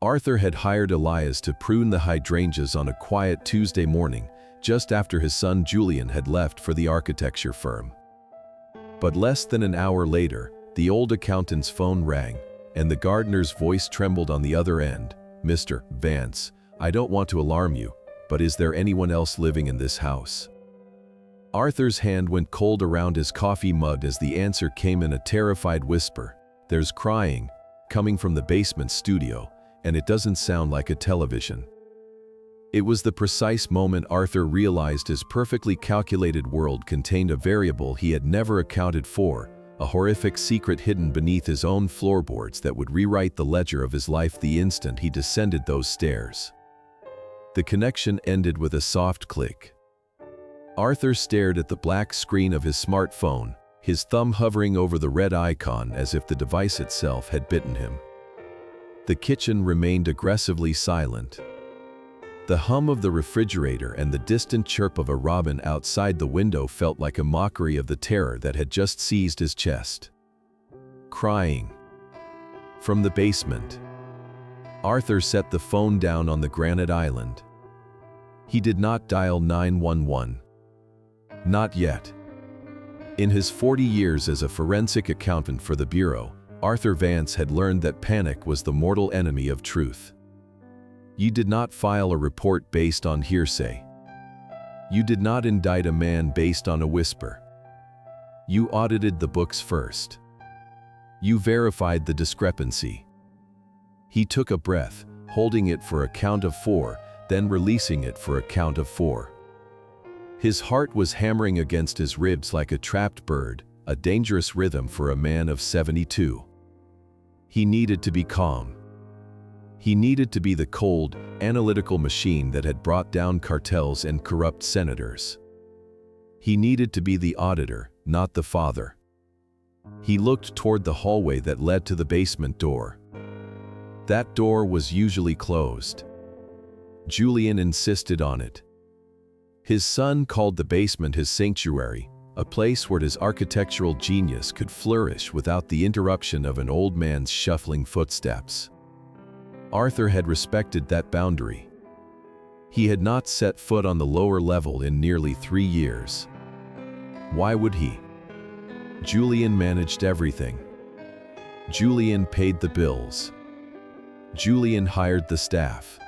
Arthur had hired Elias to prune the hydrangeas on a quiet Tuesday morning, just after his son Julian had left for the architecture firm. But less than an hour later, the old accountant's phone rang, and the gardener's voice trembled on the other end. "Mr. Vance, I don't want to alarm you, but is there anyone else living in this house?" Arthur's hand went cold around his coffee mug as the answer came in a terrified whisper. "There's crying, coming from the basement studio, and it doesn't sound like a television." It was the precise moment Arthur realized his perfectly calculated world contained a variable he had never accounted for, a horrific secret hidden beneath his own floorboards that would rewrite the ledger of his life the instant he descended those stairs. The connection ended with a soft click. Arthur stared at the black screen of his smartphone, his thumb hovering over the red icon as if the device itself had bitten him. The kitchen remained aggressively silent. The hum of the refrigerator and the distant chirp of a robin outside the window felt like a mockery of the terror that had just seized his chest. Crying. From the basement. Arthur set the phone down on the granite island. He did not dial 911. Not yet. In his 40 years as a forensic accountant for the Bureau, Arthur Vance had learned that panic was the mortal enemy of truth. You did not file a report based on hearsay. You did not indict a man based on a whisper. You audited the books first. You verified the discrepancy. He took a breath, holding it for a count of 4, then releasing it for a count of 4. His heart was hammering against his ribs like a trapped bird, a dangerous rhythm for a man of 72. He needed to be calm. He needed to be the cold, analytical machine that had brought down cartels and corrupt senators. He needed to be the auditor, not the father. He looked toward the hallway that led to the basement door. That door was usually closed. Julian insisted on it. His son called the basement his sanctuary, a place where his architectural genius could flourish without the interruption of an old man's shuffling footsteps. Arthur had respected that boundary. He had not set foot on the lower level in nearly 3 years. Why would he? Julian managed everything. Julian paid the bills. Julian hired the staff.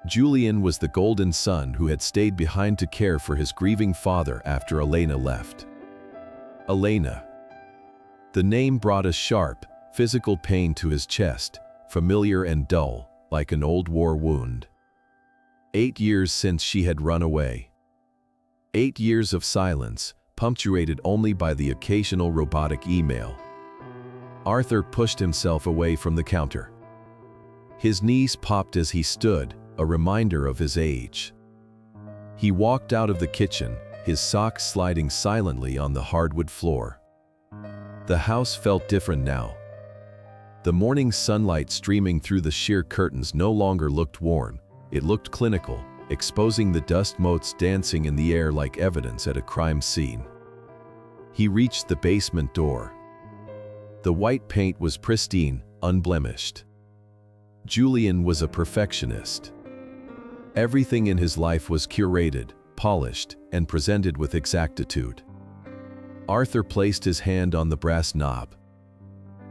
Julian was the golden son who had stayed behind to care for his grieving father after Elena left. Elena. The name brought a sharp, physical pain to his chest, familiar and dull, like an old war wound. 8 years since she had run away. 8 years of silence, punctuated only by the occasional robotic email. Arthur pushed himself away from the counter. His knees popped as he stood, a reminder of his age. He walked out of the kitchen, his socks sliding silently on the hardwood floor. The house felt different now. The morning sunlight streaming through the sheer curtains no longer looked warm, it looked clinical, exposing the dust motes dancing in the air like evidence at a crime scene. He reached the basement door. The white paint was pristine, unblemished. Julian was a perfectionist. Everything in his life was curated, polished, and presented with exactitude. Arthur placed his hand on the brass knob.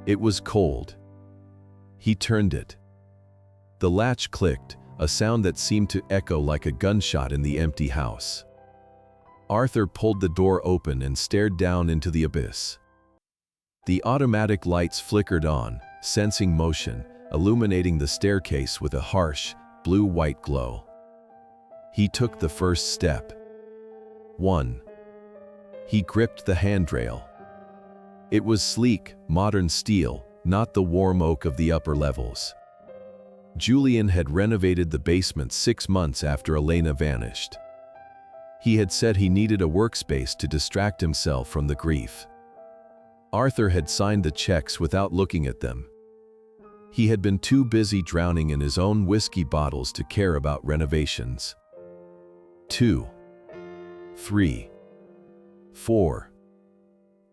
It was cold. He turned it. The latch clicked, a sound that seemed to echo like a gunshot in the empty house. Arthur pulled the door open and stared down into the abyss. The automatic lights flickered on, sensing motion, illuminating the staircase with a harsh, blue-white glow. He took the first step. 1. He gripped the handrail. It was sleek, modern steel, not the warm oak of the upper levels. Julian had renovated the basement 6 months after Elena vanished. He had said he needed a workspace to distract himself from the grief. Arthur had signed the checks without looking at them. He had been too busy drowning in his own whiskey bottles to care about renovations. 2. 3. 4.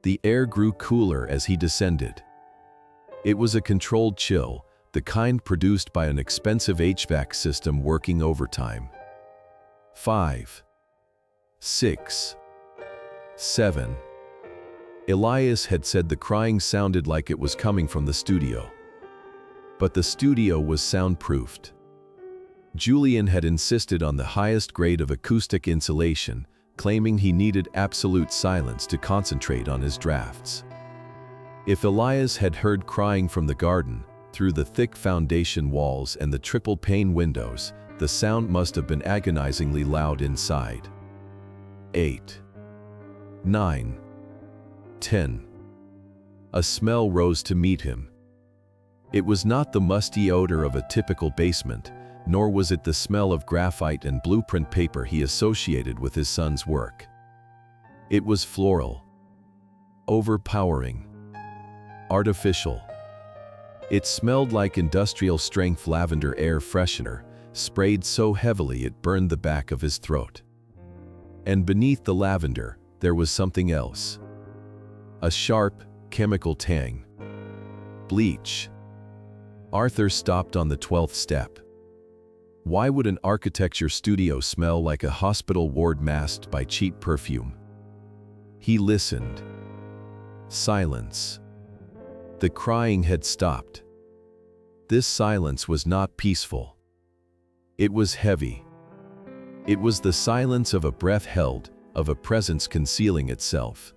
The air grew cooler as he descended. It was a controlled chill, the kind produced by an expensive HVAC system working overtime. 5, 6, 7. Elias had said the crying sounded like it was coming from the studio. But the studio was soundproofed. Julian had insisted on the highest grade of acoustic insulation, claiming he needed absolute silence to concentrate on his drafts. If Elias had heard crying from the garden, through the thick foundation walls and the triple-pane windows, the sound must have been agonizingly loud inside. 8, 9, 10. A smell rose to meet him. It was not the musty odor of a typical basement, nor was it the smell of graphite and blueprint paper he associated with his son's work. It was floral, overpowering, artificial. It smelled like industrial-strength lavender air freshener, sprayed so heavily it burned the back of his throat. And beneath the lavender, there was something else. A sharp, chemical tang. Bleach. Arthur stopped on the 12th step. Why would an architecture studio smell like a hospital ward masked by cheap perfume? He listened. Silence. The crying had stopped. This silence was not peaceful. It was heavy. It was the silence of a breath held, of a presence concealing itself.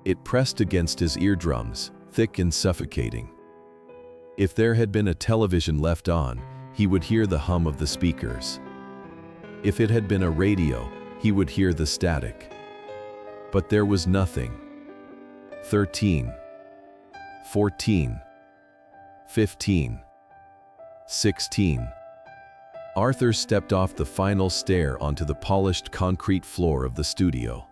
It pressed against his eardrums, thick and suffocating. If there had been a television left on, he would hear the hum of the speakers. If it had been a radio, he would hear the static. But there was nothing. 13, 14, 15, 16. Arthur stepped off the final stair onto the polished concrete floor of the studio.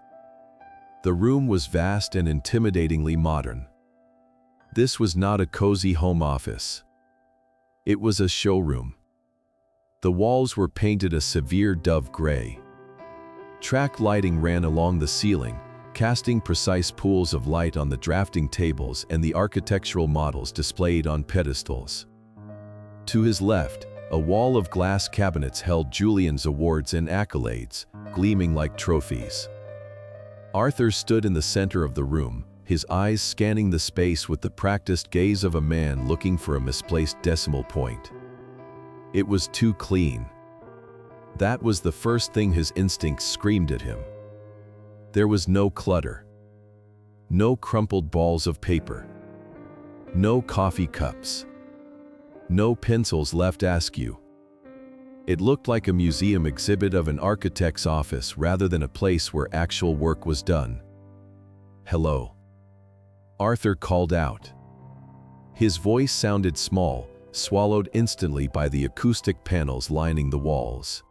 The room was vast and intimidatingly modern. This was not a cozy home office. It was a showroom. The walls were painted a severe dove gray. Track lighting ran along the ceiling, casting precise pools of light on the drafting tables and the architectural models displayed on pedestals. To his left, a wall of glass cabinets held Julian's awards and accolades, gleaming like trophies. Arthur stood in the center of the room, his eyes scanning the space with the practiced gaze of a man looking for a misplaced decimal point. It was too clean. That was the first thing his instincts screamed at him. There was no clutter. No crumpled balls of paper. No coffee cups. No pencils left askew. It looked like a museum exhibit of an architect's office rather than a place where actual work was done. "Hello," Arthur called out. His voice sounded small, swallowed instantly by the acoustic panels lining the walls.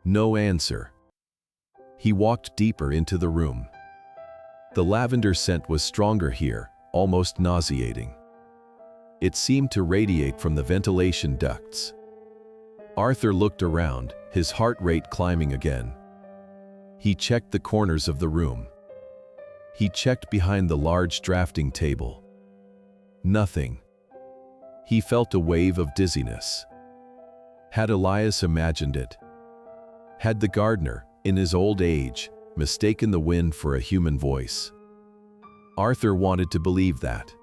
No answer. He walked deeper into the room. The lavender scent was stronger here, almost nauseating. It seemed to radiate from the ventilation ducts. Arthur looked around, his heart rate climbing again. He checked the corners of the room. He checked behind the large drafting table. Nothing. He felt a wave of dizziness. Had Elias imagined it? Had the gardener, in his old age, mistaken the wind for a human voice? Arthur wanted to believe that.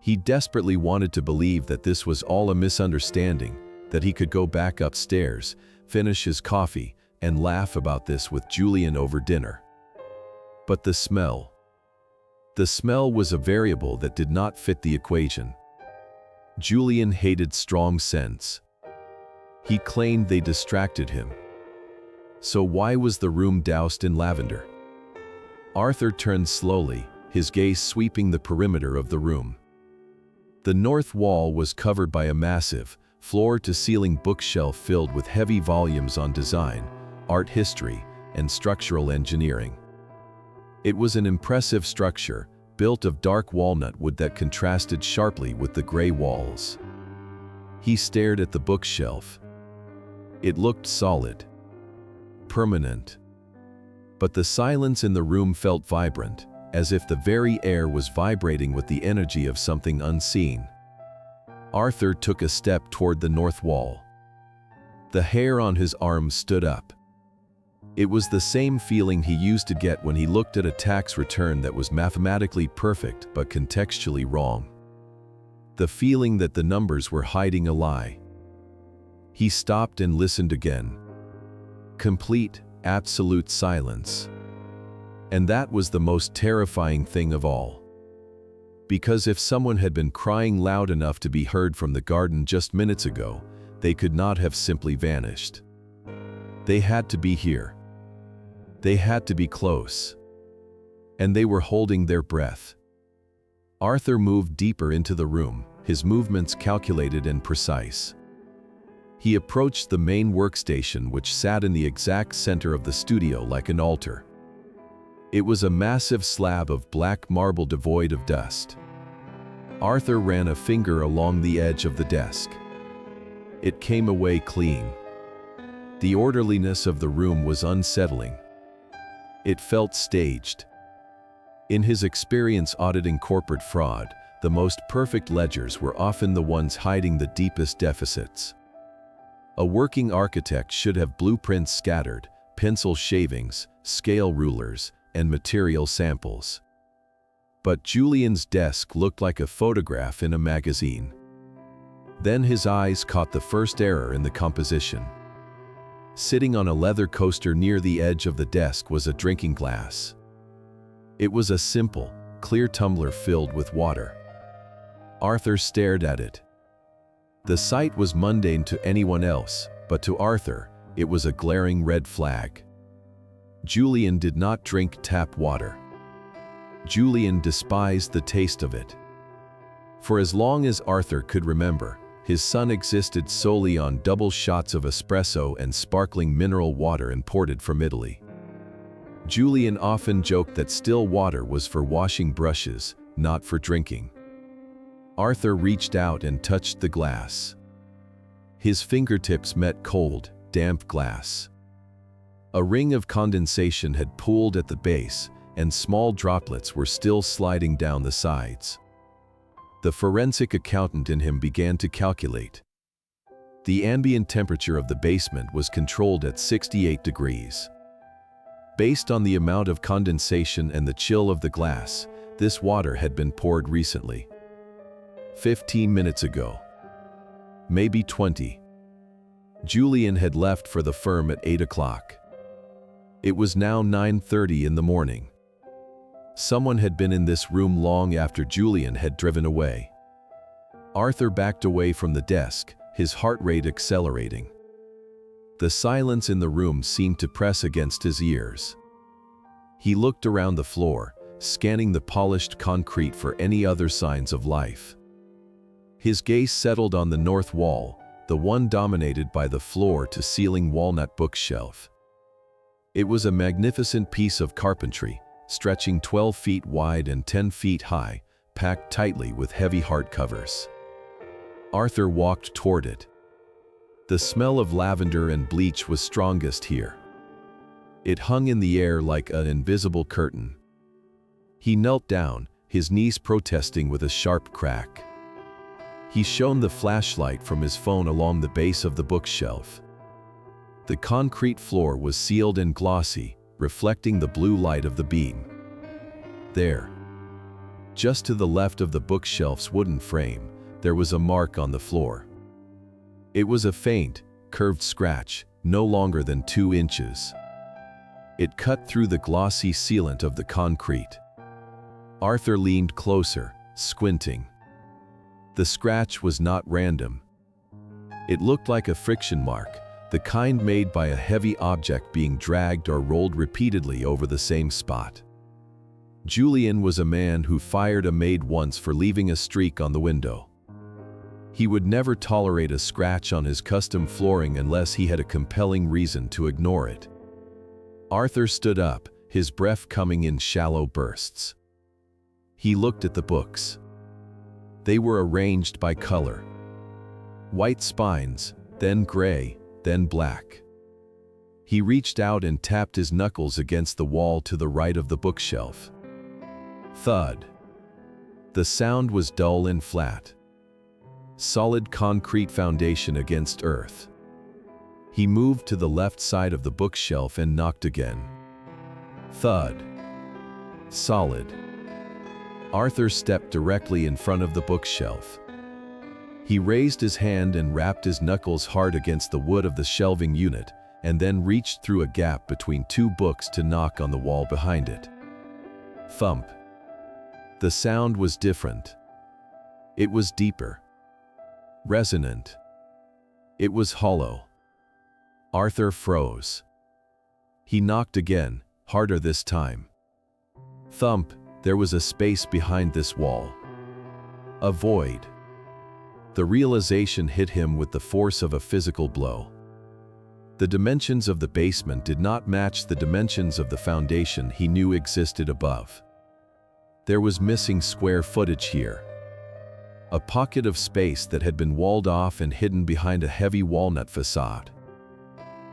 He desperately wanted to believe that this was all a misunderstanding, that he could go back upstairs, finish his coffee, and laugh about this with Julian over dinner. But the smell. The smell was a variable that did not fit the equation. Julian hated strong scents. He claimed they distracted him. So why was the room doused in lavender? Arthur turned slowly, his gaze sweeping the perimeter of the room. The north wall was covered by a massive, floor-to-ceiling bookshelf filled with heavy volumes on design, art history, and structural engineering. It was an impressive structure, built of dark walnut wood that contrasted sharply with the gray walls. He stared at the bookshelf. It looked solid, permanent. But the silence in the room felt vibrant, as if the very air was vibrating with the energy of something unseen. Arthur took a step toward the north wall. The hair on his arms stood up. It was the same feeling he used to get when he looked at a tax return that was mathematically perfect but contextually wrong. The feeling that the numbers were hiding a lie. He stopped and listened again. Complete, absolute silence. And that was the most terrifying thing of all. Because if someone had been crying loud enough to be heard from the garden just minutes ago, they could not have simply vanished. They had to be here. They had to be close. And they were holding their breath. Arthur moved deeper into the room, his movements calculated and precise. He approached the main workstation, which sat in the exact center of the studio like an altar. It was a massive slab of black marble devoid of dust. Arthur ran a finger along the edge of the desk. It came away clean. The orderliness of the room was unsettling. It felt staged. In his experience auditing corporate fraud, the most perfect ledgers were often the ones hiding the deepest deficits. A working architect should have blueprints scattered, pencil shavings, scale rulers, and material samples. But Julian's desk looked like a photograph in a magazine. Then his eyes caught the first error in the composition. Sitting on a leather coaster near the edge of the desk was a drinking glass. It was a simple, clear tumbler filled with water. Arthur stared at it. The sight was mundane to anyone else, but to Arthur, it was a glaring red flag. Julian did not drink tap water. Julian despised the taste of it. For as long as Arthur could remember, his son existed solely on double shots of espresso and sparkling mineral water imported from Italy. Julian often joked that still water was for washing brushes, not for drinking. Arthur reached out and touched the glass. His fingertips met cold, damp glass. A ring of condensation had pooled at the base, and small droplets were still sliding down the sides. The forensic accountant in him began to calculate. The ambient temperature of the basement was controlled at 68 degrees. Based on the amount of condensation and the chill of the glass, this water had been poured recently. 15 minutes ago. Maybe 20. Julian had left for the firm at 8 o'clock. It was now 9:30 in the morning. Someone had been in this room long after Julian had driven away. Arthur backed away from the desk, his heart rate accelerating. The silence in the room seemed to press against his ears. He looked around the floor, scanning the polished concrete for any other signs of life. His gaze settled on the north wall, the one dominated by the floor-to-ceiling walnut bookshelf. It was a magnificent piece of carpentry, stretching 12 feet wide and 10 feet high, packed tightly with heavy hardcovers. Arthur walked toward it. The smell of lavender and bleach was strongest here. It hung in the air like an invisible curtain. He knelt down, his knees protesting with a sharp crack. He shone the flashlight from his phone along the base of the bookshelf. The concrete floor was sealed and glossy, reflecting the blue light of the beam. There, just to the left of the bookshelf's wooden frame, there was a mark on the floor. It was a faint, curved scratch, no longer than 2 inches. It cut through the glossy sealant of the concrete. Arthur leaned closer, squinting. The scratch was not random. It looked like a friction mark, the kind made by a heavy object being dragged or rolled repeatedly over the same spot. Julian was a man who fired a maid once for leaving a streak on the window. He would never tolerate a scratch on his custom flooring unless he had a compelling reason to ignore it. Arthur stood up, his breath coming in shallow bursts. He looked at the books. They were arranged by color. White spines, then gray, then black. He reached out and tapped his knuckles against the wall to the right of the bookshelf. Thud. The sound was dull and flat. Solid concrete foundation against earth. He moved to the left side of the bookshelf and knocked again. Thud. Solid. Arthur stepped directly in front of the bookshelf. He raised his hand and rapped his knuckles hard against the wood of the shelving unit, and then reached through a gap between two books to knock on the wall behind it. Thump. The sound was different. It was deeper. Resonant. It was hollow. Arthur froze. He knocked again, harder this time. Thump. There was a space behind this wall. A void. The realization hit him with the force of a physical blow. The dimensions of the basement did not match the dimensions of the foundation he knew existed above. There was missing square footage here. A pocket of space that had been walled off and hidden behind a heavy walnut facade.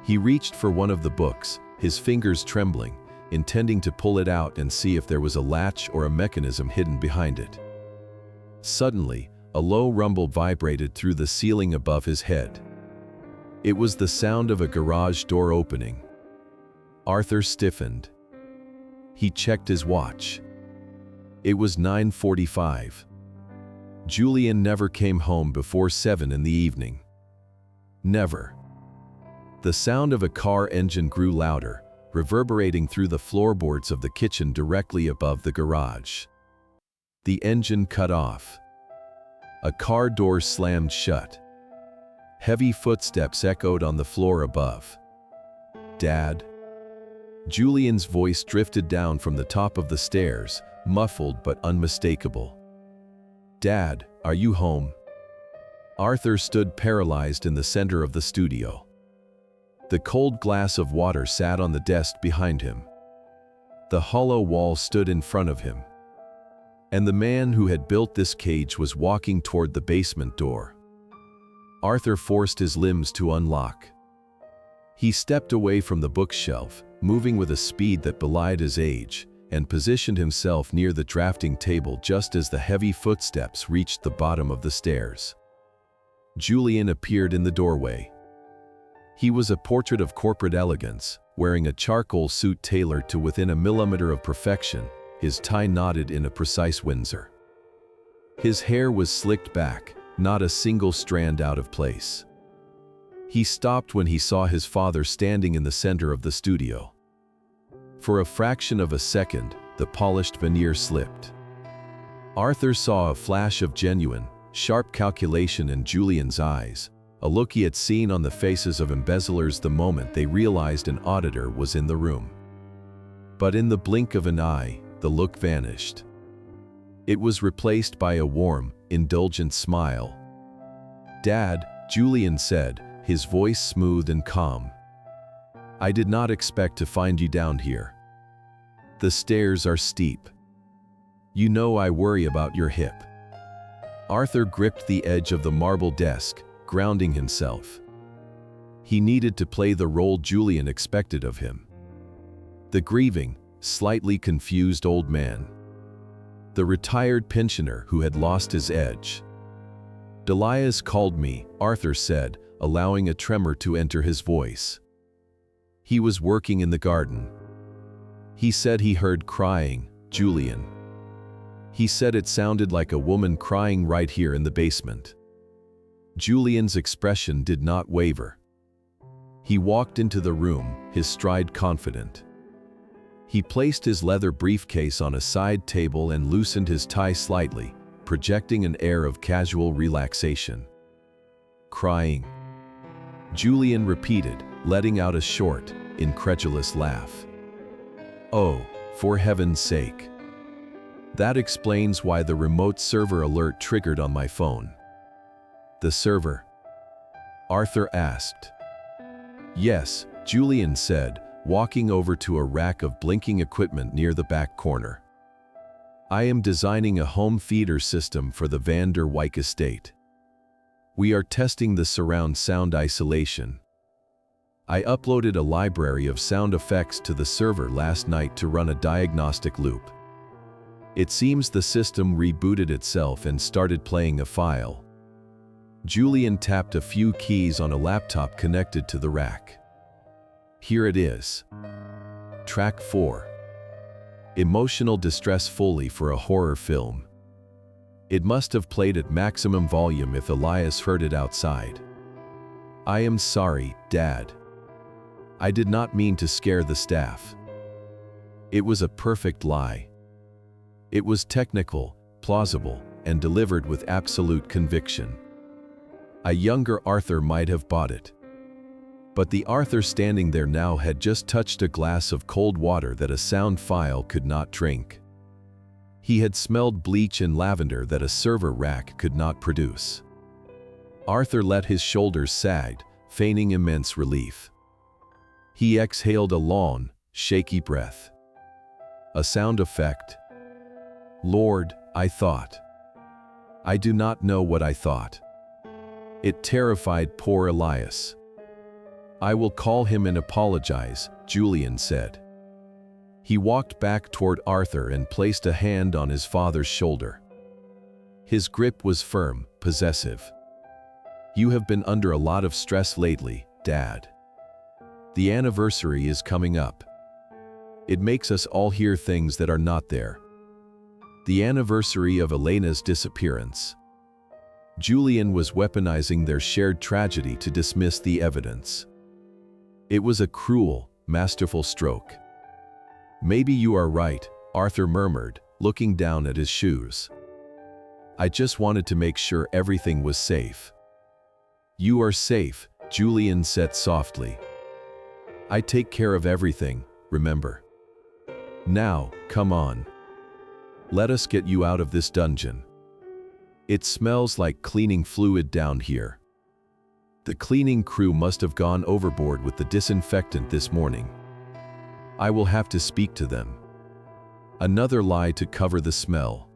He reached for one of the books, his fingers trembling, intending to pull it out and see if there was a latch or a mechanism hidden behind it. Suddenly, a low rumble vibrated through the ceiling above his head. It was the sound of a garage door opening. Arthur stiffened. He checked his watch. It was 9:45. Julian never came home before 7 in the evening. Never. The sound of a car engine grew louder, reverberating through the floorboards of the kitchen directly above the garage. The engine cut off. A car door slammed shut. Heavy footsteps echoed on the floor above. "Dad?" Julian's voice drifted down from the top of the stairs, muffled but unmistakable. "Dad, are you home?" Arthur stood paralyzed in the center of the studio. The cold glass of water sat on the desk behind him. The hollow wall stood in front of him. And the man who had built this cage was walking toward the basement door. Arthur forced his limbs to unlock. He stepped away from the bookshelf, moving with a speed that belied his age, and positioned himself near the drafting table just as the heavy footsteps reached the bottom of the stairs. Julian appeared in the doorway. He was a portrait of corporate elegance, wearing a charcoal suit tailored to within a millimeter of perfection, his tie knotted in a precise Windsor. His hair was slicked back, not a single strand out of place. He stopped when he saw his father standing in the center of the studio. For a fraction of a second, the polished veneer slipped. Arthur saw a flash of genuine, sharp calculation in Julian's eyes, a look he had seen on the faces of embezzlers the moment they realized an auditor was in the room. But in the blink of an eye, the look vanished. It was replaced by a warm, indulgent smile. "Dad," Julian said, his voice smooth and calm. "I did not expect to find you down here. The stairs are steep. You know I worry about your hip." Arthur gripped the edge of the marble desk, grounding himself. He needed to play the role Julian expected of him. The grieving, slightly confused old man. The retired pensioner who had lost his edge. "Delias called me," Arthur said, allowing a tremor to enter his voice. "He was working in the garden. He said he heard crying, Julian. He said it sounded like a woman crying right here in the basement." Julian's expression did not waver. He walked into the room, his stride confident. He placed his leather briefcase on a side table and loosened his tie slightly, projecting an air of casual relaxation. "Crying?" Julian repeated, letting out a short, incredulous laugh. "Oh, for heaven's sake. That explains why the remote server alert triggered on my phone." "The server?" Arthur asked. "Yes," Julian said, walking over to a rack of blinking equipment near the back corner. "I am designing a home theater system for the Van der Wyck estate. We are testing the surround sound isolation. I uploaded a library of sound effects to the server last night to run a diagnostic loop. It seems the system rebooted itself and started playing a file. Julian tapped a few keys on a laptop connected to the rack. Here it is. Track 4. Emotional distress Foley for a horror film. It must have played at maximum volume if Elias heard it outside. I am sorry, Dad. I did not mean to scare the staff. It was a perfect lie. It was technical, plausible, and delivered with absolute conviction. A younger Arthur might have bought it. But the Arthur standing there now had just touched a glass of cold water that a sound file could not drink. He had smelled bleach and lavender that a server rack could not produce. Arthur let his shoulders sag, feigning immense relief. He exhaled a long, shaky breath. A sound effect. Lord, I thought. I do not know what I thought. It terrified poor Elias. I will call him and apologize, Julian said. He walked back toward Arthur and placed a hand on his father's shoulder. His grip was firm, possessive. You have been under a lot of stress lately, Dad. The anniversary is coming up. It makes us all hear things that are not there. The anniversary of Elena's disappearance. Julian was weaponizing their shared tragedy to dismiss the evidence. It was a cruel, masterful stroke. Maybe you are right, Arthur murmured, looking down at his shoes. I just wanted to make sure everything was safe. You are safe, Julian said softly. I take care of everything, remember. Now, come on. Let us get you out of this dungeon. It smells like cleaning fluid down here. The cleaning crew must have gone overboard with the disinfectant this morning. I will have to speak to them. Another lie to cover the smell.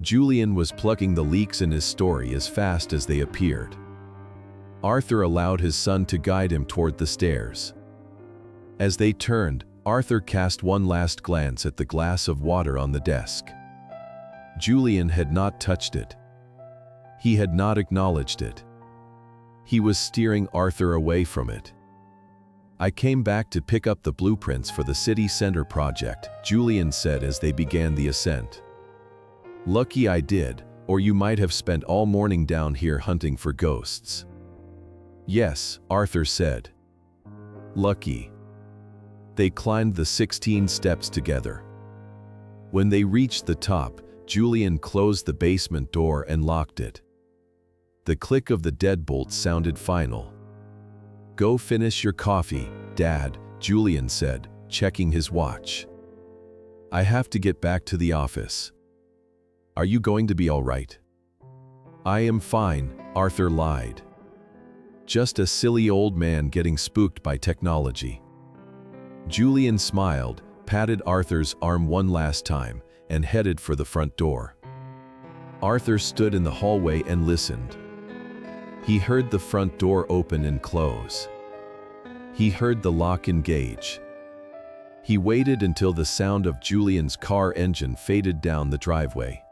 Julian was plugging the leaks in his story as fast as they appeared. Arthur allowed his son to guide him toward the stairs. As they turned, Arthur cast one last glance at the glass of water on the desk. Julian had not touched it. He had not acknowledged it. He was steering Arthur away from it. I came back to pick up the blueprints for the city center project, Julian said as they began the ascent. Lucky I did, or you might have spent all morning down here hunting for ghosts. Yes, Arthur said. Lucky. They climbed the 16 steps together. When they reached the top, Julian closed the basement door and locked it. The click of the deadbolt sounded final. Go finish your coffee, Dad, Julian said, checking his watch. I have to get back to the office. Are you going to be all right? I am fine, Arthur lied. Just a silly old man getting spooked by technology. Julian smiled, patted Arthur's arm one last time, and headed for the front door. Arthur stood in the hallway and listened. He heard the front door open and close. He heard the lock engage. He waited until the sound of Julian's car engine faded down the driveway.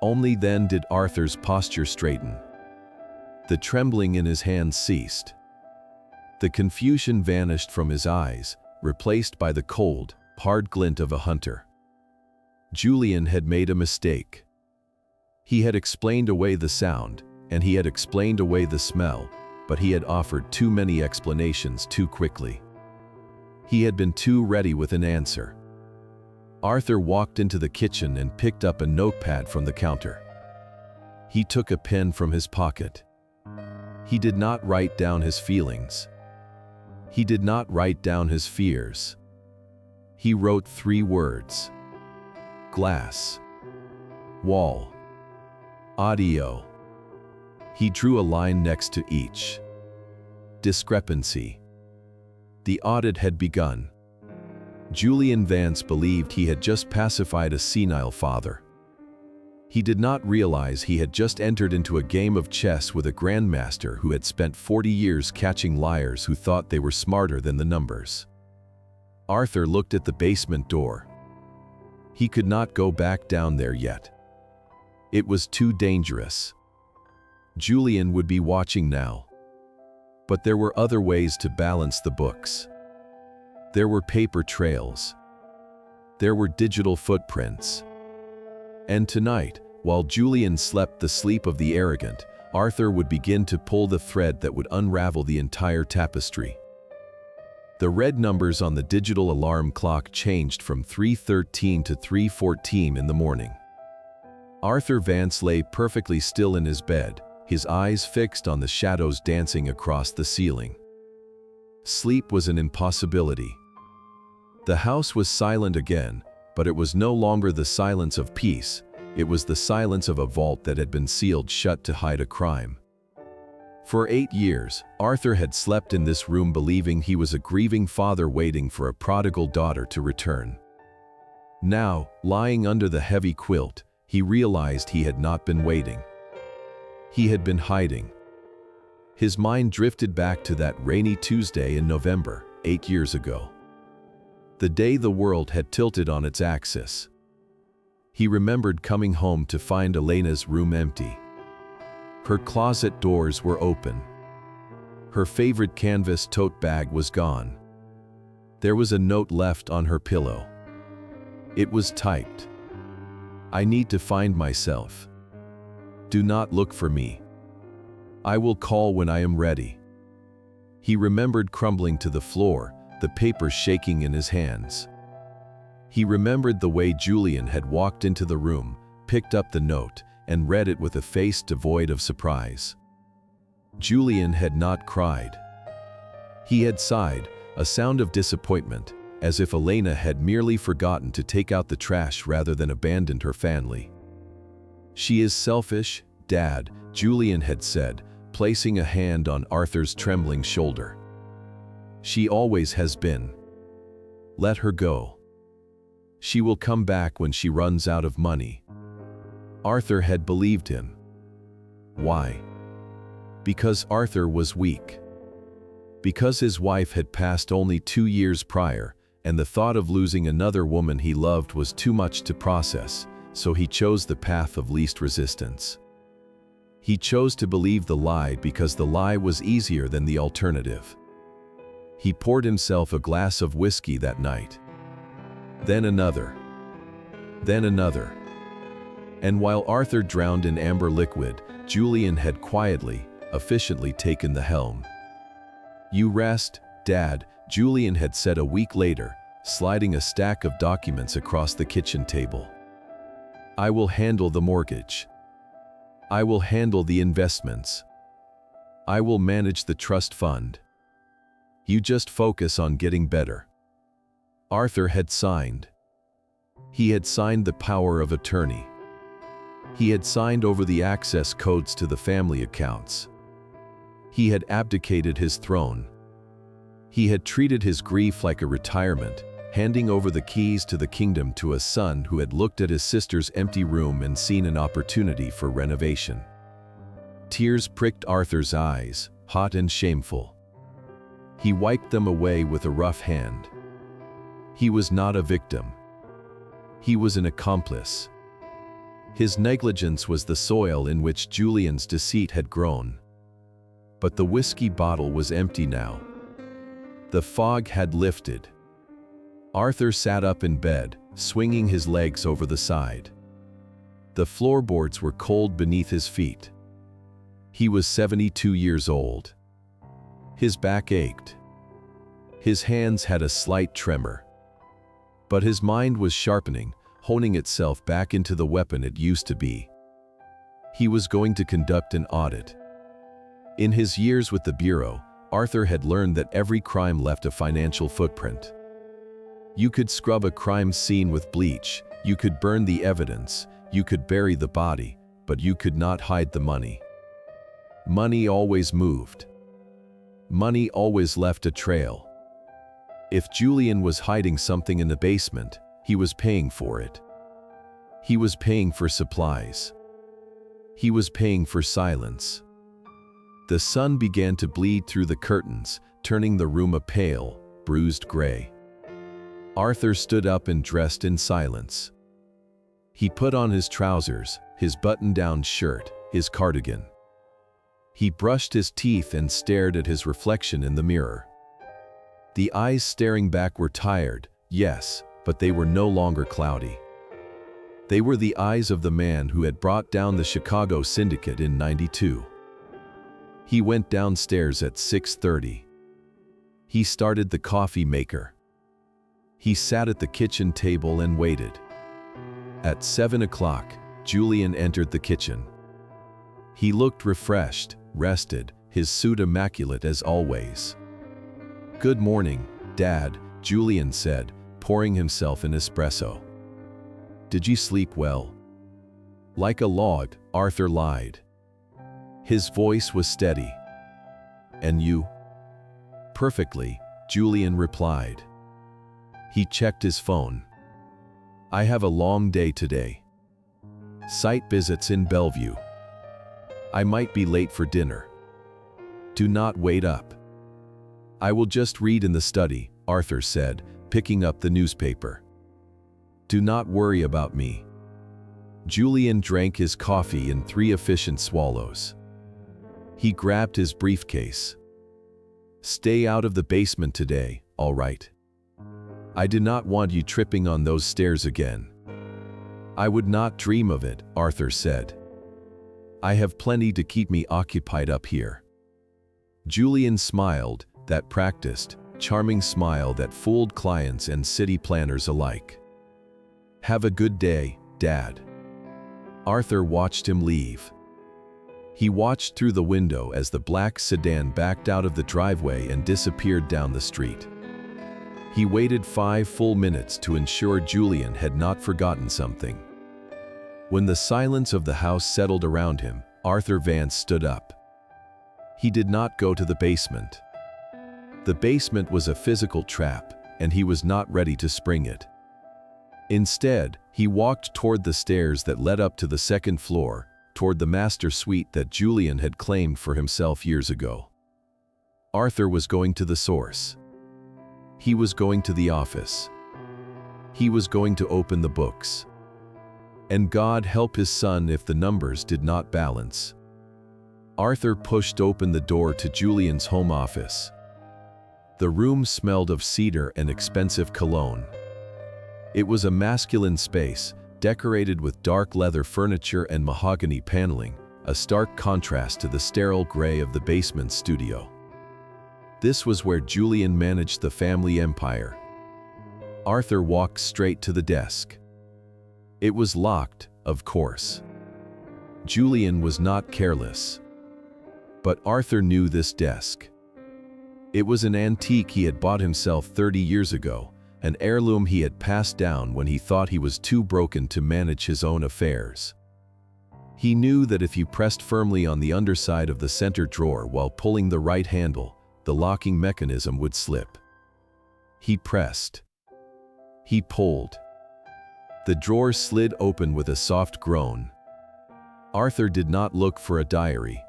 Only then did Arthur's posture straighten. The trembling in his hands ceased. The confusion vanished from his eyes, replaced by the cold, hard glint of a hunter. Julian had made a mistake. He had explained away the sound, and he had explained away the smell, but he had offered too many explanations too quickly. He had been too ready with an answer. Arthur walked into the kitchen and picked up a notepad from the counter. He took a pen from his pocket. He did not write down his feelings. He did not write down his fears. He wrote 3 words. Glass. Wall. Audio. He drew a line next to each. Discrepancy. The audit had begun. Julian Vance believed he had just pacified a senile father. He did not realize he had just entered into a game of chess with a grandmaster who had spent 40 years catching liars who thought they were smarter than the numbers. Arthur looked at the basement door. He could not go back down there yet. It was too dangerous. Julian would be watching now. But there were other ways to balance the books. There were paper trails. There were digital footprints. And tonight, while Julian slept the sleep of the arrogant, Arthur would begin to pull the thread that would unravel the entire tapestry. The red numbers on the digital alarm clock changed from 3:13 to 3:14 in the morning. Arthur Vance lay perfectly still in his bed, his eyes fixed on the shadows dancing across the ceiling. Sleep was an impossibility. The house was silent again, but it was no longer the silence of peace. It was the silence of a vault that had been sealed shut to hide a crime. For 8 years, Arthur had slept in this room believing he was a grieving father waiting for a prodigal daughter to return. Now, lying under the heavy quilt, he realized he had not been waiting. He had been hiding. His mind drifted back to that rainy Tuesday in November, 8 years ago. The day the world had tilted on its axis. He remembered coming home to find Elena's room empty. Her closet doors were open. Her favorite canvas tote bag was gone. There was a note left on her pillow. It was typed. "I need to find myself. Do not look for me. I will call when I am ready." He remembered crumbling to the floor, the paper shaking in his hands. He remembered the way Julian had walked into the room, picked up the note, and read it with a face devoid of surprise. Julian had not cried. He had sighed, a sound of disappointment, as if Elena had merely forgotten to take out the trash rather than abandoned her family. "She is selfish, Dad," Julian had said, placing a hand on Arthur's trembling shoulder. "She always has been. Let her go. She will come back when she runs out of money." Arthur had believed him. Why? Because Arthur was weak. Because his wife had passed only 2 years prior, and the thought of losing another woman he loved was too much to process, so he chose the path of least resistance. He chose to believe the lie because the lie was easier than the alternative. He poured himself a glass of whiskey that night. Then another. Then another. And while Arthur drowned in amber liquid, Julian had quietly, efficiently taken the helm. "You rest, Dad," Julian had said a week later, sliding a stack of documents across the kitchen table. "I will handle the mortgage. I will handle the investments. I will manage the trust fund. You just focus on getting better." Arthur had signed. He had signed the power of attorney. He had signed over the access codes to the family accounts. He had abdicated his throne. He had treated his grief like a retirement, handing over the keys to the kingdom to a son who had looked at his sister's empty room and seen an opportunity for renovation. Tears pricked Arthur's eyes, hot and shameful. He wiped them away with a rough hand. He was not a victim. He was an accomplice. His negligence was the soil in which Julian's deceit had grown. But the whiskey bottle was empty now. The fog had lifted. Arthur sat up in bed, swinging his legs over the side. The floorboards were cold beneath his feet. He was 72 years old. His back ached. His hands had a slight tremor. But his mind was sharpening, honing itself back into the weapon it used to be. He was going to conduct an audit. In his years with the Bureau, Arthur had learned that every crime left a financial footprint. You could scrub a crime scene with bleach, you could burn the evidence, you could bury the body, but you could not hide the money. Money always moved. Money always left a trail. If Julian was hiding something in the basement, he was paying for it. He was paying for supplies. He was paying for silence. The sun began to bleed through the curtains, turning the room a pale, bruised gray. Arthur stood up and dressed in silence. He put on his trousers, his button-down shirt, his cardigan. He brushed his teeth and stared at his reflection in the mirror. The eyes staring back were tired, yes, but they were no longer cloudy. They were the eyes of the man who had brought down the Chicago syndicate in '92. He went downstairs at 6:30. He started the coffee maker. He sat at the kitchen table and waited. At 7 o'clock, Julian entered the kitchen. He looked refreshed, rested, his suit immaculate as always. "Good morning, Dad," Julian said, pouring himself an espresso. "Did you sleep well?" "Like a log," Arthur lied. His voice was steady. "And you?" "Perfectly," Julian replied. He checked his phone. "I have a long day today. Site visits in Bellevue. I might be late for dinner. Do not wait up." "I will just read in the study," Arthur said, picking up the newspaper. "Do not worry about me." Julian drank his coffee in 3 efficient swallows. He grabbed his briefcase. "Stay out of the basement today, all right? I do not want you tripping on those stairs again." "I would not dream of it," Arthur said. "I have plenty to keep me occupied up here." Julian smiled, that practiced, charming smile that fooled clients and city planners alike. "Have a good day, Dad." Arthur watched him leave. He watched through the window as the black sedan backed out of the driveway and disappeared down the street. He waited 5 full minutes to ensure Julian had not forgotten something. When the silence of the house settled around him, Arthur Vance stood up. He did not go to the basement. The basement was a physical trap, and he was not ready to spring it. Instead, he walked toward the stairs that led up to the second floor, toward the master suite that Julian had claimed for himself years ago. Arthur was going to the source. He was going to the office. He was going to open the books. And God help his son if the numbers did not balance. Arthur pushed open the door to Julian's home office. The room smelled of cedar and expensive cologne. It was a masculine space, decorated with dark leather furniture and mahogany paneling, a stark contrast to the sterile gray of the basement studio. This was where Julian managed the family empire. Arthur walked straight to the desk. It was locked, of course. Julian was not careless. But Arthur knew this desk. It was an antique he had bought himself 30 years ago, an heirloom he had passed down when he thought he was too broken to manage his own affairs. He knew that if he pressed firmly on the underside of the center drawer while pulling the right handle, the locking mechanism would slip. He pressed. He pulled. The drawer slid open with a soft groan. Arthur did not look for a diary.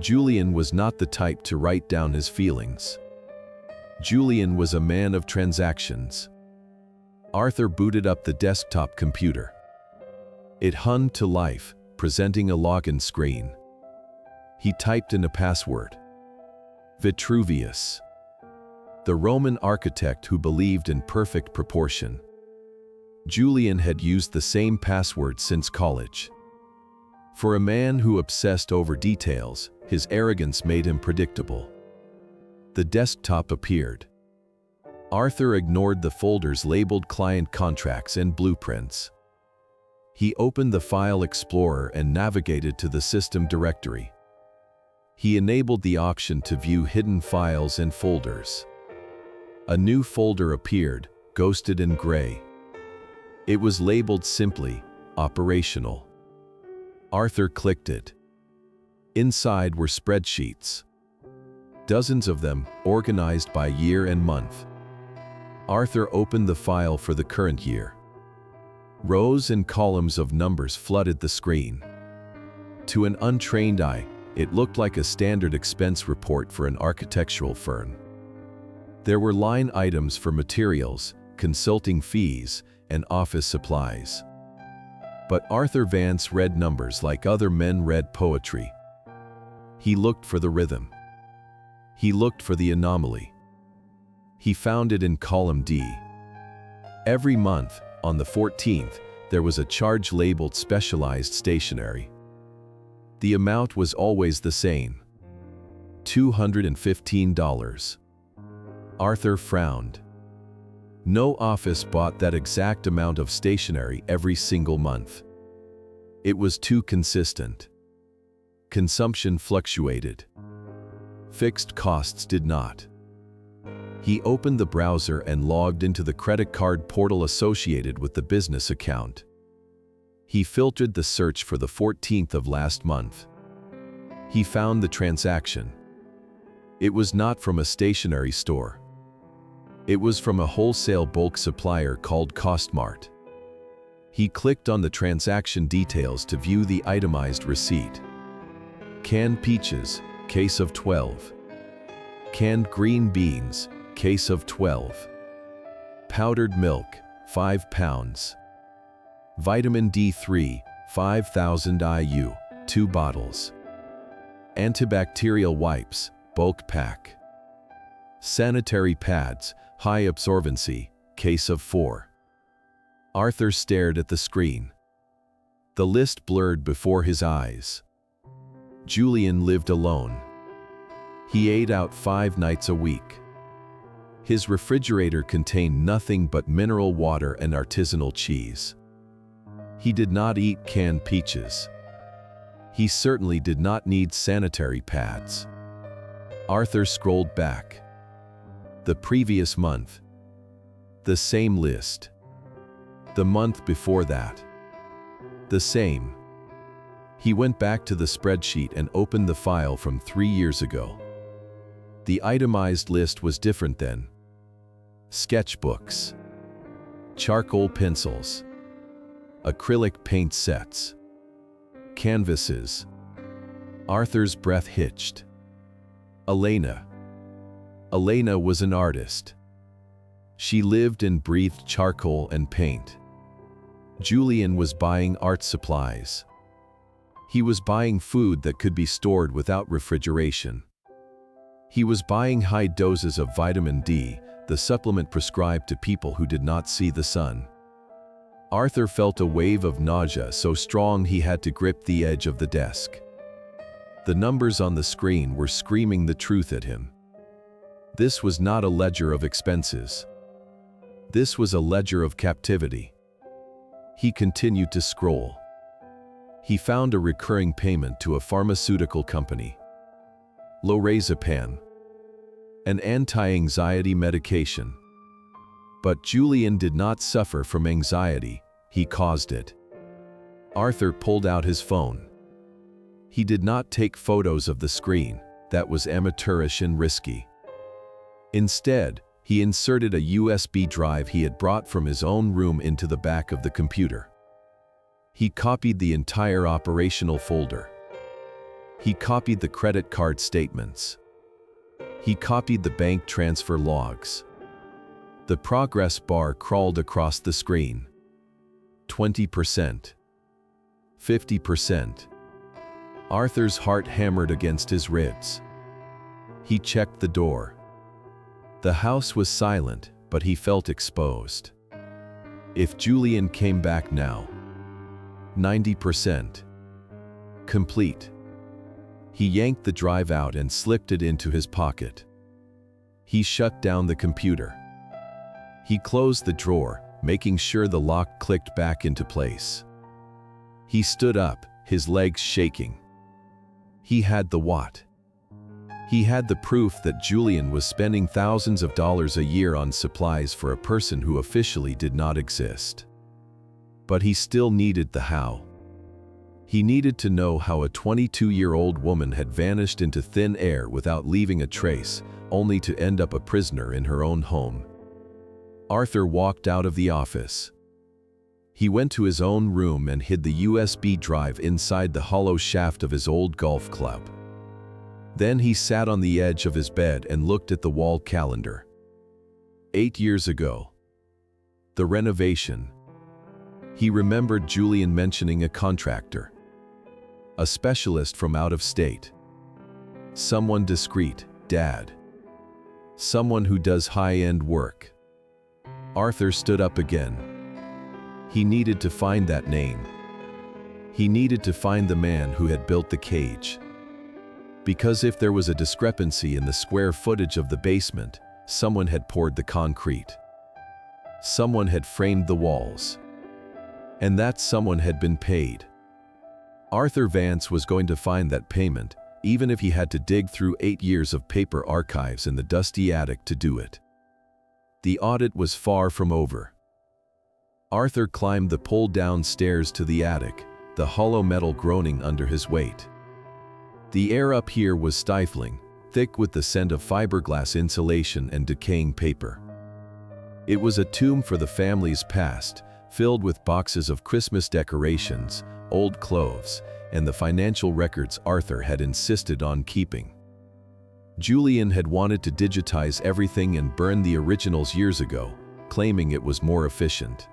Julian was not the type to write down his feelings. Julian was a man of transactions. Arthur booted up the desktop computer. It hummed to life, presenting a login screen. He typed in a password. Vitruvius. The Roman architect who believed in perfect proportion. Julian had used the same password since college. For a man who obsessed over details, his arrogance made him predictable. The desktop appeared. Arthur ignored the folders labeled client contracts and blueprints. He opened the File Explorer and navigated to the system directory. He enabled the option to view hidden files and folders. A new folder appeared, ghosted in gray. It was labeled simply, Operational. Arthur clicked it. Inside were spreadsheets. Dozens of them, organized by year and month. Arthur opened the file for the current year. Rows and columns of numbers flooded the screen. To an untrained eye, it looked like a standard expense report for an architectural firm. There were line items for materials, consulting fees, and office supplies. But Arthur Vance read numbers like other men read poetry. He looked for the rhythm. He looked for the anomaly. He found it in column D. Every month, on the 14th, there was a charge labeled specialized stationery. The amount was always the same: $215. Arthur frowned. No office bought that exact amount of stationery every single month. It was too consistent. Consumption fluctuated. Fixed costs did not. He opened the browser and logged into the credit card portal associated with the business account. He filtered the search for the 14th of last month. He found the transaction. It was not from a stationery store. It was from a wholesale bulk supplier called Costmart. He clicked on the transaction details to view the itemized receipt. Canned peaches, case of 12. Canned green beans, case of 12. Powdered milk, 5 pounds. Vitamin D3, 5,000 IU, 2 bottles. Antibacterial wipes, bulk pack. Sanitary pads, high absorbency, case of 4. Arthur stared at the screen. The list blurred before his eyes. Julian lived alone. He ate out 5 nights a week. His refrigerator contained nothing but mineral water and artisanal cheese. He did not eat canned peaches. He certainly did not need sanitary pads. Arthur scrolled back. The previous month. The same list. The month before that. The same. He went back to the spreadsheet and opened the file from 3 years ago. The itemized list was different then. Sketchbooks. Charcoal pencils. Acrylic paint sets. Canvases. Arthur's breath hitched. Elena. Elena was an artist. She lived and breathed charcoal and paint. Julian was buying art supplies. He was buying food that could be stored without refrigeration. He was buying high doses of vitamin D, the supplement prescribed to people who did not see the sun. Arthur felt a wave of nausea so strong he had to grip the edge of the desk. The numbers on the screen were screaming the truth at him. This was not a ledger of expenses. This was a ledger of captivity. He continued to scroll. He found a recurring payment to a pharmaceutical company. Lorazepam. An anti-anxiety medication. But Julian did not suffer from anxiety, he caused it. Arthur pulled out his phone. He did not take photos of the screen, that was amateurish and risky. Instead, he inserted a USB drive he had brought from his own room into the back of the computer. He copied the entire operational folder. He copied the credit card statements. He copied the bank transfer logs. The progress bar crawled across the screen. 20%. 50%. Arthur's heart hammered against his ribs. He checked the door. The house was silent, but he felt exposed. If Julian came back now. 90%. Complete. He yanked the drive out and slipped it into his pocket. He shut down the computer. He closed the drawer, making sure the lock clicked back into place. He stood up, his legs shaking. He had the what? He had the proof that Julian was spending thousands of dollars a year on supplies for a person who officially did not exist. But he still needed the how. He needed to know how a 22-year-old woman had vanished into thin air without leaving a trace, only to end up a prisoner in her own home. Arthur walked out of the office. He went to his own room and hid the USB drive inside the hollow shaft of his old golf club. Then he sat on the edge of his bed and looked at the wall calendar. 8 years ago. The renovation. He remembered Julian mentioning a contractor. A specialist from out of state. Someone discreet, Dad. Someone who does high-end work. Arthur stood up again. He needed to find that name. He needed to find the man who had built the cage. Because if there was a discrepancy in the square footage of the basement, someone had poured the concrete. Someone had framed the walls. And that someone had been paid. Arthur Vance was going to find that payment, even if he had to dig through 8 years of paper archives in the dusty attic to do it. The audit was far from over. Arthur climbed the pull-down stairs to the attic, the hollow metal groaning under his weight. The air up here was stifling, thick with the scent of fiberglass insulation and decaying paper. It was a tomb for the family's past, filled with boxes of Christmas decorations, old clothes, and the financial records Arthur had insisted on keeping. Julian had wanted to digitize everything and burn the originals years ago, claiming it was more efficient.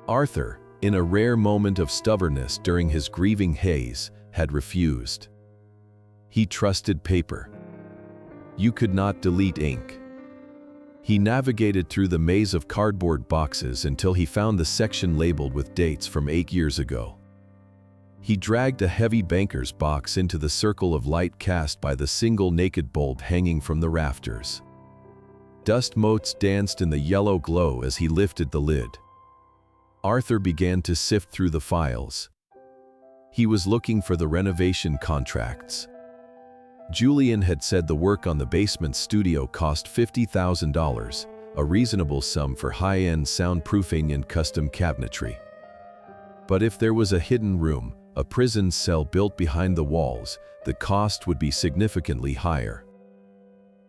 Arthur, in a rare moment of stubbornness during his grieving haze, had refused. He trusted paper. You could not delete ink. He navigated through the maze of cardboard boxes until he found the section labeled with dates from 8 years ago. He dragged a heavy banker's box into the circle of light cast by the single naked bulb hanging from the rafters. Dust motes danced in the yellow glow as he lifted the lid. Arthur began to sift through the files. He was looking for the renovation contracts. Julian had said the work on the basement studio cost $50,000, a reasonable sum for high-end soundproofing and custom cabinetry. But if there was a hidden room, a prison cell built behind the walls, the cost would be significantly higher.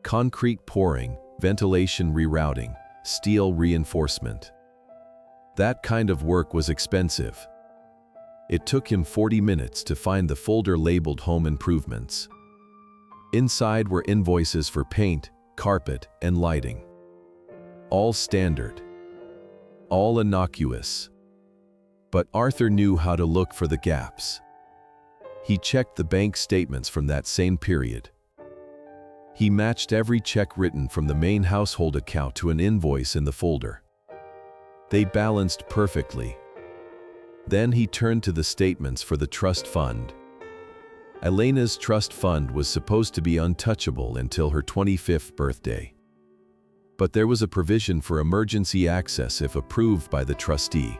Concrete pouring, ventilation rerouting, steel reinforcement. That kind of work was expensive. It took him 40 minutes to find the folder labeled Home Improvements. Inside were invoices for paint, carpet, and lighting. All standard. All innocuous. But Arthur knew how to look for the gaps. He checked the bank statements from that same period. He matched every check written from the main household account to an invoice in the folder. They balanced perfectly. Then he turned to the statements for the trust fund. Elena's trust fund was supposed to be untouchable until her 25th birthday. But there was a provision for emergency access if approved by the trustee.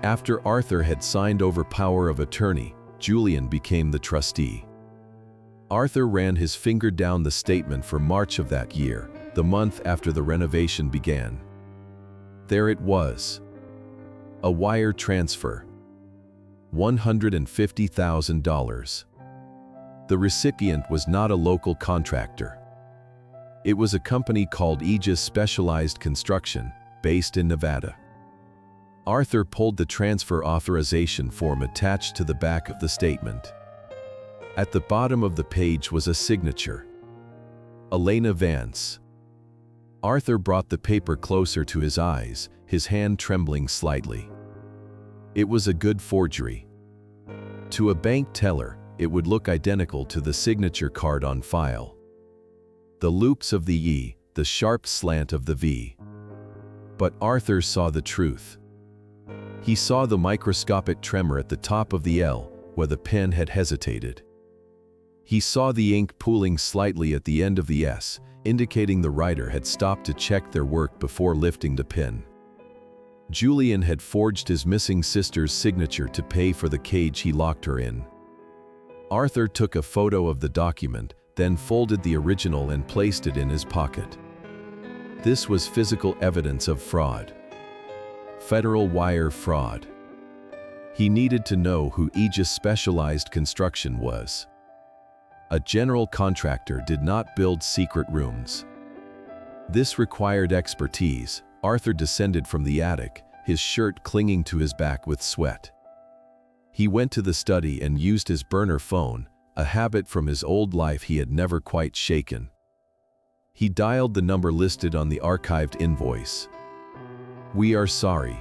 After Arthur had signed over power of attorney, Julian became the trustee. Arthur ran his finger down the statement for March of that year, the month after the renovation began. There it was. A wire transfer. $150,000. The recipient was not a local contractor. It was a company called Aegis Specialized Construction, based in Nevada. Arthur pulled the transfer authorization form attached to the back of the statement. At the bottom of the page was a signature. Elena Vance. Arthur brought the paper closer to his eyes, his hand trembling slightly. It was a good forgery. To a bank teller, it would look identical to the signature card on file. The loops of the E, the sharp slant of the V. But Arthur saw the truth. He saw the microscopic tremor at the top of the L, where the pen had hesitated. He saw the ink pooling slightly at the end of the S, indicating the writer had stopped to check their work before lifting the pen. Julian had forged his missing sister's signature to pay for the cage he locked her in. Arthur took a photo of the document, then folded the original and placed it in his pocket. This was physical evidence of fraud. Federal wire fraud. He needed to know who Aegis Specialized Construction was. A general contractor did not build secret rooms. This required expertise. Arthur descended from the attic, his shirt clinging to his back with sweat. He went to the study and used his burner phone, a habit from his old life he had never quite shaken. He dialed the number listed on the archived invoice. "We are sorry.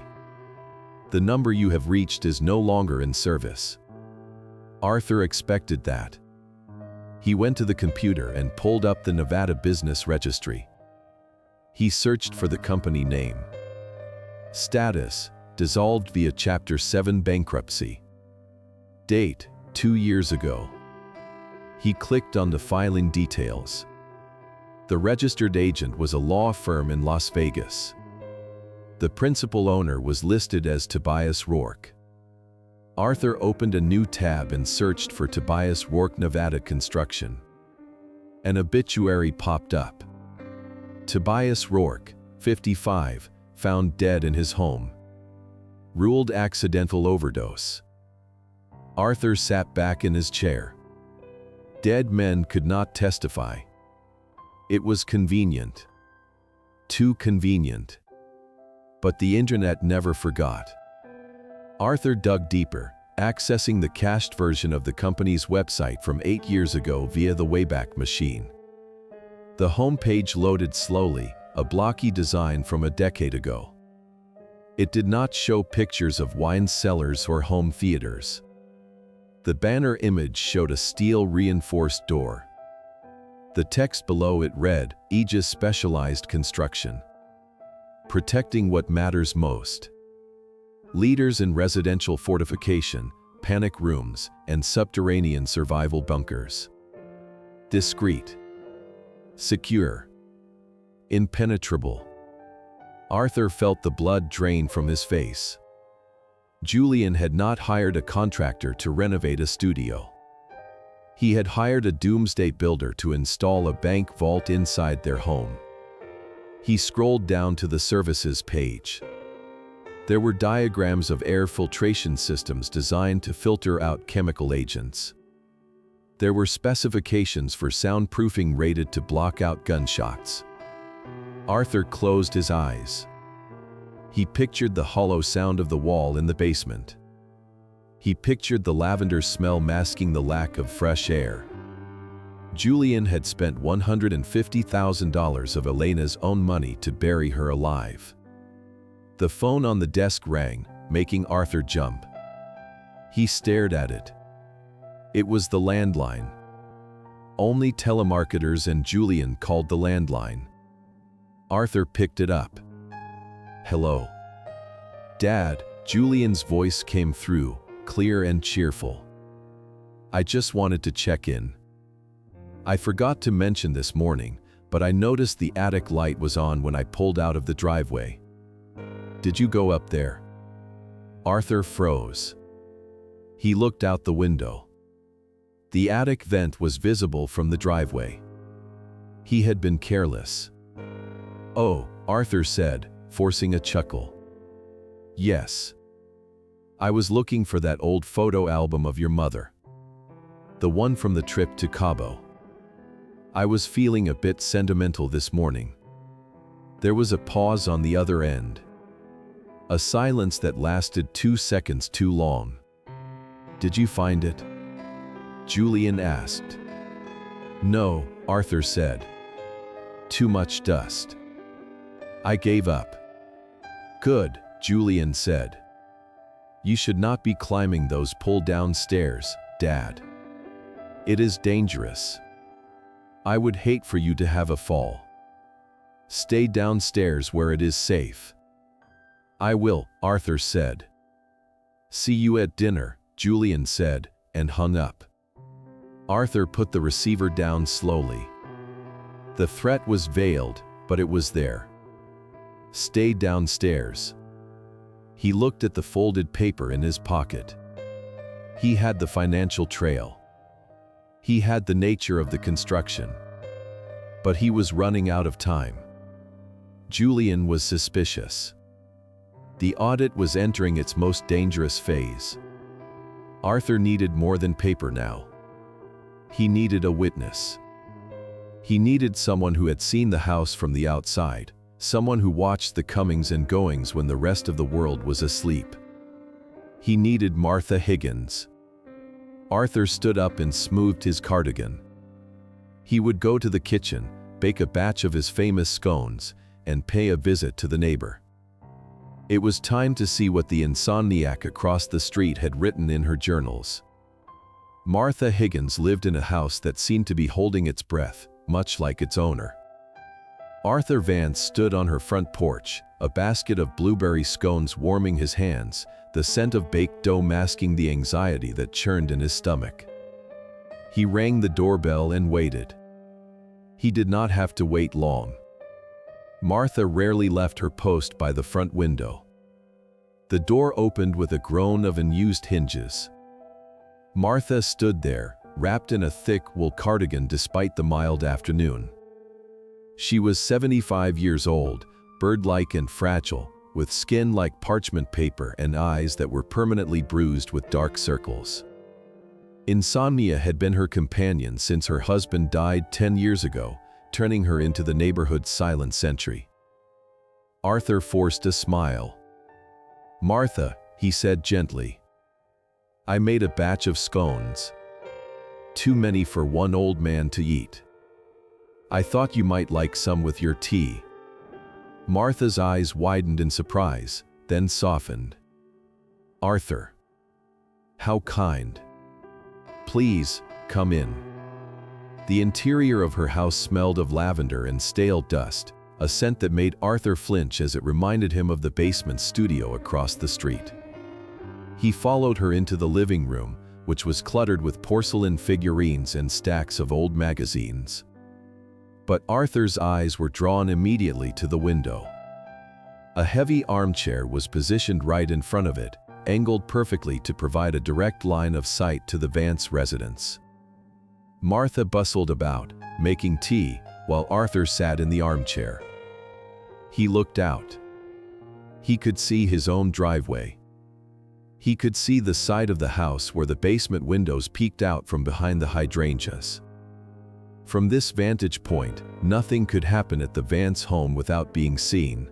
The number you have reached is no longer in service." Arthur expected that. He went to the computer and pulled up the Nevada Business Registry. He searched for the company name. Status: dissolved via Chapter 7 bankruptcy. Date: 2 years ago. He clicked on the filing details. The registered agent was a law firm in Las Vegas. The principal owner was listed as Tobias Rourke. Arthur opened a new tab and searched for Tobias Rourke Nevada Construction. An obituary popped up. Tobias Rourke, 55, found dead in his home. Ruled accidental overdose. Arthur sat back in his chair. Dead men could not testify. It was convenient. Too convenient. But the internet never forgot. Arthur dug deeper, accessing the cached version of the company's website from 8 years ago via the Wayback Machine. The homepage loaded slowly, a blocky design from a decade ago. It did not show pictures of wine cellars or home theaters. The banner image showed a steel-reinforced door. The text below it read, "Aegis Specialized Construction. Protecting what matters most. Leaders in residential fortification, panic rooms, and subterranean survival bunkers. Discreet. Secure. Impenetrable." Arthur felt the blood drain from his face. Julian had not hired a contractor to renovate a studio. He had hired a doomsday builder to install a bank vault inside their home. He scrolled down to the services page. There were diagrams of air filtration systems designed to filter out chemical agents. There were specifications for soundproofing rated to block out gunshots. Arthur closed his eyes. He pictured the hollow sound of the wall in the basement. He pictured the lavender smell masking the lack of fresh air. Julian had spent $150,000 of Elena's own money to bury her alive. The phone on the desk rang, making Arthur jump. He stared at it. It was the landline. Only telemarketers and Julian called the landline. Arthur picked it up. "Hello." "Dad," Julian's voice came through, clear and cheerful. "I just wanted to check in. I forgot to mention this morning, but I noticed the attic light was on when I pulled out of the driveway. Did you go up there?" Arthur froze. He looked out the window. The attic vent was visible from the driveway. He had been careless. "Oh," Arthur said, forcing a chuckle. "Yes. I was looking for that old photo album of your mother. The one from the trip to Cabo. I was feeling a bit sentimental this morning." There was a pause on the other end. A silence that lasted 2 seconds too long. "Did you find it?" Julian asked. "No," Arthur said. "Too much dust. I gave up." "Good," Julian said. "You should not be climbing those pull-down stairs, Dad. It is dangerous. I would hate for you to have a fall. Stay downstairs where it is safe." "I will," Arthur said. "See you at dinner," Julian said, and hung up. Arthur put the receiver down slowly. The threat was veiled, but it was there. Stay downstairs. He looked at the folded paper in his pocket. He had the financial trail. He had the nature of the construction. But he was running out of time. Julian was suspicious. The audit was entering its most dangerous phase. Arthur needed more than paper now. He needed a witness. He needed someone who had seen the house from the outside, someone who watched the comings and goings when the rest of the world was asleep. He needed Martha Higgins. Arthur stood up and smoothed his cardigan. He would go to the kitchen, bake a batch of his famous scones, and pay a visit to the neighbor. It was time to see what the insomniac across the street had written in her journals. Martha Higgins lived in a house that seemed to be holding its breath, much like its owner. Arthur Vance stood on her front porch, a basket of blueberry scones warming his hands, the scent of baked dough masking the anxiety that churned in his stomach. He rang the doorbell and waited. He did not have to wait long. Martha rarely left her post by the front window. The door opened with a groan of unused hinges. Martha stood there, wrapped in a thick wool cardigan despite the mild afternoon. She was 75 years old, bird-like and fragile, with skin like parchment paper and eyes that were permanently bruised with dark circles. Insomnia had been her companion since her husband died 10 years ago, turning her into the neighborhood's silent sentry. Arthur forced a smile. "Martha," he said gently, "I made a batch of scones. Too many for one old man to eat. I thought you might like some with your tea." Martha's eyes widened in surprise, then softened. "Arthur. How kind. Please, come in." The interior of her house smelled of lavender and stale dust, a scent that made Arthur flinch as it reminded him of the basement studio across the street. He followed her into the living room, which was cluttered with porcelain figurines and stacks of old magazines. But Arthur's eyes were drawn immediately to the window. A heavy armchair was positioned right in front of it, angled perfectly to provide a direct line of sight to the Vance residence. Martha bustled about, making tea, while Arthur sat in the armchair. He looked out. He could see his own driveway. He could see the side of the house where the basement windows peeked out from behind the hydrangeas. From this vantage point, nothing could happen at the Vance home without being seen.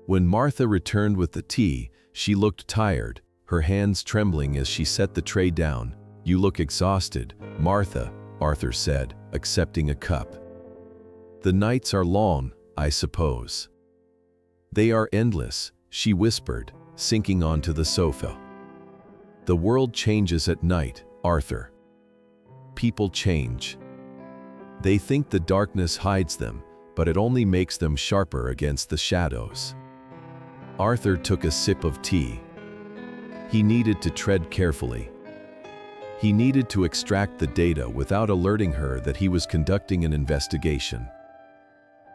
When Martha returned with the tea, she looked tired, her hands trembling as she set the tray down. "You look exhausted, Martha," Arthur said, accepting a cup. "The nights are long, I suppose." "They are endless," she whispered, sinking onto the sofa. "The world changes at night, Arthur. People change. They think the darkness hides them, but it only makes them sharper against the shadows." Arthur took a sip of tea. He needed to tread carefully. He needed to extract the data without alerting her that he was conducting an investigation.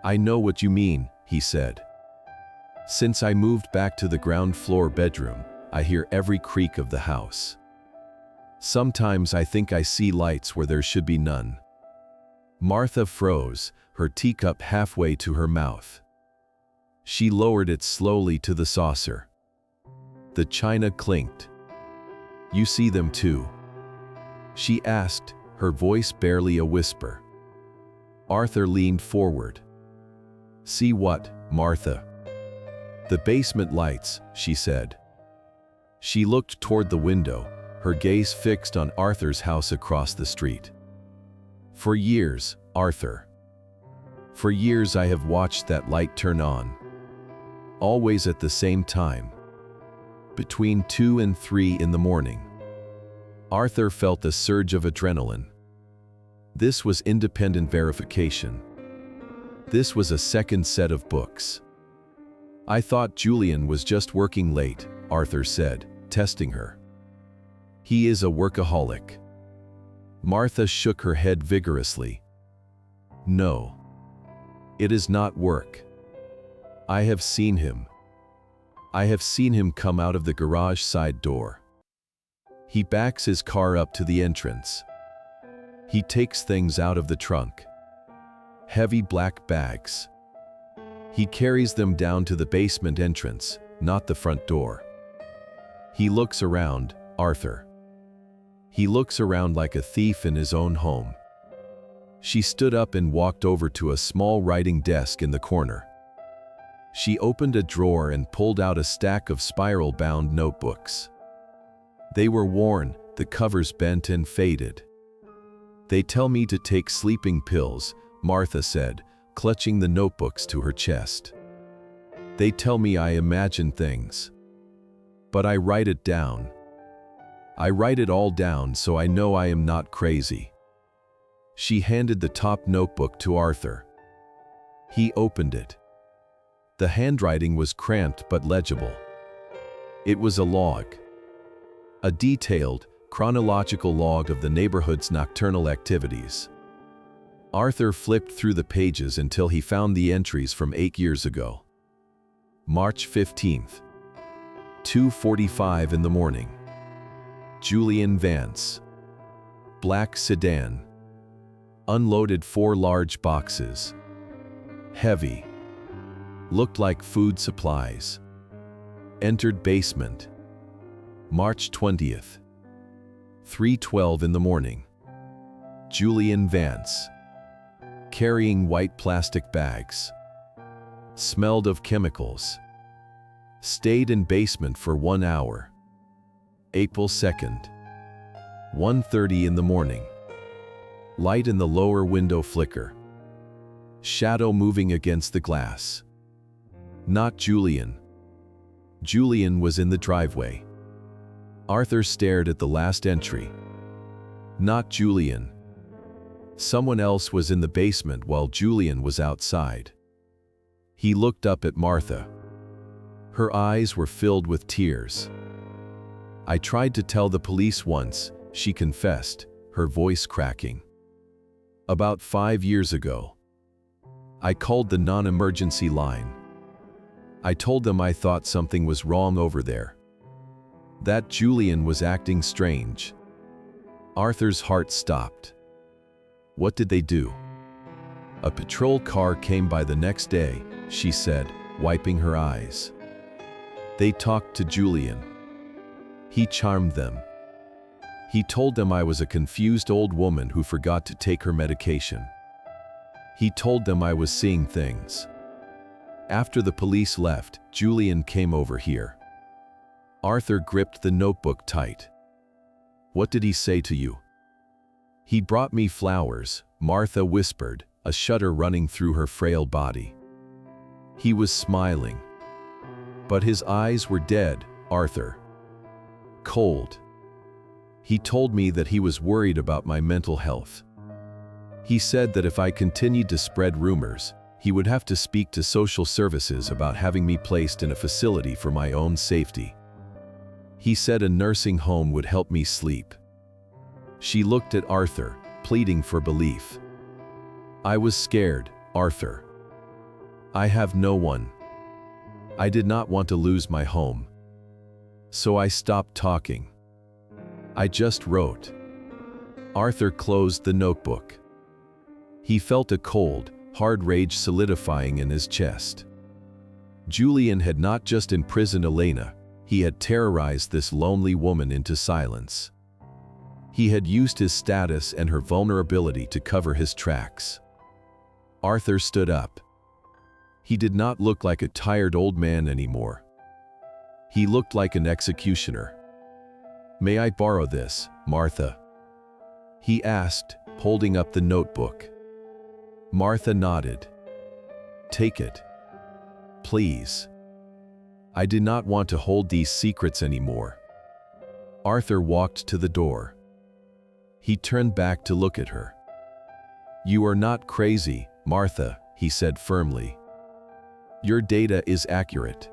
"I know what you mean," he said. "Since I moved back to the ground floor bedroom, I hear every creak of the house. Sometimes I think I see lights where there should be none." Martha froze, her teacup halfway to her mouth. She lowered it slowly to the saucer. The china clinked. "You see them too?" she asked, her voice barely a whisper. Arthur leaned forward. "See what, Martha?" "The basement lights," she said. She looked toward the window, her gaze fixed on Arthur's house across the street. "For years, Arthur. For years I have watched that light turn on. Always at the same time. Between 2 and 3 in the morning." Arthur felt a surge of adrenaline. This was independent verification. This was a second set of books. "I thought Julian was just working late," Arthur said, testing her. "He is a workaholic." Martha shook her head vigorously. "No. It is not work. I have seen him. I have seen him come out of the garage side door. He backs his car up to the entrance. He takes things out of the trunk. Heavy black bags. He carries them down to the basement entrance, not the front door. He looks around, Arthur. He looks around like a thief in his own home." She stood up and walked over to a small writing desk in the corner. She opened a drawer and pulled out a stack of spiral-bound notebooks. They were worn, the covers bent and faded. "They tell me to take sleeping pills," Martha said, clutching the notebooks to her chest. "They tell me I imagine things. But I write it down. I write it all down so I know I am not crazy." She handed the top notebook to Arthur. He opened it. The handwriting was cramped but legible. It was a log. A detailed, chronological log of the neighborhood's nocturnal activities. Arthur flipped through the pages until he found the entries from 8 years ago. March 15th. 2:45 in the morning. Julian Vance. Black sedan. Unloaded 4 large boxes. Heavy. Looked like food supplies. Entered basement. March 20th. 3:12 in the morning. Julian Vance. Carrying white plastic bags. Smelled of chemicals. Stayed in basement for 1 hour. April 2nd. 1:30 in the morning. Light in the lower window flicker. Shadow moving against the glass. Not Julian. Julian was in the driveway. Arthur stared at the last entry. Not Julian. Someone else was in the basement while Julian was outside. He looked up at Martha. Her eyes were filled with tears. "I tried to tell the police once," she confessed, her voice cracking. "About 5 years ago. I called the non-emergency line. I told them I thought something was wrong over there. That Julian was acting strange." Arthur's heart stopped. "What did they do?" "A patrol car came by the next day," she said, wiping her eyes. "They talked to Julian. He charmed them. He told them I was a confused old woman who forgot to take her medication. He told them I was seeing things. After the police left, Julian came over here." Arthur gripped the notebook tight. "What did he say to you?" "He brought me flowers," Martha whispered, a shudder running through her frail body. "He was smiling. But his eyes were dead, Arthur. Cold. He told me that he was worried about my mental health. He said that if I continued to spread rumors, he would have to speak to social services about having me placed in a facility for my own safety. He said a nursing home would help me sleep." She looked at Arthur, pleading for belief. "I was scared, Arthur. I have no one. I did not want to lose my home. So I stopped talking. I just wrote." Arthur closed the notebook. He felt a cold, hard rage solidifying in his chest. Julian had not just imprisoned Elena, he had terrorized this lonely woman into silence. He had used his status and her vulnerability to cover his tracks. Arthur stood up. He did not look like a tired old man anymore. He looked like an executioner. "May I borrow this, Martha?" he asked, holding up the notebook. Martha nodded. "Take it. Please. I did not want to hold these secrets anymore." Arthur walked to the door. He turned back to look at her. "You are not crazy, Martha," he said firmly. "Your data is accurate.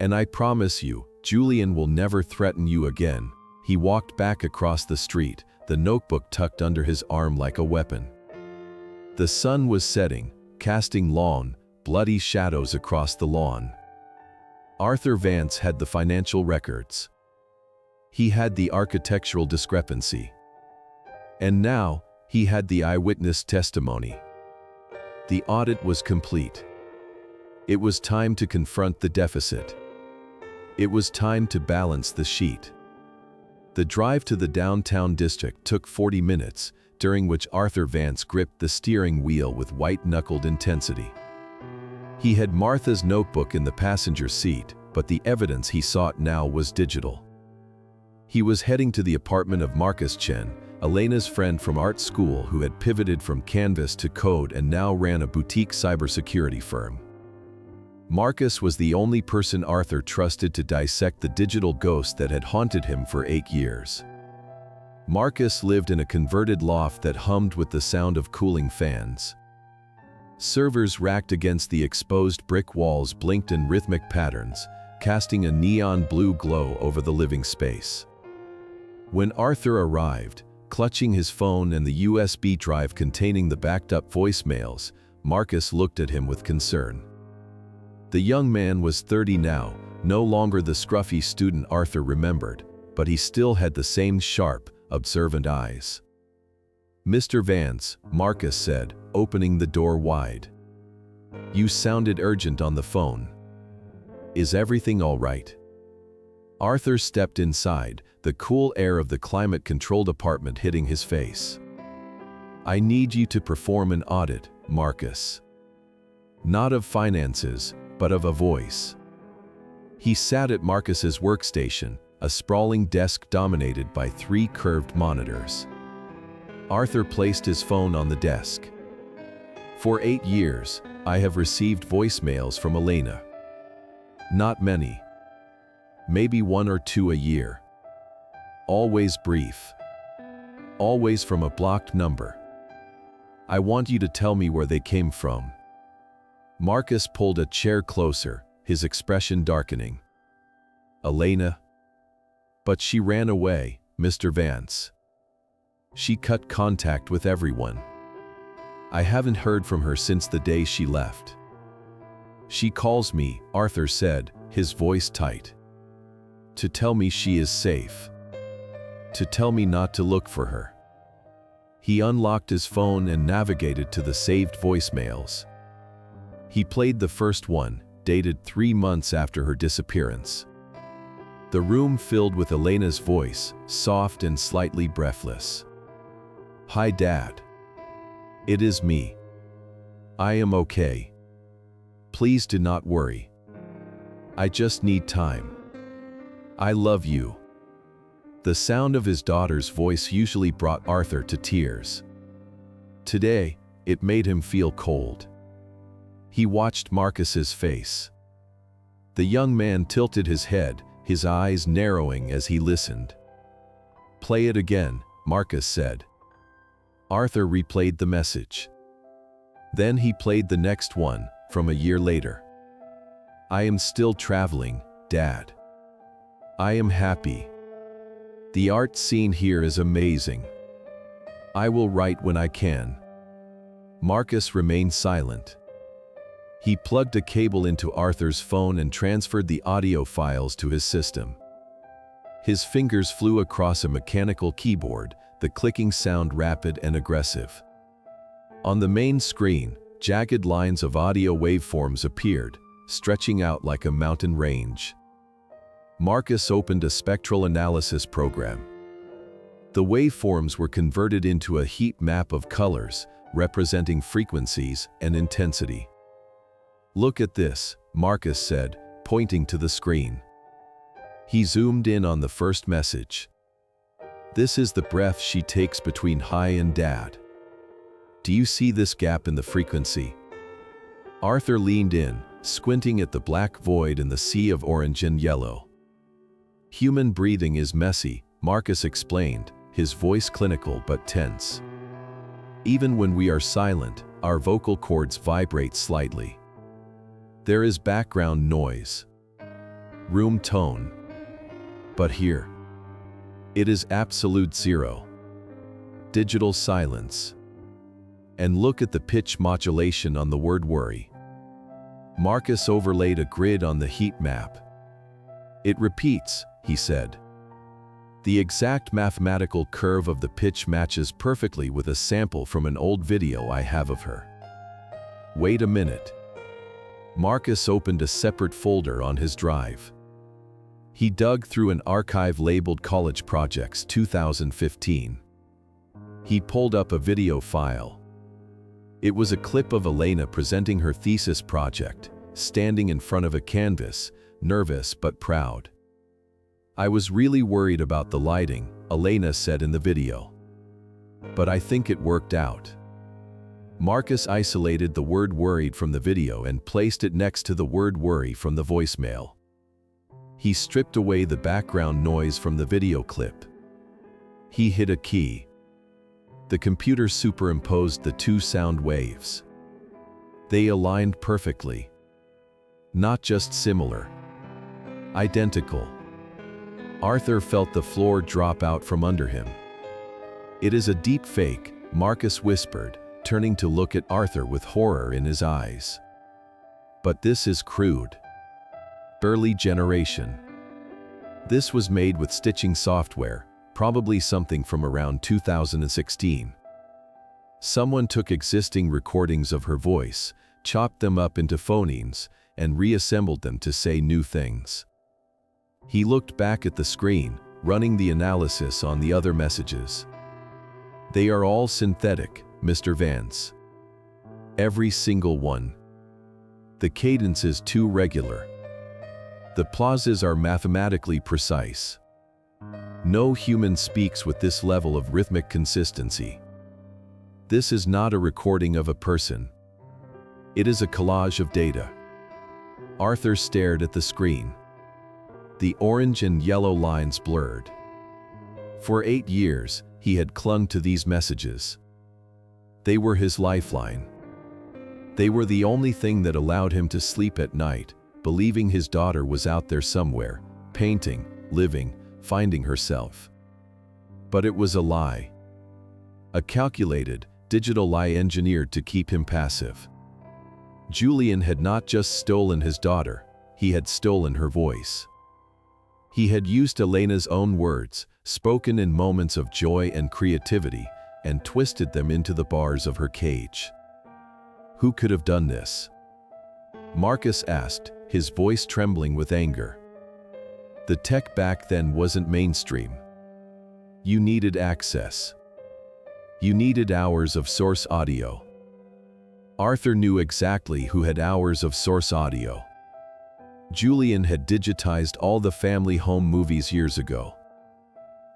And I promise you, Julian will never threaten you again." He walked back across the street, the notebook tucked under his arm like a weapon. The sun was setting, casting long, bloody shadows across the lawn. Arthur Vance had the financial records. He had the architectural discrepancy. And now, he had the eyewitness testimony. The audit was complete. It was time to confront the deficit. It was time to balance the sheet. The drive to the downtown district took 40 minutes, during which Arthur Vance gripped the steering wheel with white-knuckled intensity. He had Martha's notebook in the passenger seat, but the evidence he sought now was digital. He was heading to the apartment of Marcus Chen, Elena's friend from art school who had pivoted from Canvas to Code and now ran a boutique cybersecurity firm. Marcus was the only person Arthur trusted to dissect the digital ghost that had haunted him for 8 years. Marcus lived in a converted loft that hummed with the sound of cooling fans. Servers racked against the exposed brick walls blinked in rhythmic patterns, casting a neon blue glow over the living space. When Arthur arrived, clutching his phone and the USB drive containing the backed-up voicemails, Marcus looked at him with concern. The young man was 30 now, no longer the scruffy student Arthur remembered, but he still had the same sharp, observant eyes. "Mr. Vance," Marcus said, opening the door wide. "You sounded urgent on the phone. Is everything all right?" Arthur stepped inside, the cool air of the climate control department hitting his face. "I need you to perform an audit, Marcus. Not of finances, but of a voice." He sat at Marcus's workstation, a sprawling desk dominated by 3 curved monitors. Arthur placed his phone on the desk. "For 8 years, I have received voicemails from Elena. Not many. Maybe 1 or 2 a year. Always brief. Always from a blocked number. I want you to tell me where they came from." Marcus pulled a chair closer, his expression darkening. "Elena? But she ran away, Mr. Vance. She cut contact with everyone. I haven't heard from her since the day she left. She calls me," Arthur said, his voice tight. "To tell me she is safe. To tell me not to look for her." He unlocked his phone and navigated to the saved voicemails. He played the first one, dated 3 months after her disappearance. The room filled with Elena's voice, soft and slightly breathless. "Hi, Dad. It is me. I am okay. Please do not worry. I just need time. I love you." The sound of his daughter's voice usually brought Arthur to tears. Today, it made him feel cold. He watched Marcus's face. The young man tilted his head, his eyes narrowing as he listened. "Play it again," Marcus said. Arthur replayed the message. Then he played the next one, from a year later. "I am still traveling, Dad. I am happy. The art scene here is amazing. I will write when I can." Marcus remained silent. He plugged a cable into Arthur's phone and transferred the audio files to his system. His fingers flew across a mechanical keyboard, the clicking sound rapid and aggressive. On the main screen, jagged lines of audio waveforms appeared, stretching out like a mountain range. Marcus opened a spectral analysis program. The waveforms were converted into a heat map of colors, representing frequencies and intensity. "Look at this," Marcus said, pointing to the screen. He zoomed in on the first message. "This is the breath she takes between hi and dad. Do you see this gap in the frequency?" Arthur leaned in, squinting at the black void in the sea of orange and yellow. "Human breathing is messy," Marcus explained, his voice clinical but tense. "Even when we are silent, our vocal cords vibrate slightly. There is background noise, room tone. But here, it is absolute zero. Digital silence. And look at the pitch modulation on the word worry." Marcus overlaid a grid on the heat map. "It repeats," he said. "The exact mathematical curve of the pitch matches perfectly with a sample from an old video I have of her." "Wait a minute." Marcus opened a separate folder on his drive. He dug through an archive labeled College Projects 2015. He pulled up a video file. It was a clip of Elena presenting her thesis project, standing in front of a canvas, nervous but proud. "I was really worried about the lighting," Elena said in the video. "But I think it worked out. Marcus isolated the word worried from the video and placed it next to the word worry from the voicemail. He stripped away the background noise from the video clip. He hit a key. The computer superimposed the two sound waves. They aligned perfectly. Not just similar. Identical. Arthur felt the floor drop out from under him. "It is a deep fake," Marcus whispered, turning to look at Arthur with horror in his eyes. "But this is crude. Early generation. This was made with stitching software, probably something from around 2016. Someone took existing recordings of her voice, chopped them up into phonemes, and reassembled them to say new things." He looked back at the screen, running the analysis on the other messages. "They are all synthetic, Mr. Vance. Every single one. The cadence is too regular. The pauses are mathematically precise. No human speaks with this level of rhythmic consistency. This is not a recording of a person. It is a collage of data." Arthur stared at the screen. The orange and yellow lines blurred. For 8 years, he had clung to these messages. They were his lifeline. They were the only thing that allowed him to sleep at night, believing his daughter was out there somewhere, painting, living, finding herself. But it was a lie. A calculated, digital lie engineered to keep him passive. Julian had not just stolen his daughter, he had stolen her voice. He had used Elena's own words, spoken in moments of joy and creativity, and twisted them into the bars of her cage. Who could have done this? Marcus asked, his voice trembling with anger. The tech back then wasn't mainstream. You needed access. You needed hours of source audio. Arthur knew exactly who had hours of source audio. Julian had digitized all the family home movies years ago.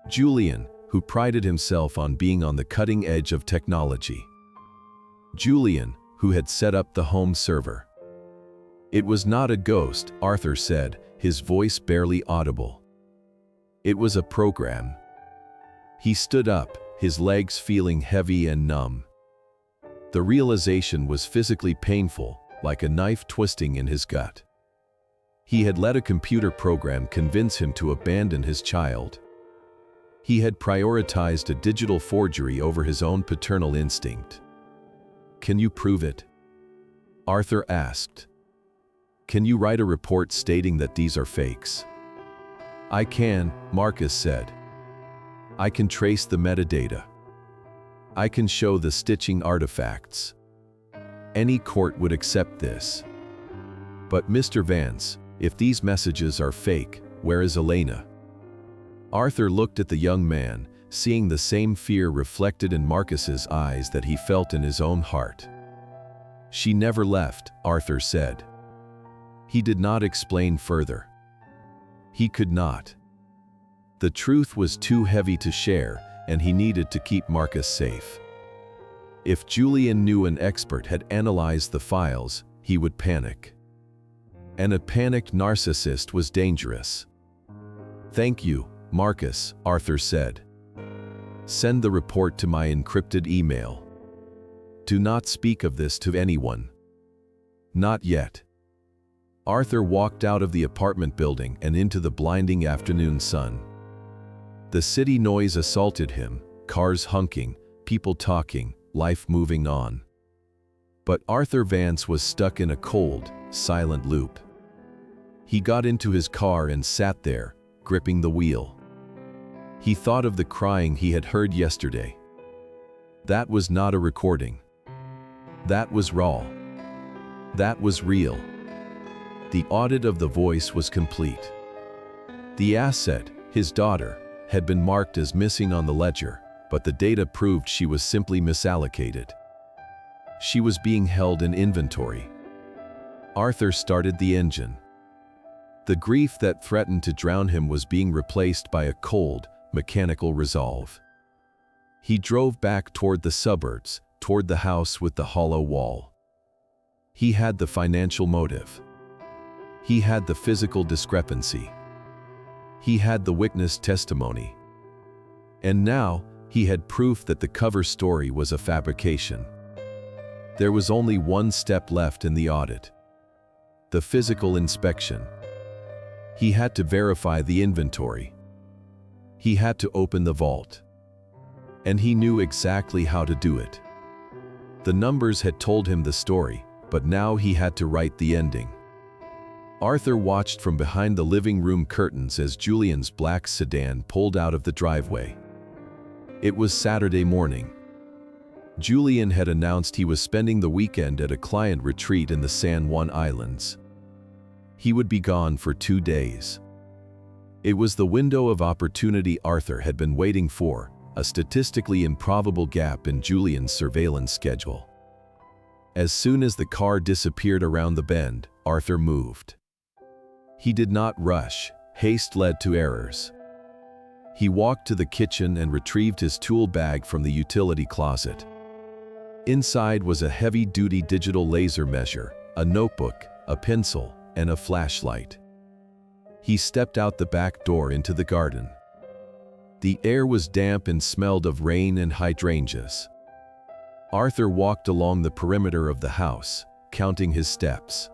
Julian, who prided himself on being on the cutting edge of technology. Julian, who had set up the home server. It was not a ghost, Arthur said, his voice barely audible. It was a program. He stood up, his legs feeling heavy and numb. The realization was physically painful, like a knife twisting in his gut. He had let a computer program convince him to abandon his child. He had prioritized a digital forgery over his own paternal instinct. Can you prove it? Arthur asked. Can you write a report stating that these are fakes? I can, Marcus said. I can trace the metadata. I can show the stitching artifacts. Any court would accept this. But Mr. Vance, if these messages are fake, where is Elena? Arthur looked at the young man, seeing the same fear reflected in Marcus's eyes that he felt in his own heart. She never left, Arthur said. He did not explain further. He could not. The truth was too heavy to share, and he needed to keep Marcus safe. If Julian knew an expert had analyzed the files, he would panic. And a panicked narcissist was dangerous. Thank you, Marcus, Arthur said. Send the report to my encrypted email. Do not speak of this to anyone. Not yet. Arthur walked out of the apartment building and into the blinding afternoon sun. The city noise assaulted him, cars honking, people talking, life moving on. But Arthur Vance was stuck in a cold, silent loop. He got into his car and sat there, gripping the wheel. He thought of the crying he had heard yesterday. That was not a recording. That was raw. That was real. The audit of the voice was complete. The asset, his daughter, had been marked as missing on the ledger, but the data proved she was simply misallocated. She was being held in inventory. Arthur started the engine. The grief that threatened to drown him was being replaced by a cold, mechanical resolve. He drove back toward the suburbs, toward the house with the hollow wall. He had the financial motive. He had the physical discrepancy. He had the witness testimony. And now, he had proof that the cover story was a fabrication. There was only one step left in the audit: the physical inspection. He had to verify the inventory. He had to open the vault. And he knew exactly how to do it. The numbers had told him the story, but now he had to write the ending. Arthur watched from behind the living room curtains as Julian's black sedan pulled out of the driveway. It was Saturday morning. Julian had announced he was spending the weekend at a client retreat in the San Juan Islands. He would be gone for 2 days. It was the window of opportunity Arthur had been waiting for, a statistically improbable gap in Julian's surveillance schedule. As soon as the car disappeared around the bend, Arthur moved. He did not rush. Haste led to errors. He walked to the kitchen and retrieved his tool bag from the utility closet. Inside was a heavy-duty digital laser measure, a notebook, a pencil, and a flashlight. He stepped out the back door into the garden. The air was damp and smelled of rain and hydrangeas. Arthur walked along the perimeter of the house, counting his steps.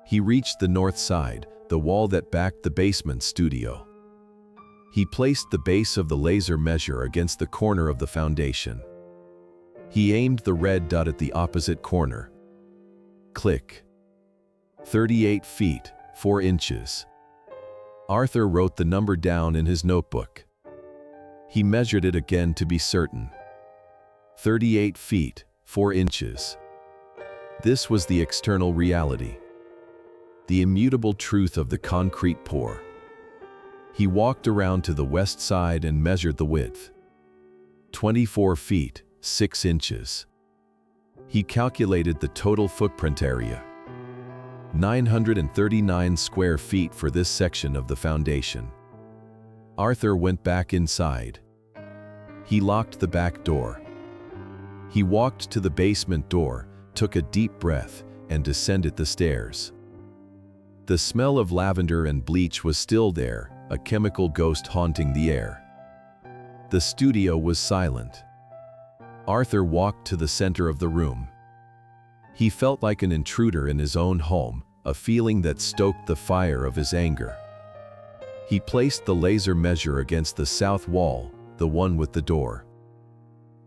He reached the north side, the wall that backed the basement studio. He placed the base of the laser measure against the corner of the foundation. He aimed the red dot at the opposite corner. Click. 38 feet, 4 inches. Arthur wrote the number down in his notebook. He measured it again to be certain. 38 feet, 4 inches. This was the external reality. The immutable truth of the concrete pour. He walked around to the west side and measured the width. 24 feet, 6 inches. He calculated the total footprint area. 939 square feet for this section of the foundation. Arthur went back inside. He locked the back door. He walked to the basement door, took a deep breath, and descended the stairs. The smell of lavender and bleach was still there, a chemical ghost haunting the air. The studio was silent. Arthur walked to the center of the room. He felt like an intruder in his own home, a feeling that stoked the fire of his anger. He placed the laser measure against the south wall, the one with the door.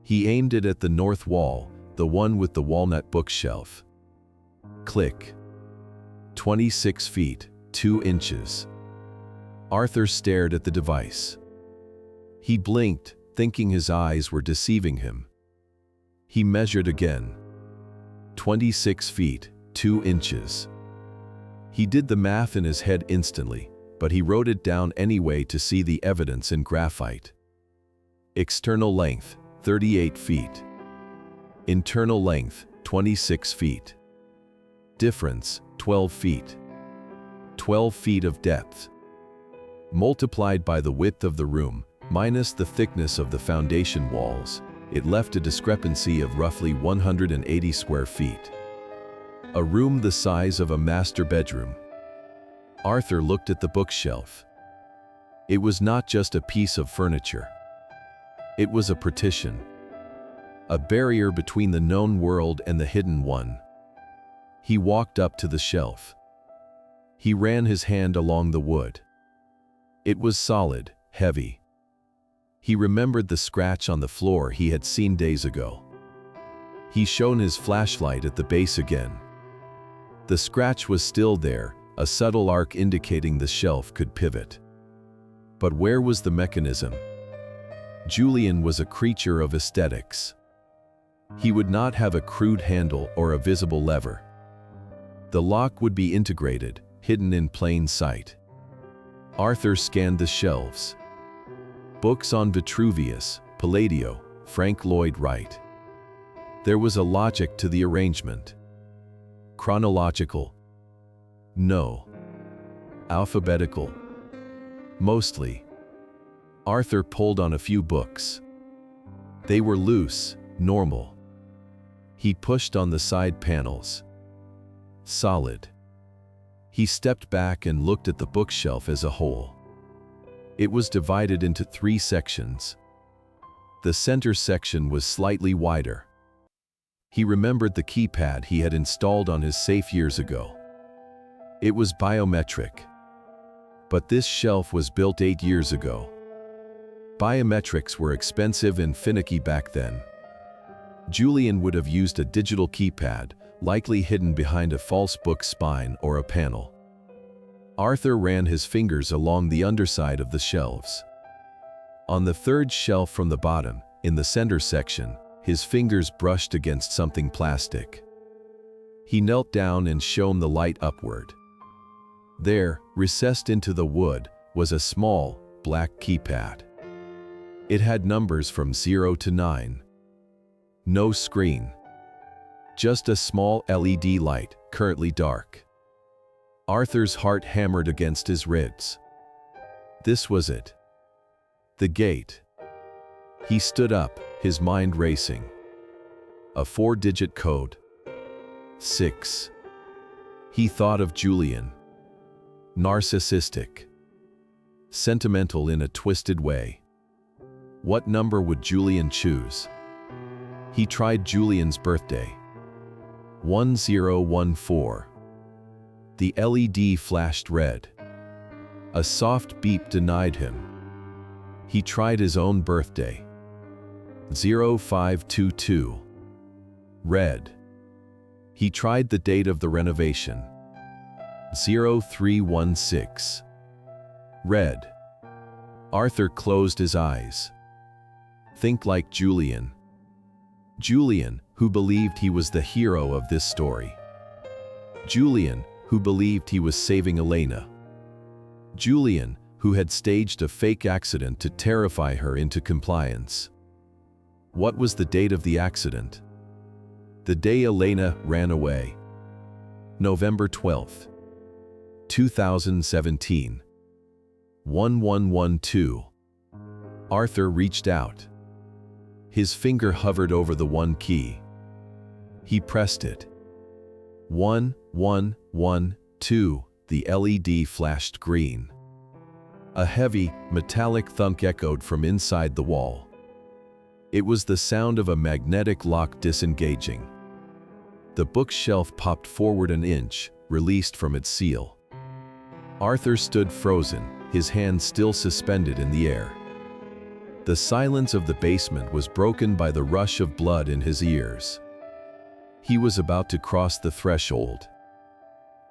He aimed it at the north wall, the one with the walnut bookshelf. Click. 26 feet, 2 inches. Arthur stared at the device. He blinked, thinking his eyes were deceiving him. He measured again. 26 feet, 2 inches. He did the math in his head instantly, but he wrote it down anyway to see the evidence in graphite. External length, 38 feet. Internal length, 26 feet. Difference, 12 feet. 12 feet of depth. Multiplied by the width of the room, minus the thickness of the foundation walls, it left a discrepancy of roughly 180 square feet. A room the size of a master bedroom. Arthur looked at the bookshelf. It was not just a piece of furniture. It was a partition. A barrier between the known world and the hidden one. He walked up to the shelf. He ran his hand along the wood. It was solid, heavy. He remembered the scratch on the floor he had seen days ago. He shone his flashlight at the base again. The scratch was still there, a subtle arc indicating the shelf could pivot. But where was the mechanism? Julian was a creature of aesthetics. He would not have a crude handle or a visible lever. The lock would be integrated, hidden in plain sight. Arthur scanned the shelves. Books on Vitruvius, Palladio, Frank Lloyd Wright. There was a logic to the arrangement. Chronological? No. Alphabetical? Mostly. Arthur pulled on a few books. They were loose, normal. He pushed on the side panels. Solid. He stepped back and looked at the bookshelf as a whole. It was divided into 3 sections. The center section was slightly wider. He remembered the keypad he had installed on his safe years ago. It was biometric. But this shelf was built 8 years ago. Biometrics were expensive and finicky back then. Julian would have used a digital keypad, likely hidden behind a false book spine or a panel. Arthur ran his fingers along the underside of the shelves. On the 3rd shelf from the bottom, in the center section, his fingers brushed against something plastic. He knelt down and shone the light upward. There, recessed into the wood, was a small, black keypad. It had numbers from 0 to 9. No screen. Just a small LED light, currently dark. Arthur's heart hammered against his ribs. This was it. The gate. He stood up, his mind racing. A 4-digit code. 6. He thought of Julian. Narcissistic. Sentimental in a twisted way. What number would Julian choose? He tried Julian's birthday. 1014. The LED flashed red. A soft beep denied him. He tried his own birthday. 0522. Red. He tried the date of the renovation. 0316. Red. Arthur closed his eyes. Think like Julian. Julian, who believed he was the hero of this story. Julian, who believed he was saving Elena. Julian, who had staged a fake accident to terrify her into compliance. What was the date of the accident? The day Elena ran away. November 12th, 2017. 1112. Arthur reached out. His finger hovered over the 1 key. He pressed it. 1112. The LED flashed green. A heavy, metallic thunk echoed from inside the wall. It was the sound of a magnetic lock disengaging. The bookshelf popped forward an inch, released from its seal. Arthur stood frozen, his hands still suspended in the air. The silence of the basement was broken by the rush of blood in his ears. He was about to cross the threshold.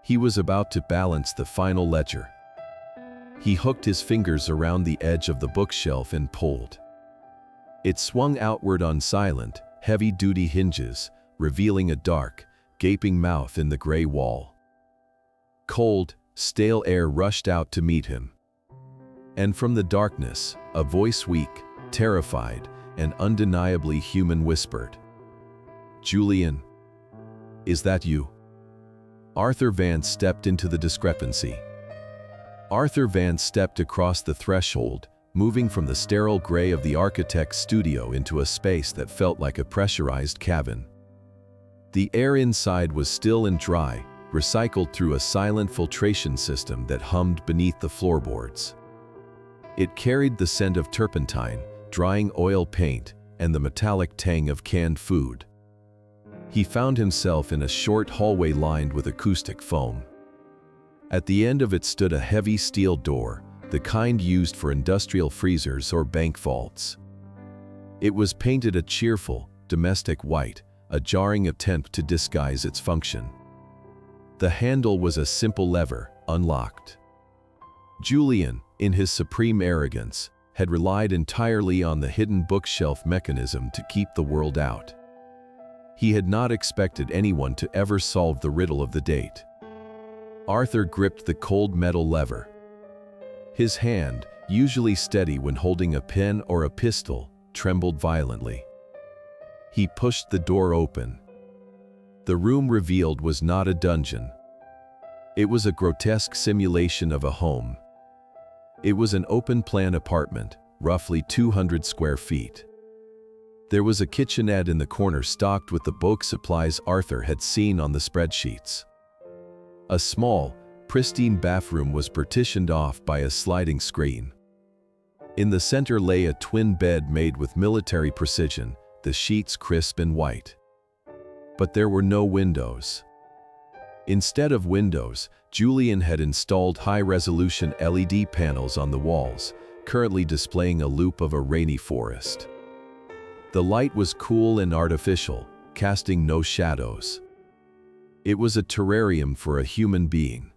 He was about to balance the final ledger. He hooked his fingers around the edge of the bookshelf and pulled. It swung outward on silent, heavy-duty hinges, revealing a dark, gaping mouth in the gray wall. Cold, stale air rushed out to meet him. And from the darkness, a voice weak, terrified, and undeniably human whispered, "Julian, is that you?" Arthur Vance stepped into the discrepancy. Arthur Vance stepped across the threshold, moving from the sterile gray of the architect's studio into a space that felt like a pressurized cabin. The air inside was still and dry, recycled through a silent filtration system that hummed beneath the floorboards. It carried the scent of turpentine, drying oil paint, and the metallic tang of canned food. He found himself in a short hallway lined with acoustic foam. At the end of it stood a heavy steel door, the kind used for industrial freezers or bank vaults. It was painted a cheerful, domestic white, a jarring attempt to disguise its function. The handle was a simple lever, unlocked. Julian, in his supreme arrogance, had relied entirely on the hidden bookshelf mechanism to keep the world out. He had not expected anyone to ever solve the riddle of the date. Arthur gripped the cold metal lever. His hand, usually steady when holding a pen or a pistol, trembled violently. He pushed the door open. The room revealed was not a dungeon. It was a grotesque simulation of a home. It was an open-plan apartment, roughly 200 square feet. There was a kitchenette in the corner stocked with the bulk supplies Arthur had seen on the spreadsheets. A small, pristine bathroom was partitioned off by a sliding screen. In the center lay a twin bed made with military precision, the sheets crisp and white. But there were no windows. Instead of windows, Julian had installed high-resolution LED panels on the walls, currently displaying a loop of a rainy forest. The light was cool and artificial, casting no shadows. It was a terrarium for a human being.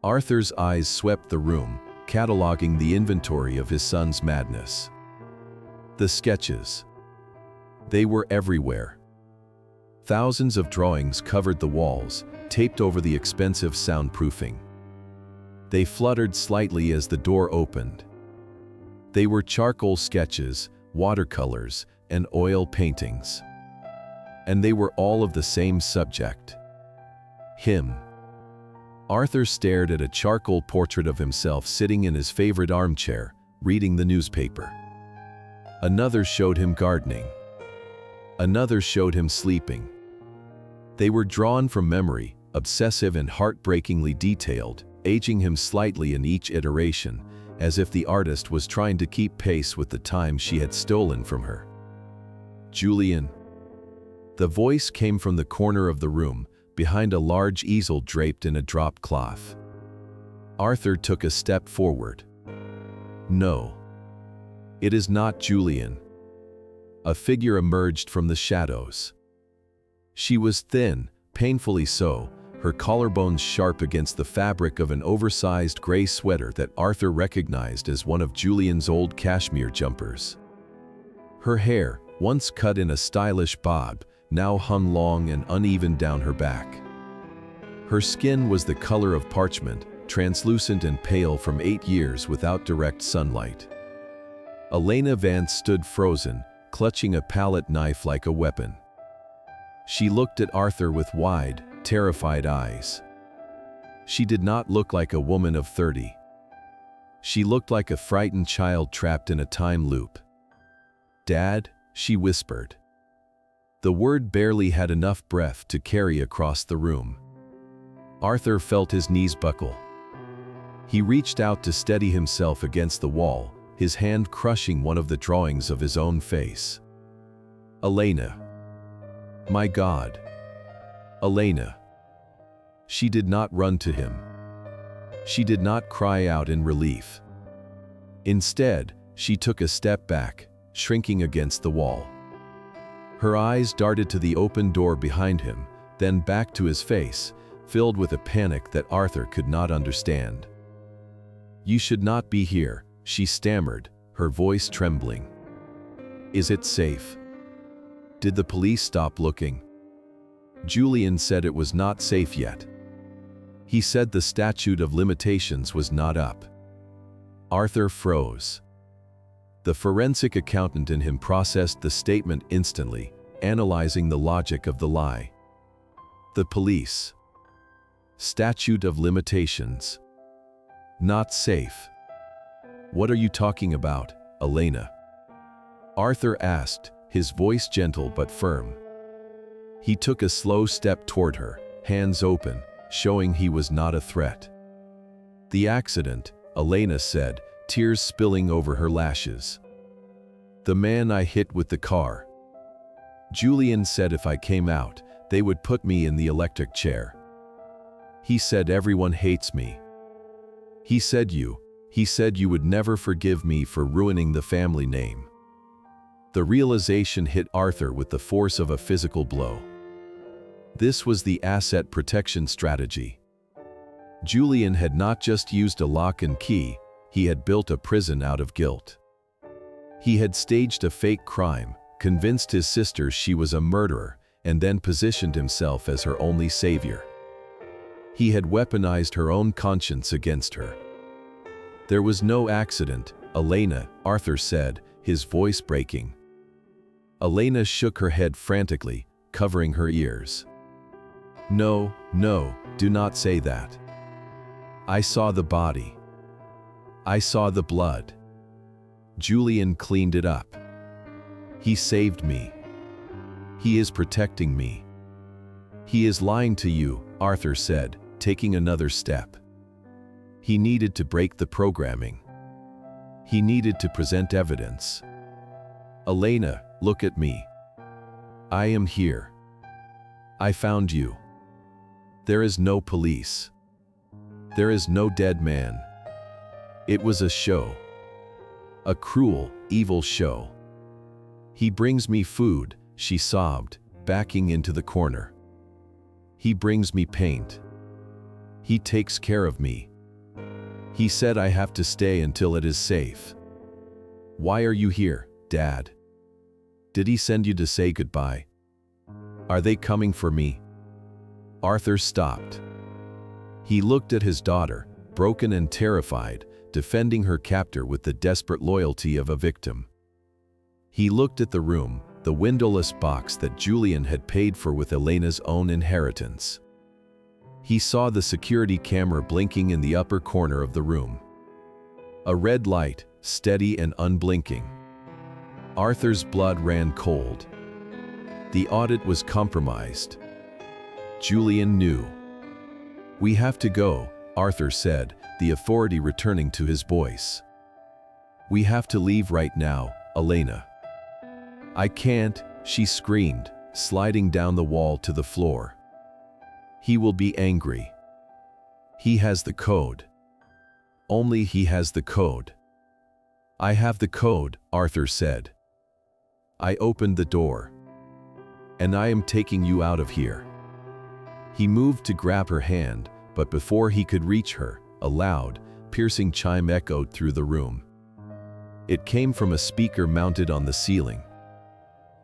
Arthur's eyes swept the room, cataloging the inventory of his son's madness. The sketches. They were everywhere. Thousands of drawings covered the walls, taped over the expensive soundproofing. They fluttered slightly as the door opened. They were charcoal sketches, watercolors, and oil paintings. And they were all of the same subject. Him. Arthur stared at a charcoal portrait of himself sitting in his favorite armchair, reading the newspaper. Another showed him gardening. Another showed him sleeping. They were drawn from memory, obsessive and heartbreakingly detailed, aging him slightly in each iteration, as if the artist was trying to keep pace with the time she had stolen from her. Julian. The voice came from the corner of the room, behind a large easel draped in a drop cloth. Arthur took a step forward. No. It is not Julian. A figure emerged from the shadows. She was thin, painfully so, her collarbones sharp against the fabric of an oversized gray sweater that Arthur recognized as one of Julian's old cashmere jumpers. Her hair, once cut in a stylish bob, now hung long and uneven down her back. Her skin was the color of parchment, translucent and pale from 8 years without direct sunlight. Arthur Vance stood frozen, clutching a palette knife like a weapon. She looked at Arthur with wide, terrified eyes. She did not look like a woman of 30. She looked like a frightened child trapped in a time loop. "Dad," she whispered. The word barely had enough breath to carry across the room. Arthur felt his knees buckle. He reached out to steady himself against the wall, his hand crushing one of the drawings of his own face. Elena. My God. Elena. She did not run to him. She did not cry out in relief. Instead, she took a step back, shrinking against the wall. Her eyes darted to the open door behind him, then back to his face, filled with a panic that Arthur could not understand. "You should not be here," she stammered, her voice trembling. "Is it safe? Did the police stop looking?" Julian said it was not safe yet. He said the statute of limitations was not up. Arthur froze. The forensic accountant in him processed the statement instantly, analyzing the logic of the lie. The police. Statute of limitations. Not safe. "What are you talking about, Elena?" Arthur asked, his voice gentle but firm. He took a slow step toward her, hands open, showing he was not a threat. "The accident," Elena said, tears spilling over her lashes. "The man I hit with the car. Julian said if I came out, they would put me in the electric chair. He said everyone hates me. He said you would never forgive me for ruining the family name." The realization hit Arthur with the force of a physical blow. This was the asset protection strategy. Julian had not just used a lock and key, he had built a prison out of guilt. He had staged a fake crime, convinced his sister she was a murderer, and then positioned himself as her only savior. He had weaponized her own conscience against her. "There was no accident, Elena," Arthur said, his voice breaking. Elena shook her head frantically, covering her ears. "No, no, do not say that. I saw the body. I saw the blood. Julian cleaned it up. He saved me. He is protecting me. He is lying to you, Arthur said, taking another step. He needed to break the programming. He needed to present evidence. Elena, look at me. I am here. I found you. There is no police. There is no dead man. It was a show. A cruel, evil show. He brings me food, she sobbed, backing into the corner. He brings me paint. He takes care of me. He said I have to stay until it is safe. Why are you here, Dad? Did he send you to say goodbye? Are they coming for me? Arthur stopped. He looked at his daughter, broken and terrified, defending her captor with the desperate loyalty of a victim. He looked at the room, the windowless box that Julian had paid for with Elena's own inheritance. He saw the security camera blinking in the upper corner of the room. A red light, steady and unblinking. Arthur's blood ran cold. The audit was compromised. Julian knew. We have to go, Arthur said, the authority returning to his voice. We have to leave right now, Elena. I can't, she screamed, sliding down the wall to the floor. He will be angry. He has the code. Only he has the code. I have the code, Arthur said. I opened the door. And I am taking you out of here. He moved to grab her hand, but before he could reach her, a loud, piercing chime echoed through the room. It came from a speaker mounted on the ceiling.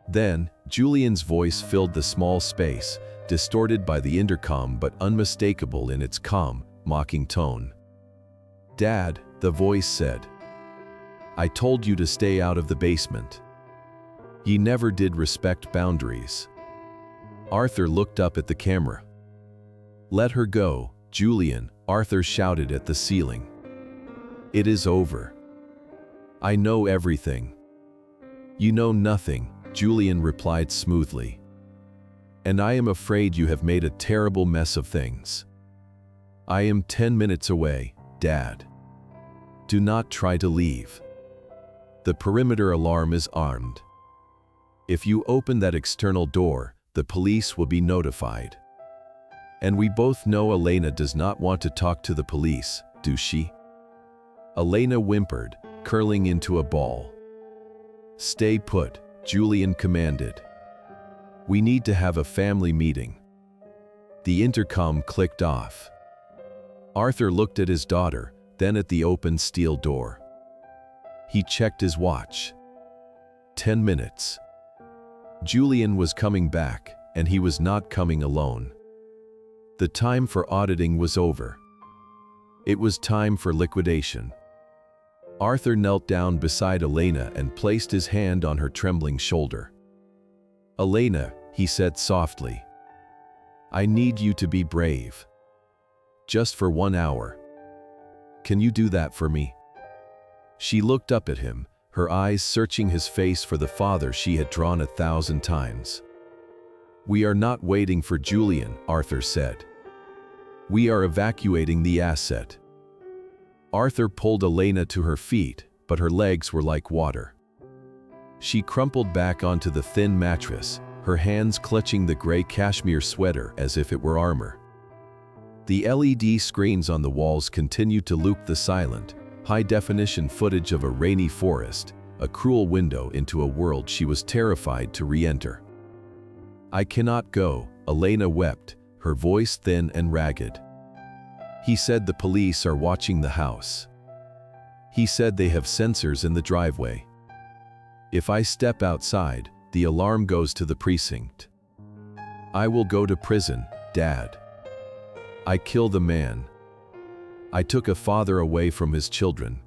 Then, Julian's voice filled the small space, distorted by the intercom but unmistakable in its calm, mocking tone. Dad, the voice said. I told you to stay out of the basement. Ye never did respect boundaries. Arthur looked up at the camera. Let her go, Julian, Arthur shouted at the ceiling. It is over. I know everything. You know nothing, Julian replied smoothly. And I am afraid you have made a terrible mess of things. I am 10 minutes away, Dad. Do not try to leave. The perimeter alarm is armed. If you open that external door, the police will be notified. And we both know Elena does not want to talk to the police, do she? Elena whimpered, curling into a ball. Stay put, Julian commanded. We need to have a family meeting. The intercom clicked off. Arthur looked at his daughter, then at the open steel door. He checked his watch. 10 minutes. Julian was coming back, and he was not coming alone. The time for auditing was over. It was time for liquidation. Arthur knelt down beside Elena and placed his hand on her trembling shoulder. Elena, he said softly, I need you to be brave. Just for 1 hour. Can you do that for me? She looked up at him, her eyes searching his face for the father she had drawn 1,000 times. We are not waiting for Julian, Arthur said. We are evacuating the asset. Arthur pulled Elena to her feet, but her legs were like water. She crumpled back onto the thin mattress, her hands clutching the gray cashmere sweater as if it were armor. The LED screens on the walls continued to loop the silent, high-definition footage of a rainy forest, a cruel window into a world she was terrified to re-enter. I cannot go, Elena wept, her voice thin and ragged. He said the police are watching the house. He said they have sensors in the driveway. If I step outside, the alarm goes to the precinct. I will go to prison, Dad. I killed the man. I took a father away from his children.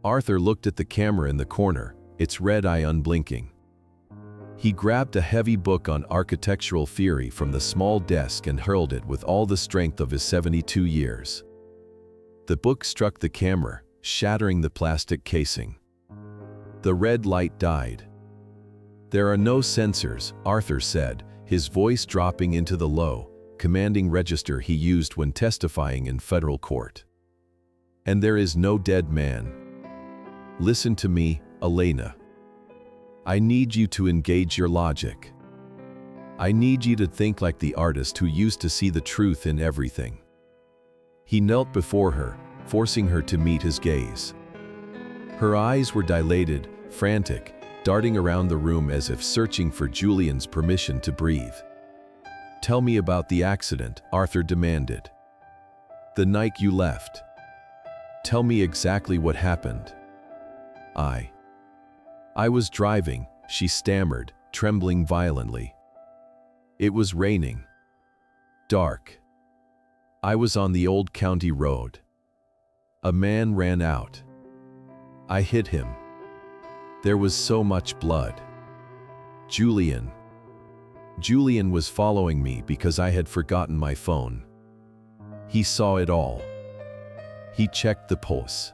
Arthur looked at the camera in the corner, its red eye unblinking. He grabbed a heavy book on architectural theory from the small desk and hurled it with all the strength of his 72 years. The book struck the camera, shattering the plastic casing. The red light died. There are no censors, Arthur said, his voice dropping into the low, commanding register he used when testifying in federal court. And there is no dead man. Listen to me, Elena. I need you to engage your logic. I need you to think like the artist who used to see the truth in everything. He knelt before her, forcing her to meet his gaze. Her eyes were dilated, frantic, darting around the room as if searching for Julian's permission to breathe. Tell me about the accident, Arthur demanded. The night you left. Tell me exactly what happened. I was driving, she stammered, trembling violently. It was raining. Dark. I was on the old county road. A man ran out. I hit him. There was so much blood. Julian was following me because I had forgotten my phone. He saw it all. He checked the pulse.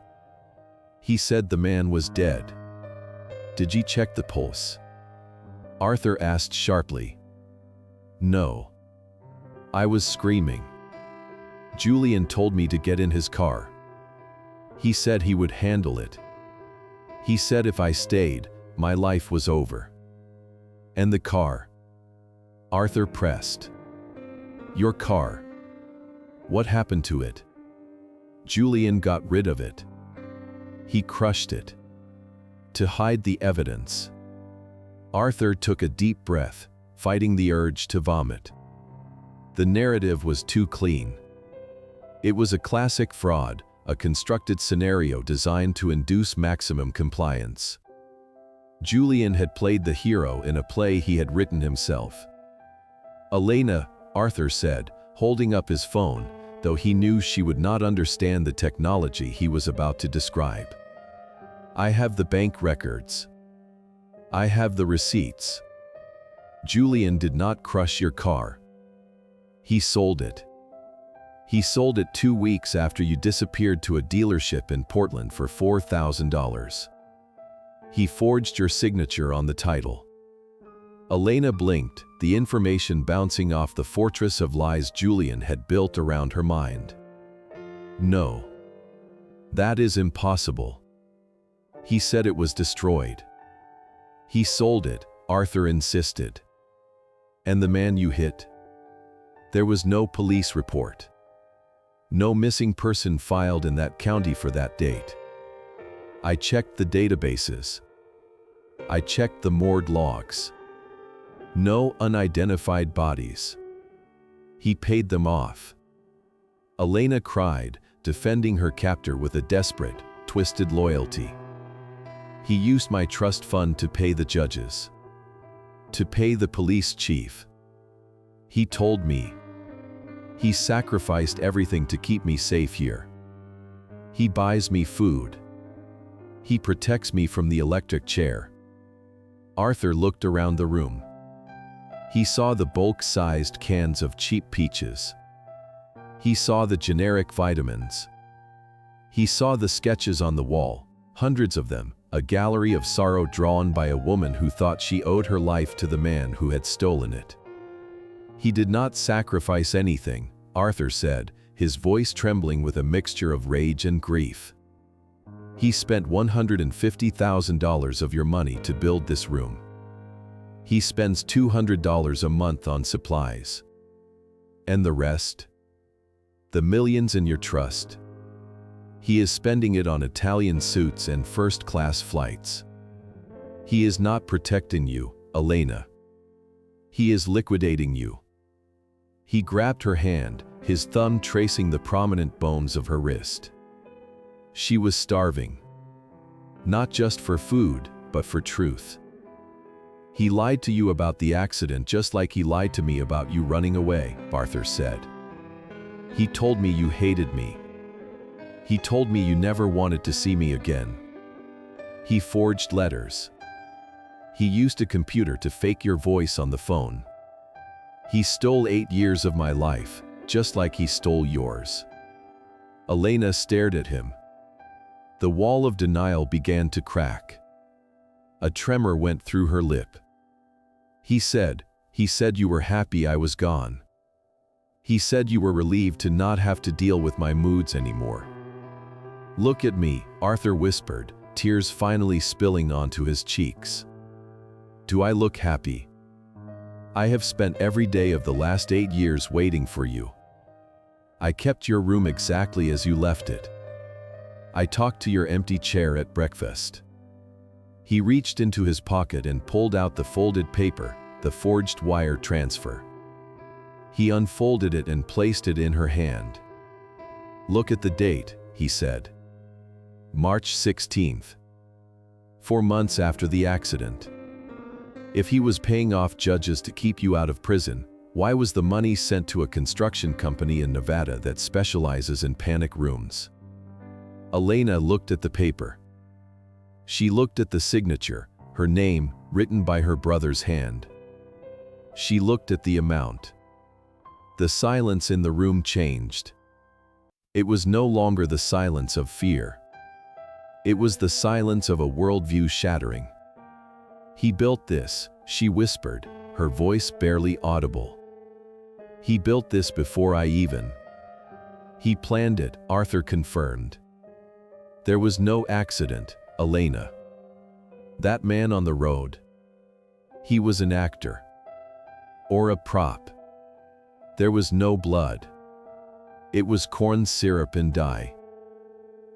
He said the man was dead. Did you check the pulse? Arthur asked sharply. No. I was screaming. Julian told me to get in his car. He said he would handle it. He said if I stayed, my life was over. And the car? Arthur pressed. Your car. What happened to it? Julian got rid of it. He crushed it. To hide the evidence. Arthur took a deep breath, fighting the urge to vomit. The narrative was too clean. It was a classic fraud, a constructed scenario designed to induce maximum compliance. Julian had played the hero in a play he had written himself. Elena, Arthur said, holding up his phone, though he knew she would not understand the technology he was about to describe. I have the bank records. I have the receipts. Julian did not crush your car. He sold it. He sold it 2 weeks after you disappeared to a dealership in Portland for $4,000. He forged your signature on the title. Elena blinked, the information bouncing off the fortress of lies Julian had built around her mind. No. That is impossible. He said it was destroyed. He sold it, Arthur insisted. And the man you hit? There was no police report. No missing person filed in that county for that date. I checked the databases. I checked the morgue logs. No unidentified bodies. He paid them off. Elena cried, defending her captor with a desperate, twisted loyalty. He used my trust fund to pay the judges. To pay the police chief. He told me. He sacrificed everything to keep me safe here. He buys me food. He protects me from the electric chair. Arthur looked around the room. He saw the bulk-sized cans of cheap peaches. He saw the generic vitamins. He saw the sketches on the wall, hundreds of them, a gallery of sorrow drawn by a woman who thought she owed her life to the man who had stolen it. He did not sacrifice anything, Arthur said, his voice trembling with a mixture of rage and grief. He spent $150,000 of your money to build this room. He spends $200 a month on supplies. And the rest? The millions in your trust. He is spending it on Italian suits and first-class flights. He is not protecting you, Elena. He is liquidating you. He grabbed her hand, his thumb tracing the prominent bones of her wrist. She was starving. Not just for food, but for truth. He lied to you about the accident just like he lied to me about you running away, Arthur said. He told me you hated me. He told me you never wanted to see me again. He forged letters. He used a computer to fake your voice on the phone. He stole 8 years of my life, just like he stole yours. Elena stared at him. The wall of denial began to crack. A tremor went through her lip. He said you were happy I was gone. He said you were relieved to not have to deal with my moods anymore. Look at me, Arthur whispered, tears finally spilling onto his cheeks. Do I look happy? I have spent every day of the last 8 years waiting for you. I kept your room exactly as you left it. I talked to your empty chair at breakfast. He reached into his pocket and pulled out the folded paper, the forged wire transfer. He unfolded it and placed it in her hand. Look at the date, he said. March 16th. 4 months after the accident. If he was paying off judges to keep you out of prison, why was the money sent to a construction company in Nevada that specializes in panic rooms? Elena looked at the paper. She looked at the signature, her name, written by her brother's hand. She looked at the amount. The silence in the room changed. It was no longer the silence of fear. It was the silence of a worldview shattering. He built this, she whispered, her voice barely audible. He built this before I even. He planned it, Arthur confirmed. There was no accident, Elena. That man on the road. He was an actor. Or a prop. There was no blood. It was corn syrup and dye.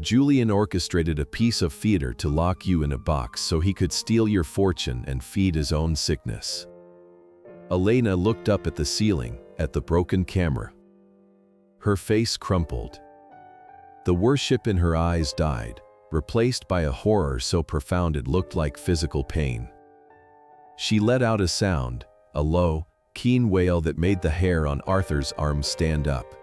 Julian orchestrated a piece of theater to lock you in a box so he could steal your fortune and feed his own sickness. Elena looked up at the ceiling, at the broken camera. Her face crumpled. The worship in her eyes died, replaced by a horror so profound it looked like physical pain. She let out a sound, a low, keen wail that made the hair on Arthur's arm stand up.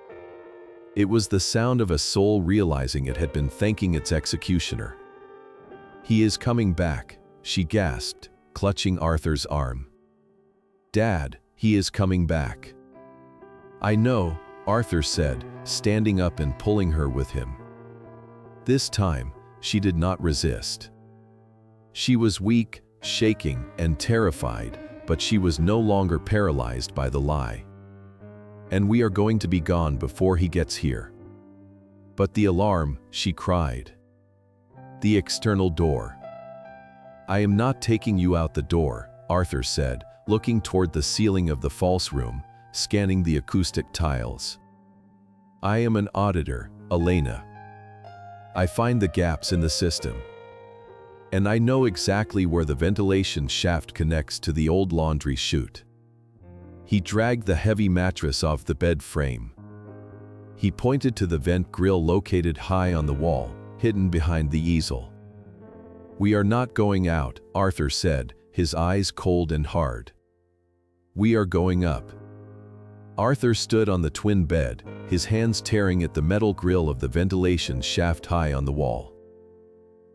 It was the sound of a soul realizing it had been thanking its executioner. He is coming back, she gasped, clutching Arthur's arm. Dad, he is coming back. I know, Arthur said, standing up and pulling her with him. This time, she did not resist. She was weak, shaking, and terrified, but she was no longer paralyzed by the lie. And we are going to be gone before he gets here. But the alarm, she cried. The external door. I am not taking you out the door, Arthur said, looking toward the ceiling of the false room, scanning the acoustic tiles. I am an auditor, Elena. I find the gaps in the system. And I know exactly where the ventilation shaft connects to the old laundry chute. He dragged the heavy mattress off the bed frame. He pointed to the vent grill located high on the wall, hidden behind the easel. We are not going out, Arthur said, his eyes cold and hard. We are going up. Arthur stood on the twin bed, his hands tearing at the metal grill of the ventilation shaft high on the wall.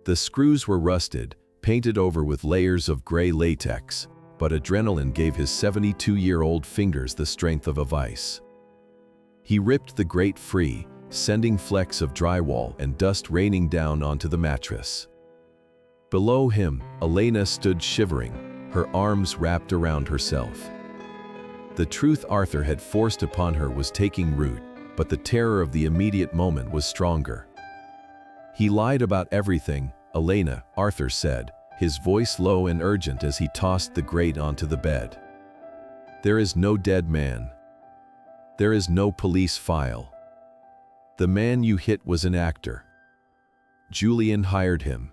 The screws were rusted, painted over with layers of gray latex, but adrenaline gave his 72-year-old fingers the strength of a vice. He ripped the grate free, sending flecks of drywall and dust raining down onto the mattress. Below him, Elena stood shivering, her arms wrapped around herself. The truth Arthur had forced upon her was taking root, but the terror of the immediate moment was stronger. He lied about everything, Elena, Arthur said, his voice low and urgent as he tossed the grate onto the bed. There is no dead man. There is no police file. The man you hit was an actor. Julian hired him.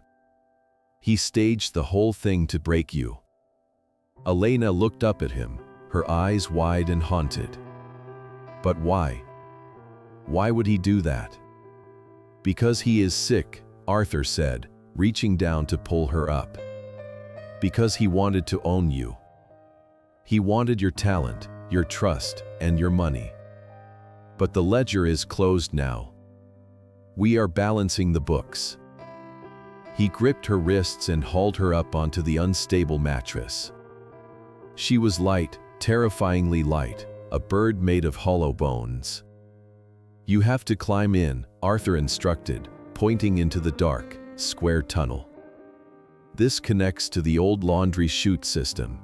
He staged the whole thing to break you. Elena looked up at him, her eyes wide and haunted. But why? Why would he do that? Because he is sick, Arthur said, reaching down to pull her up. Because he wanted to own you. He wanted your talent, your trust, and your money. But the ledger is closed now. We are balancing the books. He gripped her wrists and hauled her up onto the unstable mattress. She was light, terrifyingly light, a bird made of hollow bones. You have to climb in, Arthur instructed, pointing into the dark, square tunnel. This connects to the old laundry chute system.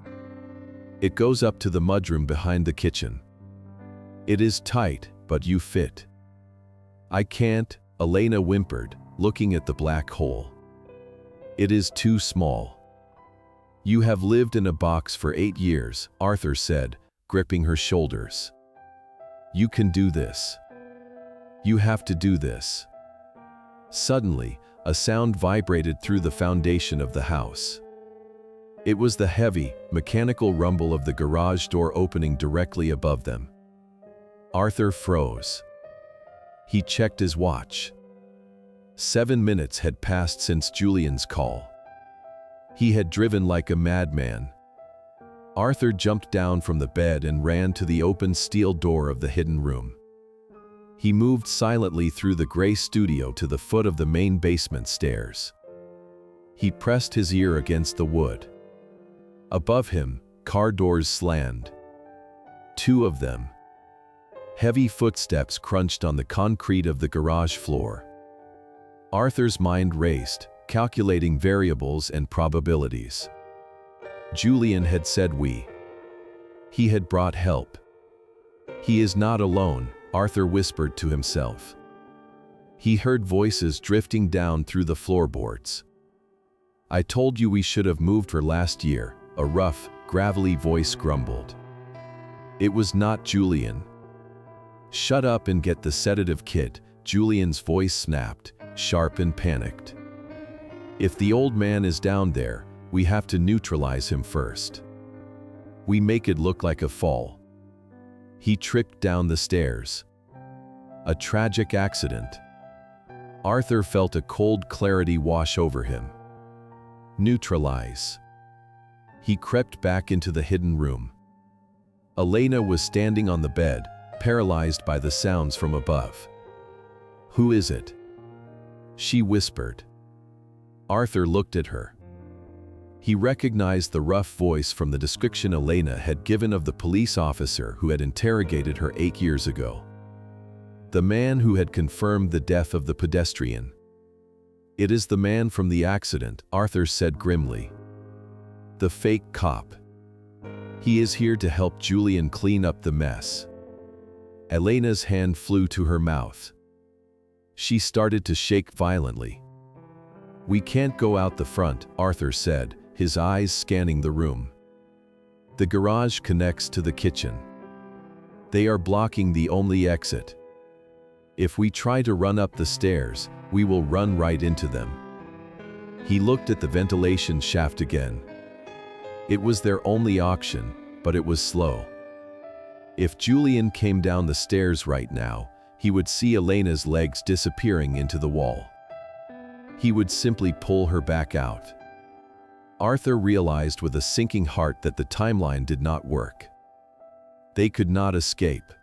It goes up to the mudroom behind the kitchen. It is tight, but you fit. I can't, Elena whimpered, looking at the black hole. It is too small. You have lived in a box for 8 years, Arthur said, gripping her shoulders. You can do this. You have to do this. Suddenly, a sound vibrated through the foundation of the house. It was the heavy, mechanical rumble of the garage door opening directly above them. Arthur froze. He checked his watch. 7 minutes had passed since Julian's call. He had driven like a madman. Arthur jumped down from the bed and ran to the open steel door of the hidden room. He moved silently through the gray studio to the foot of the main basement stairs. He pressed his ear against the wood. Above him, car doors slammed. 2 of them. Heavy footsteps crunched on the concrete of the garage floor. Arthur's mind raced, calculating variables and probabilities. Julian had said we. He had brought help. He is not alone, Arthur whispered to himself. He heard voices drifting down through the floorboards. I told you we should have moved her last year, a rough, gravelly voice grumbled. It was not Julian. Shut up and get the sedative kit, Julian's voice snapped, sharp and panicked. If the old man is down there, we have to neutralize him first. We make it look like a fall. He tripped down the stairs. A tragic accident. Arthur felt a cold clarity wash over him. Neutralize. He crept back into the hidden room. Elena was standing on the bed, paralyzed by the sounds from above. Who is it? She whispered. Arthur looked at her. He recognized the rough voice from the description Elena had given of the police officer who had interrogated her 8 years ago. The man who had confirmed the death of the pedestrian. It is the man from the accident, Arthur said grimly. The fake cop. He is here to help Julian clean up the mess. Elena's hand flew to her mouth. She started to shake violently. We can't go out the front, Arthur said, his eyes scanning the room. The garage connects to the kitchen. They are blocking the only exit. If we try to run up the stairs, we will run right into them. He looked at the ventilation shaft again. It was their only option, but it was slow. If Julian came down the stairs right now, he would see Elena's legs disappearing into the wall. He would simply pull her back out. Arthur realized with a sinking heart that the timeline did not work. They could not escape.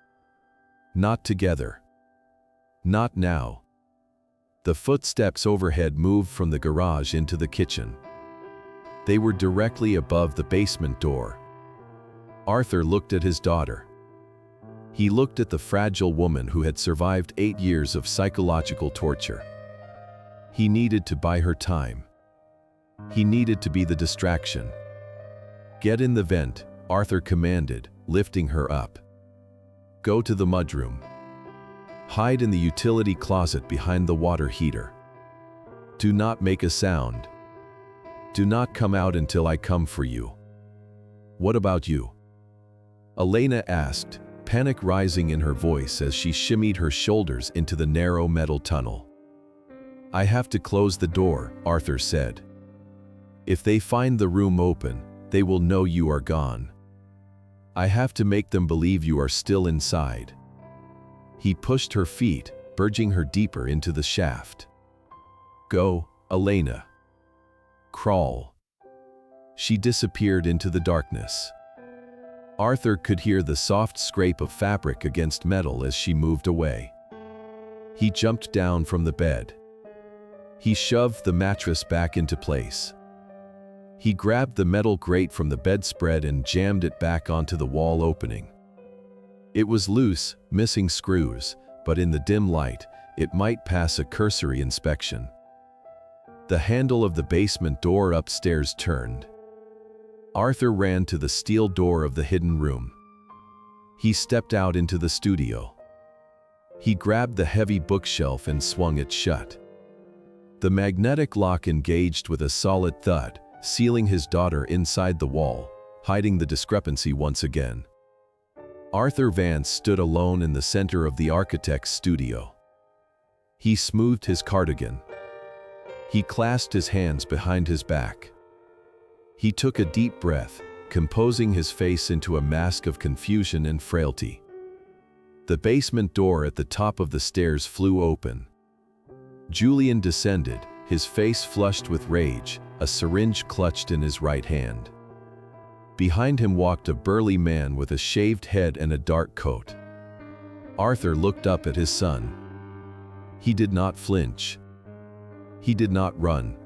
Not together. Not now. The footsteps overhead moved from the garage into the kitchen. They were directly above the basement door. Arthur looked at his daughter. He looked at the fragile woman who had survived 8 years of psychological torture. He needed to buy her time. He needed to be the distraction. Get in the vent, Arthur commanded, lifting her up. Go to the mudroom. Hide in the utility closet behind the water heater. Do not make a sound. Do not come out until I come for you. What about you? Elena asked, panic rising in her voice as she shimmied her shoulders into the narrow metal tunnel. I have to close the door, Arthur said. If they find the room open, they will know you are gone. I have to make them believe you are still inside. He pushed her feet, urging her deeper into the shaft. Go, Elena. Crawl. She disappeared into the darkness. Arthur could hear the soft scrape of fabric against metal as she moved away. He jumped down from the bed. He shoved the mattress back into place. He grabbed the metal grate from the bedspread and jammed it back onto the wall opening. It was loose, missing screws, but in the dim light, it might pass a cursory inspection. The handle of the basement door upstairs turned. Arthur ran to the steel door of the hidden room. He stepped out into the studio. He grabbed the heavy bookshelf and swung it shut. The magnetic lock engaged with a solid thud, sealing his daughter inside the wall, hiding the discrepancy once again. Arthur Vance stood alone in the center of the architect's studio. He smoothed his cardigan. He clasped his hands behind his back. He took a deep breath, composing his face into a mask of confusion and frailty. The basement door at the top of the stairs flew open. Julian descended, his face flushed with rage, a syringe clutched in his right hand. Behind him walked a burly man with a shaved head and a dark coat. Arthur looked up at his son. He did not flinch. He did not run.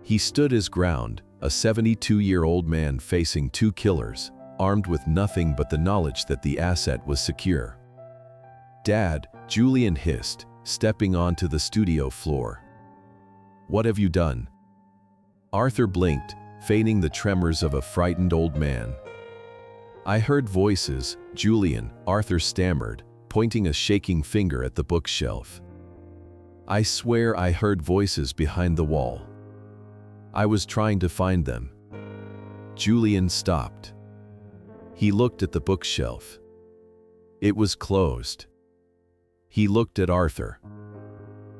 He stood his ground, a 72-year-old man facing two killers, armed with nothing but the knowledge that the asset was secure. "Dad," Julian hissed, stepping onto the studio floor. "What have you done?" Arthur blinked, feigning the tremors of a frightened old man. "I heard voices, Julian," Arthur stammered, pointing a shaking finger at the bookshelf. "I swear I heard voices behind the wall. I was trying to find them." Julian stopped. He looked at the bookshelf. It was closed. He looked at Arthur.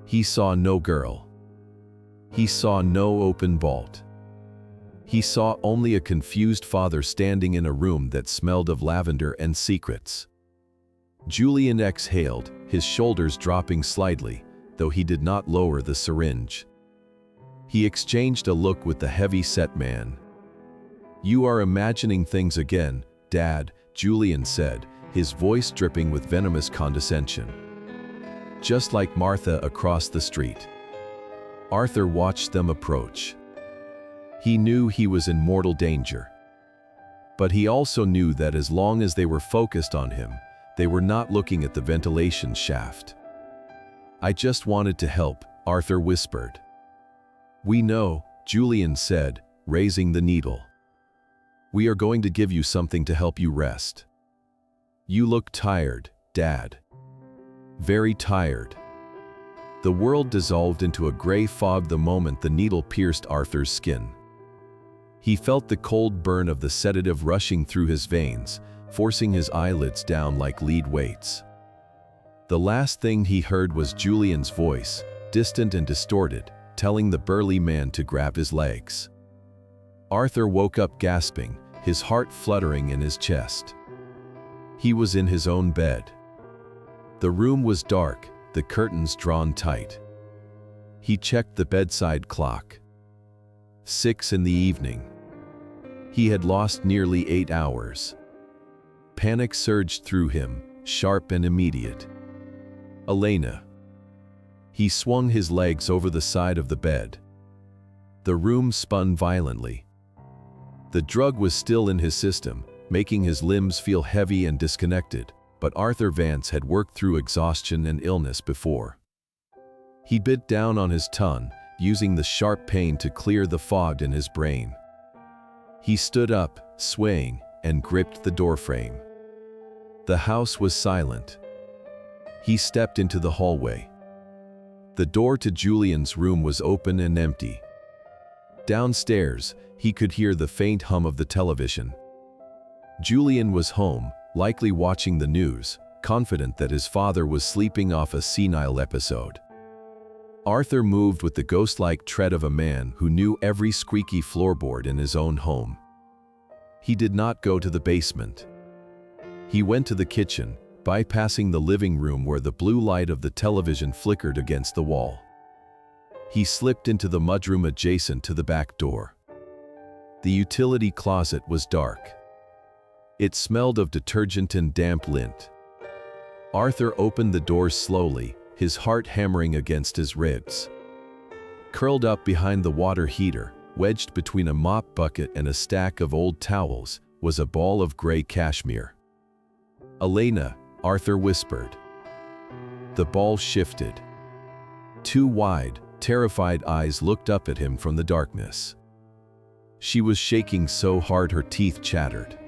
He saw no girl. He saw no open vault. He saw only a confused father standing in a room that smelled of lavender and secrets. Julian exhaled, his shoulders dropping slightly, though he did not lower the syringe. He exchanged a look with the heavy-set man. "You are imagining things again, Dad," Julian said, his voice dripping with venomous condescension. "Just like Martha across the street." Arthur watched them approach. He knew he was in mortal danger. But he also knew that as long as they were focused on him, they were not looking at the ventilation shaft. "I just wanted to help," Arthur whispered. "We know," Julian said, raising the needle. "We are going to give you something to help you rest. You look tired, Dad. Very tired." The world dissolved into a gray fog the moment the needle pierced Arthur's skin. He felt the cold burn of the sedative rushing through his veins, forcing his eyelids down like lead weights. The last thing he heard was Julian's voice, distant and distorted, telling the burly man to grab his legs. Arthur woke up gasping, his heart fluttering in his chest. He was in his own bed. The room was dark, the curtains drawn tight. He checked the bedside clock. 6 in the evening. He had lost nearly 8 hours. Panic surged through him, sharp and immediate. Elena. He swung his legs over the side of the bed. The room spun violently. The drug was still in his system, making his limbs feel heavy and disconnected, but Arthur Vance had worked through exhaustion and illness before. He bit down on his tongue, using the sharp pain to clear the fog in his brain. He stood up, swaying, and gripped the doorframe. The house was silent. He stepped into the hallway. The door to Julian's room was open and empty. Downstairs, he could hear the faint hum of the television. Julian was home, likely watching the news, confident that his father was sleeping off a senile episode. Arthur moved with the ghost-like tread of a man who knew every squeaky floorboard in his own home. He did not go to the basement. He went to the kitchen, bypassing the living room where the blue light of the television flickered against the wall. He slipped into the mudroom adjacent to the back door. The utility closet was dark. It smelled of detergent and damp lint. Arthur opened the door slowly, his heart hammering against his ribs. Curled up behind the water heater, wedged between a mop bucket and a stack of old towels, was a ball of gray cashmere. "Elena," Arthur whispered. The ball shifted. Two wide, terrified eyes looked up at him from the darkness. She was shaking so hard her teeth chattered.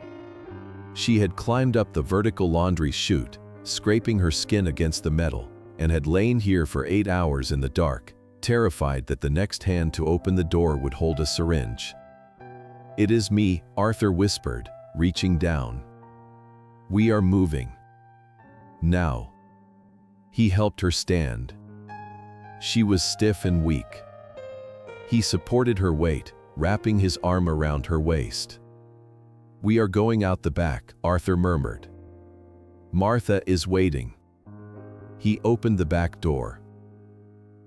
She had climbed up the vertical laundry chute, scraping her skin against the metal, and had lain here for 8 hours in the dark, terrified that the next hand to open the door would hold a syringe. "It is me," Arthur whispered, reaching down. "We are moving. Now." He helped her stand. She was stiff and weak. He supported her weight, wrapping his arm around her waist. "We are going out the back," Arthur murmured. "Martha is waiting." He opened the back door.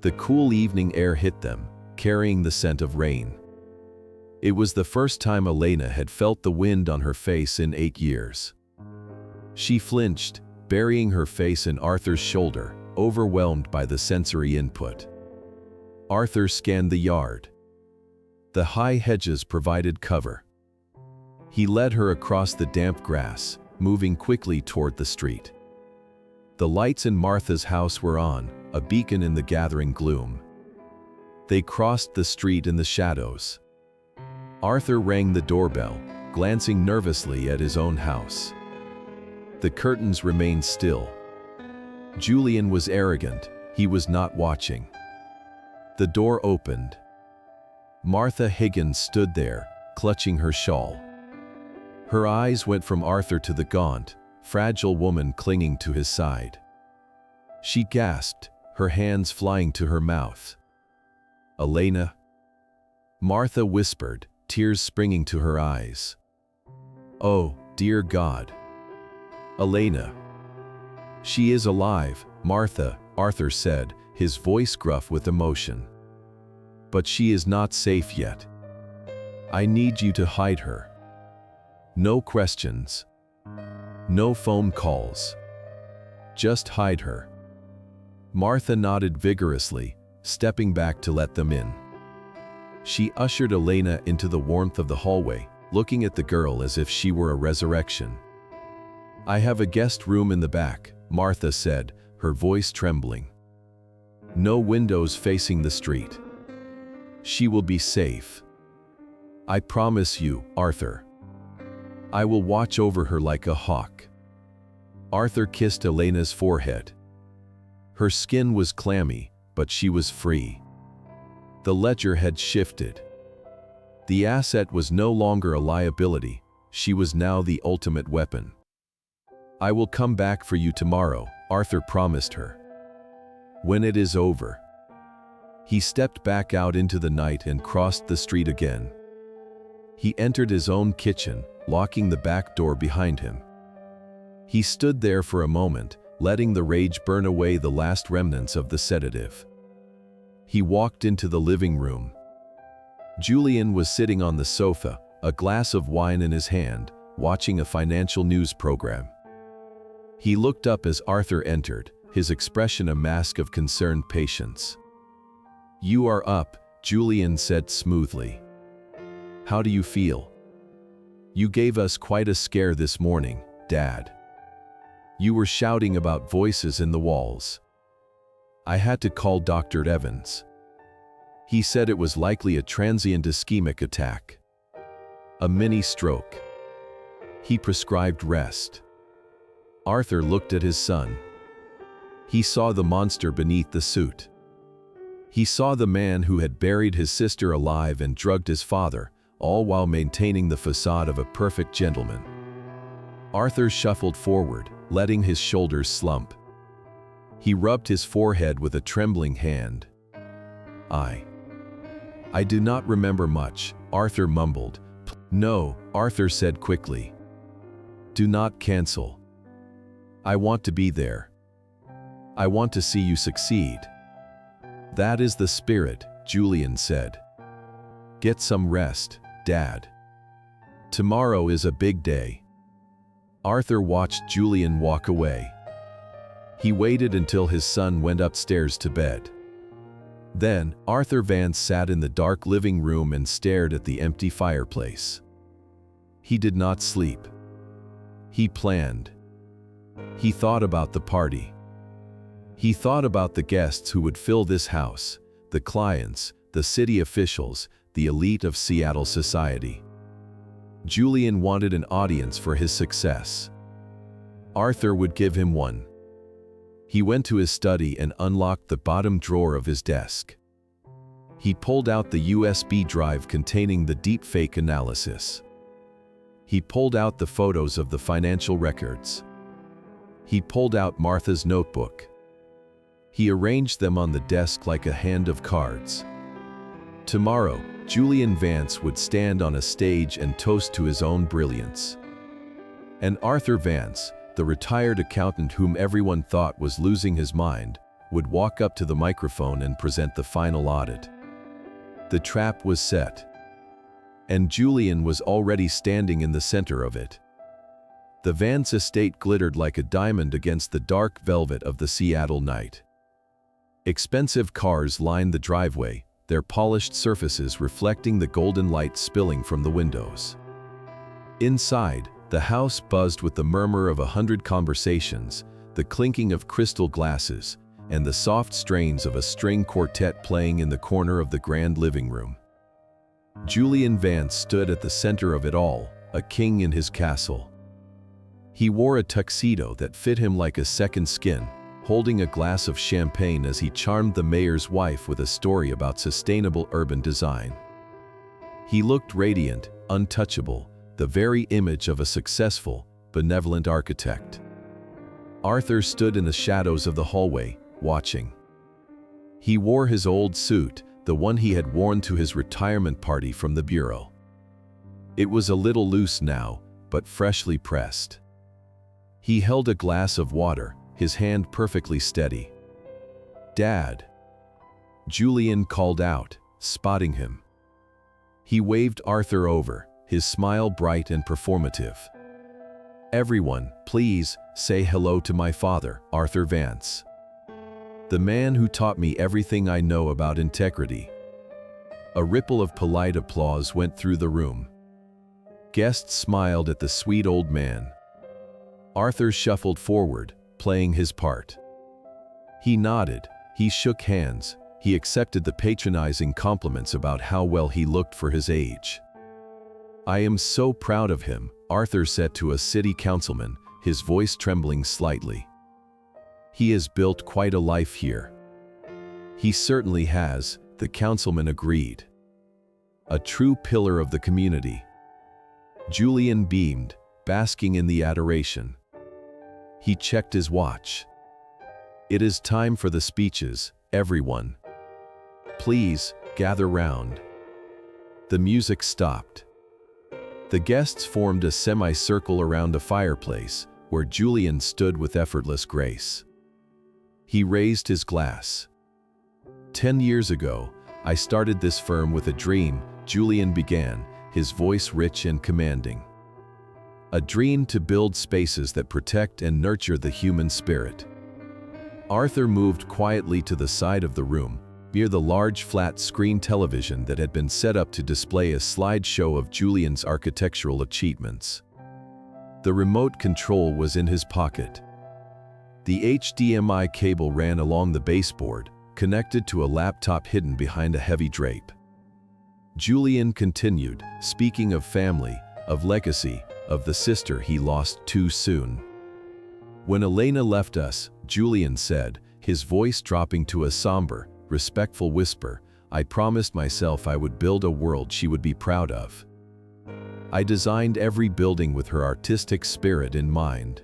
The cool evening air hit them, carrying the scent of rain. It was the first time Elena had felt the wind on her face in 8 years. She flinched, burying her face in Arthur's shoulder, overwhelmed by the sensory input. Arthur scanned the yard. The high hedges provided cover. He led her across the damp grass, moving quickly toward the street. The lights in Martha's house were on, a beacon in the gathering gloom. They crossed the street in the shadows. Arthur rang the doorbell, glancing nervously at his own house. The curtains remained still. Julian was arrogant, he was not watching. The door opened. Martha Higgins stood there, clutching her shawl. Her eyes went from Arthur to the gaunt, fragile woman clinging to his side. She gasped, her hands flying to her mouth. "Elena?" Martha whispered, tears springing to her eyes. "Oh, dear God. Elena." "She is alive, Martha," Arthur said, his voice gruff with emotion. "But she is not safe yet. I need you to hide her. No questions. No phone calls. Just hide her." Martha nodded vigorously, stepping back to let them in. She ushered Elena into the warmth of the hallway, looking at the girl as if she were a resurrection. "I have a guest room in the back," Martha said, her voice trembling. "No windows facing the street. She will be safe. I promise you, Arthur. I will watch over her like a hawk." Arthur kissed Elena's forehead. Her skin was clammy, but she was free. The ledger had shifted. The asset was no longer a liability, she was now the ultimate weapon. "I will come back for you tomorrow," Arthur promised her. "When it is over." He stepped back out into the night and crossed the street again. He entered his own kitchen, locking the back door behind him. He stood there for a moment, letting the rage burn away the last remnants of the sedative. He walked into the living room. Julian was sitting on the sofa, a glass of wine in his hand, watching a financial news program. He looked up as Arthur entered, his expression a mask of concerned patience. "You are up," Julian said smoothly. "How do you feel? You gave us quite a scare this morning, Dad. You were shouting about voices in the walls. I had to call Dr. Evans. He said it was likely a transient ischemic attack. A mini stroke. He prescribed rest." Arthur looked at his son. He saw the monster beneath the suit. He saw the man who had buried his sister alive and drugged his father, all while maintaining the facade of a perfect gentleman. Arthur shuffled forward, letting his shoulders slump. He rubbed his forehead with a trembling hand. I do not remember much," Arthur mumbled. "No," Arthur said quickly. "Do not cancel. I want to be there. I want to see you succeed." "That is the spirit," Julian said. "Get some rest, Dad. Tomorrow is a big day." Arthur watched Julian walk away. He waited until his son went upstairs to bed. Then, Arthur Vance sat in the dark living room and stared at the empty fireplace. He did not sleep. He planned. He thought about the party. He thought about the guests who would fill this house, the clients, the city officials, the elite of Seattle society. Julian wanted an audience for his success. Arthur would give him one. He went to his study and unlocked the bottom drawer of his desk. He pulled out the USB drive containing the deepfake analysis. He pulled out the photos of the financial records. He pulled out Martha's notebook. He arranged them on the desk like a hand of cards. Tomorrow, Julian Vance would stand on a stage and toast to his own brilliance. And Arthur Vance, the retired accountant whom everyone thought was losing his mind, would walk up to the microphone and present the final audit. The trap was set. And Julian was already standing in the center of it. The Vance estate glittered like a diamond against the dark velvet of the Seattle night. Expensive cars lined the driveway, their polished surfaces reflecting the golden light spilling from the windows. Inside, the house buzzed with the murmur of 100 conversations, the clinking of crystal glasses, and the soft strains of a string quartet playing in the corner of the grand living room. Julian Vance stood at the center of it all, a king in his castle. He wore a tuxedo that fit him like a second skin, holding a glass of champagne as he charmed the mayor's wife with a story about sustainable urban design. He looked radiant, untouchable, the very image of a successful, benevolent architect. Arthur stood in the shadows of the hallway, watching. He wore his old suit, the one he had worn to his retirement party from the bureau. It was a little loose now, but freshly pressed. He held a glass of water, his hand perfectly steady. "Dad," Julian called out, spotting him. He waved Arthur over, his smile bright and performative. "Everyone, please, say hello to my father, Arthur Vance. The man who taught me everything I know about integrity." A ripple of polite applause went through the room. Guests smiled at the sweet old man. Arthur shuffled forward, playing his part. He nodded, he shook hands, he accepted the patronizing compliments about how well he looked for his age. "I am so proud of him," Arthur said to a city councilman, his voice trembling slightly. "He has built quite a life here." "He certainly has," the councilman agreed. "A true pillar of the community." Julian beamed, basking in the adoration. He checked his watch. "It is time for the speeches, everyone. Please, gather round." The music stopped. The guests formed a semicircle around a fireplace, where Julian stood with effortless grace. He raised his glass. 10 years ago, I started this firm with a dream," Julian began, his voice rich and commanding. "A dream to build spaces that protect and nurture the human spirit." Arthur moved quietly to the side of the room, near the large flat-screen television that had been set up to display a slideshow of Julian's architectural achievements. The remote control was in his pocket. The HDMI cable ran along the baseboard, connected to a laptop hidden behind a heavy drape. Julian continued, speaking of family, of legacy, of the sister he lost too soon. "When Elena left us," Julian said, his voice dropping to a somber, respectful whisper, "I promised myself I would build a world she would be proud of. I designed every building with her artistic spirit in mind."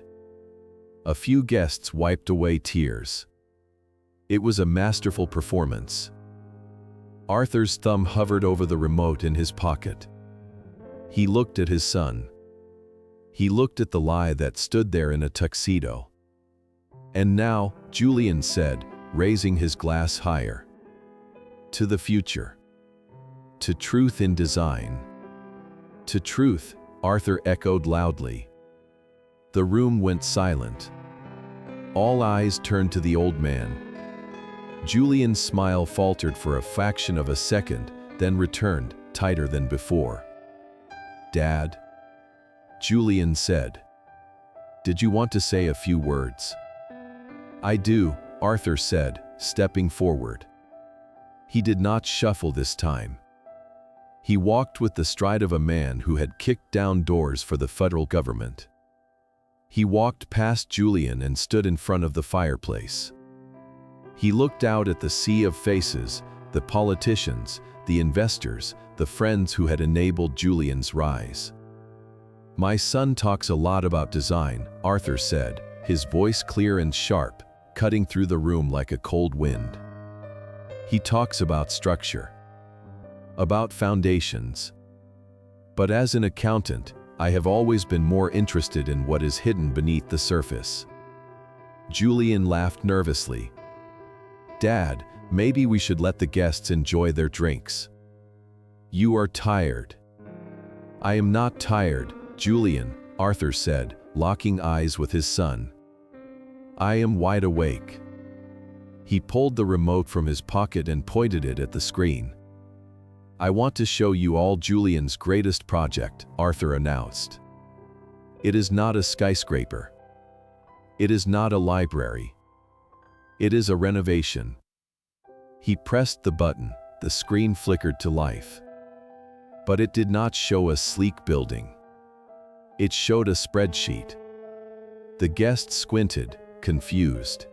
A few guests wiped away tears. It was a masterful performance. Arthur's thumb hovered over the remote in his pocket. He looked at his son. He looked at the lie that stood there in a tuxedo. "And now," Julian said, raising his glass higher. "To the future. To truth in design." "To truth," Arthur echoed loudly. The room went silent. All eyes turned to the old man. Julian's smile faltered for a fraction of a second, then returned, tighter than before. "Dad," Julian said. "Did you want to say a few words?" "I do," Arthur said, stepping forward. He did not shuffle this time. He walked with the stride of a man who had kicked down doors for the federal government. He walked past Julian and stood in front of the fireplace. He looked out at the sea of faces, the politicians, the investors, the friends who had enabled Julian's rise. "My son talks a lot about design," Arthur said, his voice clear and sharp, cutting through the room like a cold wind. "He talks about structure, about foundations. But as an accountant, I have always been more interested in what is hidden beneath the surface." Julian laughed nervously. "Dad, maybe we should let the guests enjoy their drinks." "You are tired." "I am not tired, Julian," Arthur said, locking eyes with his son. "I am wide awake." He pulled the remote from his pocket and pointed it at the screen. "I want to show you all Julian's greatest project," Arthur announced. "It is not a skyscraper. It is not a library. It is a renovation." He pressed the button, the screen flickered to life. But it did not show a sleek building. It showed a spreadsheet. The guests squinted, confused.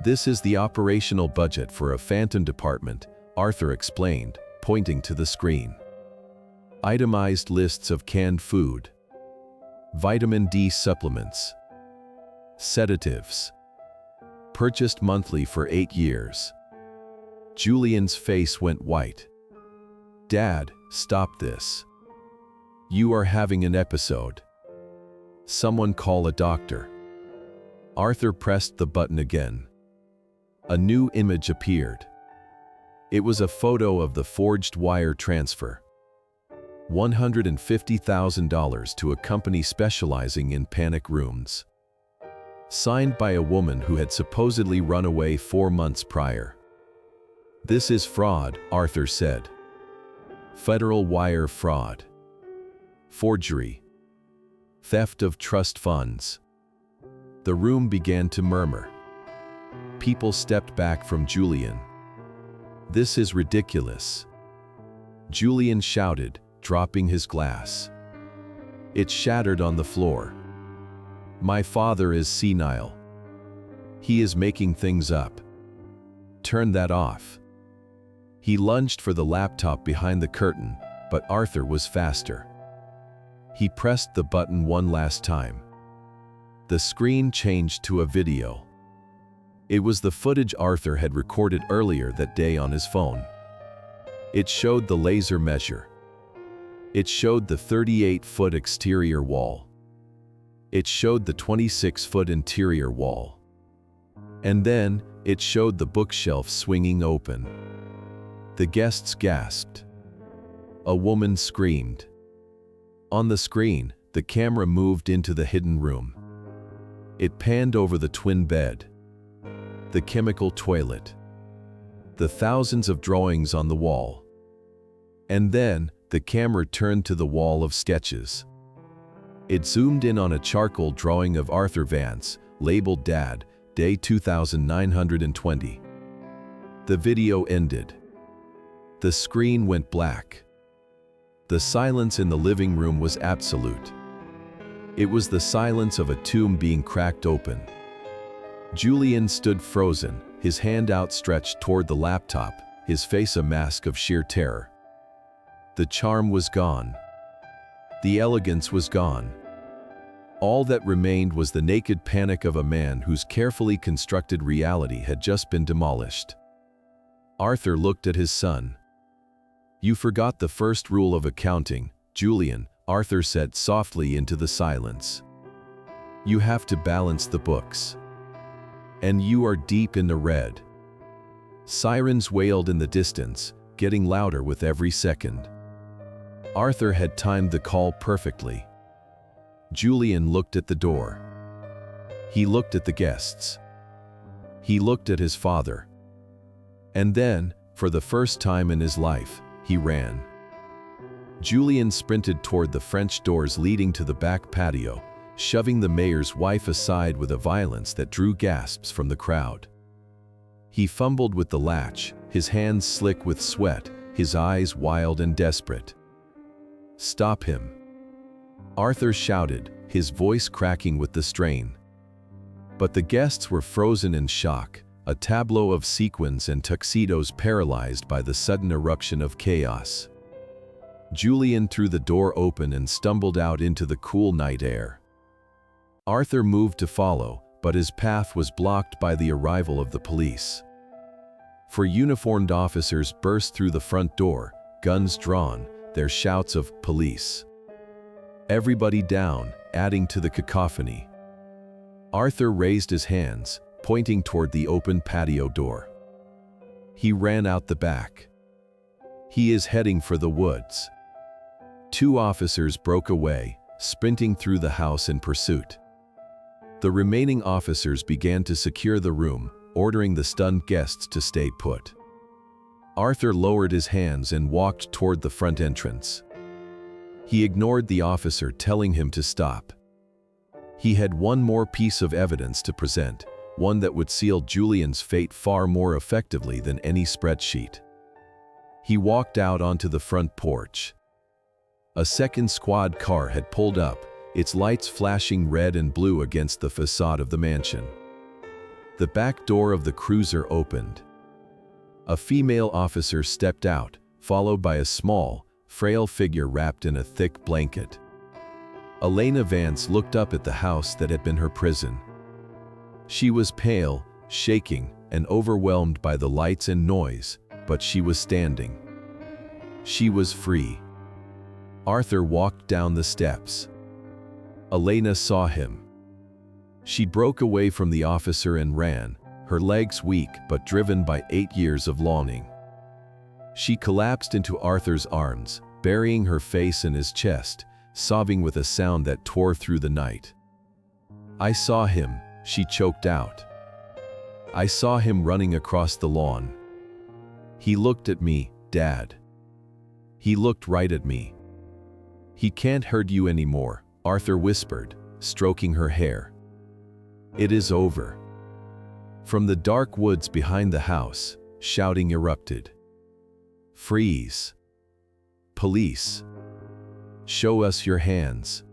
"This is the operational budget for a phantom department," Arthur explained, pointing to the screen. "Itemized lists of canned food, vitamin D supplements, sedatives. Purchased monthly for 8 years. Julian's face went white. "Dad, stop this. You are having an episode. Someone call a doctor." Arthur pressed the button again. A new image appeared. It was a photo of the forged wire transfer. $150,000 to a company specializing in panic rooms. Signed by a woman who had supposedly run away 4 months prior. "This is fraud," Arthur said. "Federal wire fraud. Forgery. Theft of trust funds." The room began to murmur. People stepped back from Julian. "This is ridiculous," Julian shouted, dropping his glass. It shattered on the floor. "My father is senile. He is making things up. Turn that off." He lunged for the laptop behind the curtain, but Arthur was faster. He pressed the button one last time. The screen changed to a video. It was the footage Arthur had recorded earlier that day on his phone. It showed the laser measure. It showed the 38-foot exterior wall. It showed the 26-foot interior wall. And then, it showed the bookshelf swinging open. The guests gasped. A woman screamed. On the screen, the camera moved into the hidden room. It panned over the twin bed, the chemical toilet, the thousands of drawings on the wall. And then, the camera turned to the wall of sketches. It zoomed in on a charcoal drawing of Arthur Vance, labeled Dad, Day 2920. The video ended. The screen went black. The silence in the living room was absolute. It was the silence of a tomb being cracked open. Julian stood frozen, his hand outstretched toward the laptop, his face a mask of sheer terror. The charm was gone. The elegance was gone. All that remained was the naked panic of a man whose carefully constructed reality had just been demolished. Arthur looked at his son. "You forgot the first rule of accounting, Julian," Arthur said softly into the silence. "You have to balance the books. And you are deep in the red." Sirens wailed in the distance, getting louder with every second. Arthur had timed the call perfectly. Julian looked at the door. He looked at the guests. He looked at his father. And then, for the first time in his life, he ran. Julian sprinted toward the French doors leading to the back patio, shoving the mayor's wife aside with a violence that drew gasps from the crowd. He fumbled with the latch, his hands slick with sweat, his eyes wild and desperate. "Stop him!" Arthur shouted, his voice cracking with the strain. But the guests were frozen in shock, a tableau of sequins and tuxedos paralyzed by the sudden eruption of chaos. Julian threw the door open and stumbled out into the cool night air. Arthur moved to follow, but his path was blocked by the arrival of the police. Four uniformed officers burst through the front door, guns drawn, their shouts of "Police!" Everybody down, adding to the cacophony. Arthur raised his hands, pointing toward the open patio door. He ran out the back. He is heading for the woods. Two officers broke away, sprinting through the house in pursuit. The remaining officers began to secure the room, ordering the stunned guests to stay put. Arthur lowered his hands and walked toward the front entrance. He ignored the officer telling him to stop. He had one more piece of evidence to present, one that would seal Julian's fate far more effectively than any spreadsheet. He walked out onto the front porch. A second squad car had pulled up, its lights flashing red and blue against the facade of the mansion. The back door of the cruiser opened. A female officer stepped out, followed by a small, frail figure wrapped in a thick blanket. Elena Vance looked up at the house that had been her prison. She was pale, shaking, and overwhelmed by the lights and noise, but she was standing. She was free. Arthur walked down the steps. Elena saw him. She broke away from the officer and ran, her legs weak but driven by 8 years of longing. She collapsed into Arthur's arms, burying her face in his chest, sobbing with a sound that tore through the night. "I saw him," she choked out. "I saw him running across the lawn. He looked at me, Dad. He looked right at me." "He can't hurt you anymore," Arthur whispered, stroking her hair. "It is over." From the dark woods behind the house, shouting erupted. "Freeze! Police! Show us your hands!"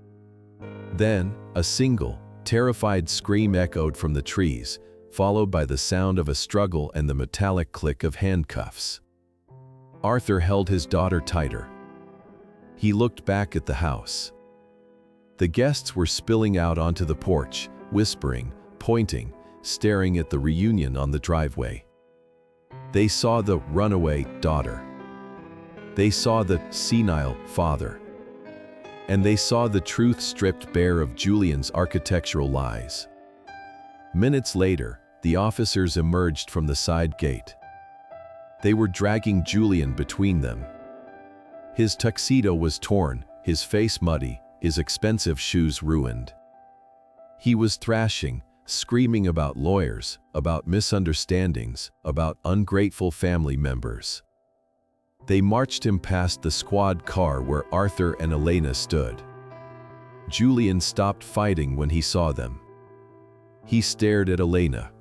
Then, a single, terrified scream echoed from the trees, followed by the sound of a struggle and the metallic click of handcuffs. Arthur held his daughter tighter. He looked back at the house. The guests were spilling out onto the porch, whispering, pointing, staring at the reunion on the driveway. They saw the runaway daughter. They saw the senile father. And they saw the truth stripped bare of Julian's architectural lies. Minutes later, the officers emerged from the side gate. They were dragging Julian between them. His tuxedo was torn, his face muddy, his expensive shoes ruined. He was thrashing, screaming about lawyers, about misunderstandings, about ungrateful family members. They marched him past the squad car where Arthur and Elena stood. Julian stopped fighting when he saw them. He stared at Elena.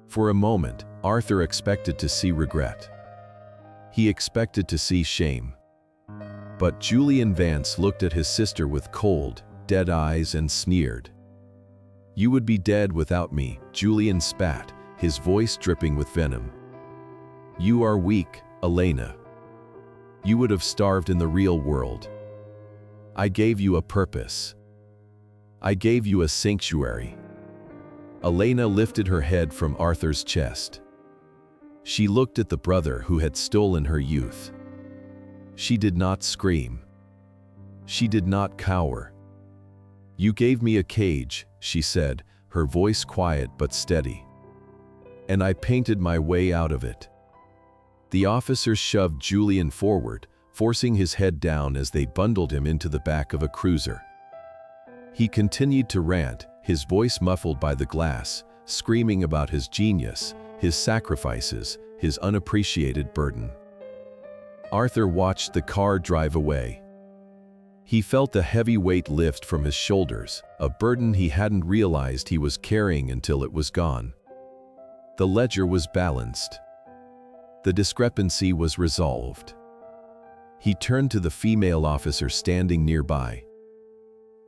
For a moment, Arthur expected to see regret. He expected to see shame. But Julian Vance looked at his sister with cold, dead eyes and sneered. "You would be dead without me," Julian spat, his voice dripping with venom. "You are weak, Elena. You would have starved in the real world. I gave you a purpose. I gave you a sanctuary." Elena lifted her head from Arthur's chest. She looked at the brother who had stolen her youth. She did not scream. She did not cower. "You gave me a cage," she said, her voice quiet but steady. "And I painted my way out of it." The officers shoved Julian forward, forcing his head down as they bundled him into the back of a cruiser. He continued to rant, his voice muffled by the glass, screaming about his genius, his sacrifices, his unappreciated burden. Arthur watched the car drive away. He felt the heavy weight lift from his shoulders, a burden he hadn't realized he was carrying until it was gone. The ledger was balanced. The discrepancy was resolved. He turned to the female officer standing nearby.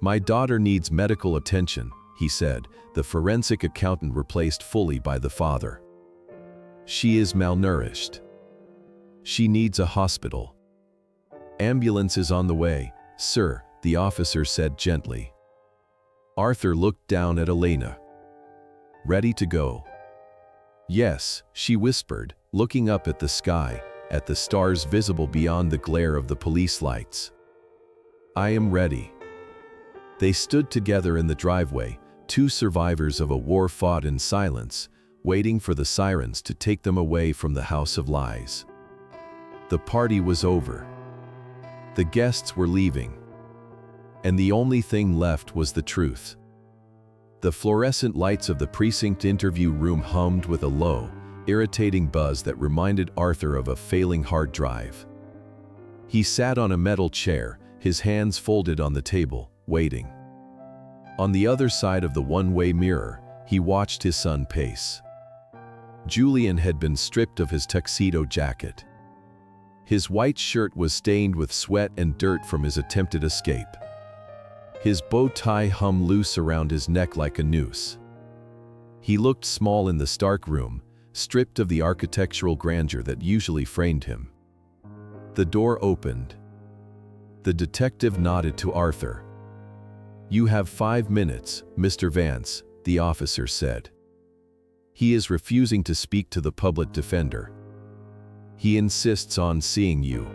"My daughter needs medical attention," he said, the forensic accountant replaced fully by the father. "She is malnourished. She needs a hospital." "Ambulance is on the way, sir," the officer said gently. Arthur looked down at Elena. "Ready to go?" "Yes," she whispered, looking up at the sky, at the stars visible beyond the glare of the police lights. "I am ready." They stood together in the driveway, two survivors of a war fought in silence, waiting for the sirens to take them away from the house of lies. The party was over. The guests were leaving. And the only thing left was the truth. The fluorescent lights of the precinct interview room hummed with a low, irritating buzz that reminded Arthur of a failing hard drive. He sat on a metal chair, his hands folded on the table, waiting. On the other side of the one-way mirror, he watched his son pace. Julian had been stripped of his tuxedo jacket. His white shirt was stained with sweat and dirt from his attempted escape. His bow tie hung loose around his neck like a noose. He looked small in the stark room, stripped of the architectural grandeur that usually framed him. The door opened. The detective nodded to Arthur. "You have 5 minutes, Mr. Vance," the officer said. "He is refusing to speak to the public defender. He insists on seeing you."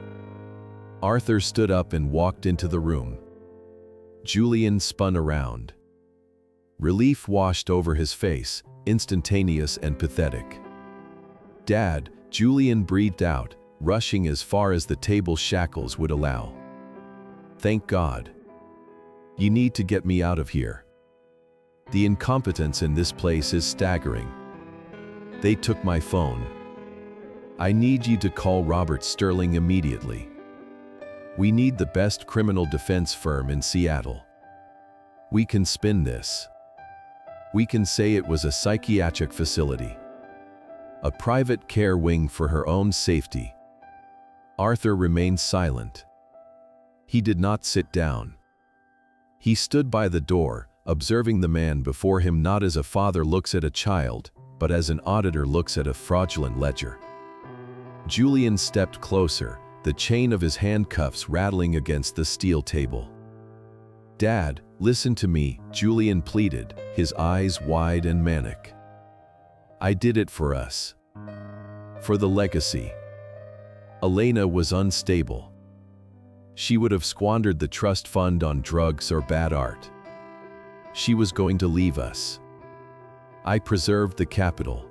Arthur stood up and walked into the room. Julian spun around. Relief washed over his face, instantaneous and pathetic. "Dad," Julian breathed out, rushing as far as the table shackles would allow. "Thank God. You need to get me out of here. The incompetence in this place is staggering. They took my phone. I need you to call Robert Sterling immediately. We need the best criminal defense firm in Seattle. We can spin this. We can say it was a psychiatric facility. A private care wing for her own safety." Arthur remained silent. He did not sit down. He stood by the door, observing the man before him not as a father looks at a child, but as an auditor looks at a fraudulent ledger. Julian stepped closer, the chain of his handcuffs rattling against the steel table. "Dad, listen to me," Julian pleaded, his eyes wide and manic. "I did it for us. For the legacy." Elena was unstable. She would have squandered the trust fund on drugs or bad art. She was going to leave us. I preserved the capital.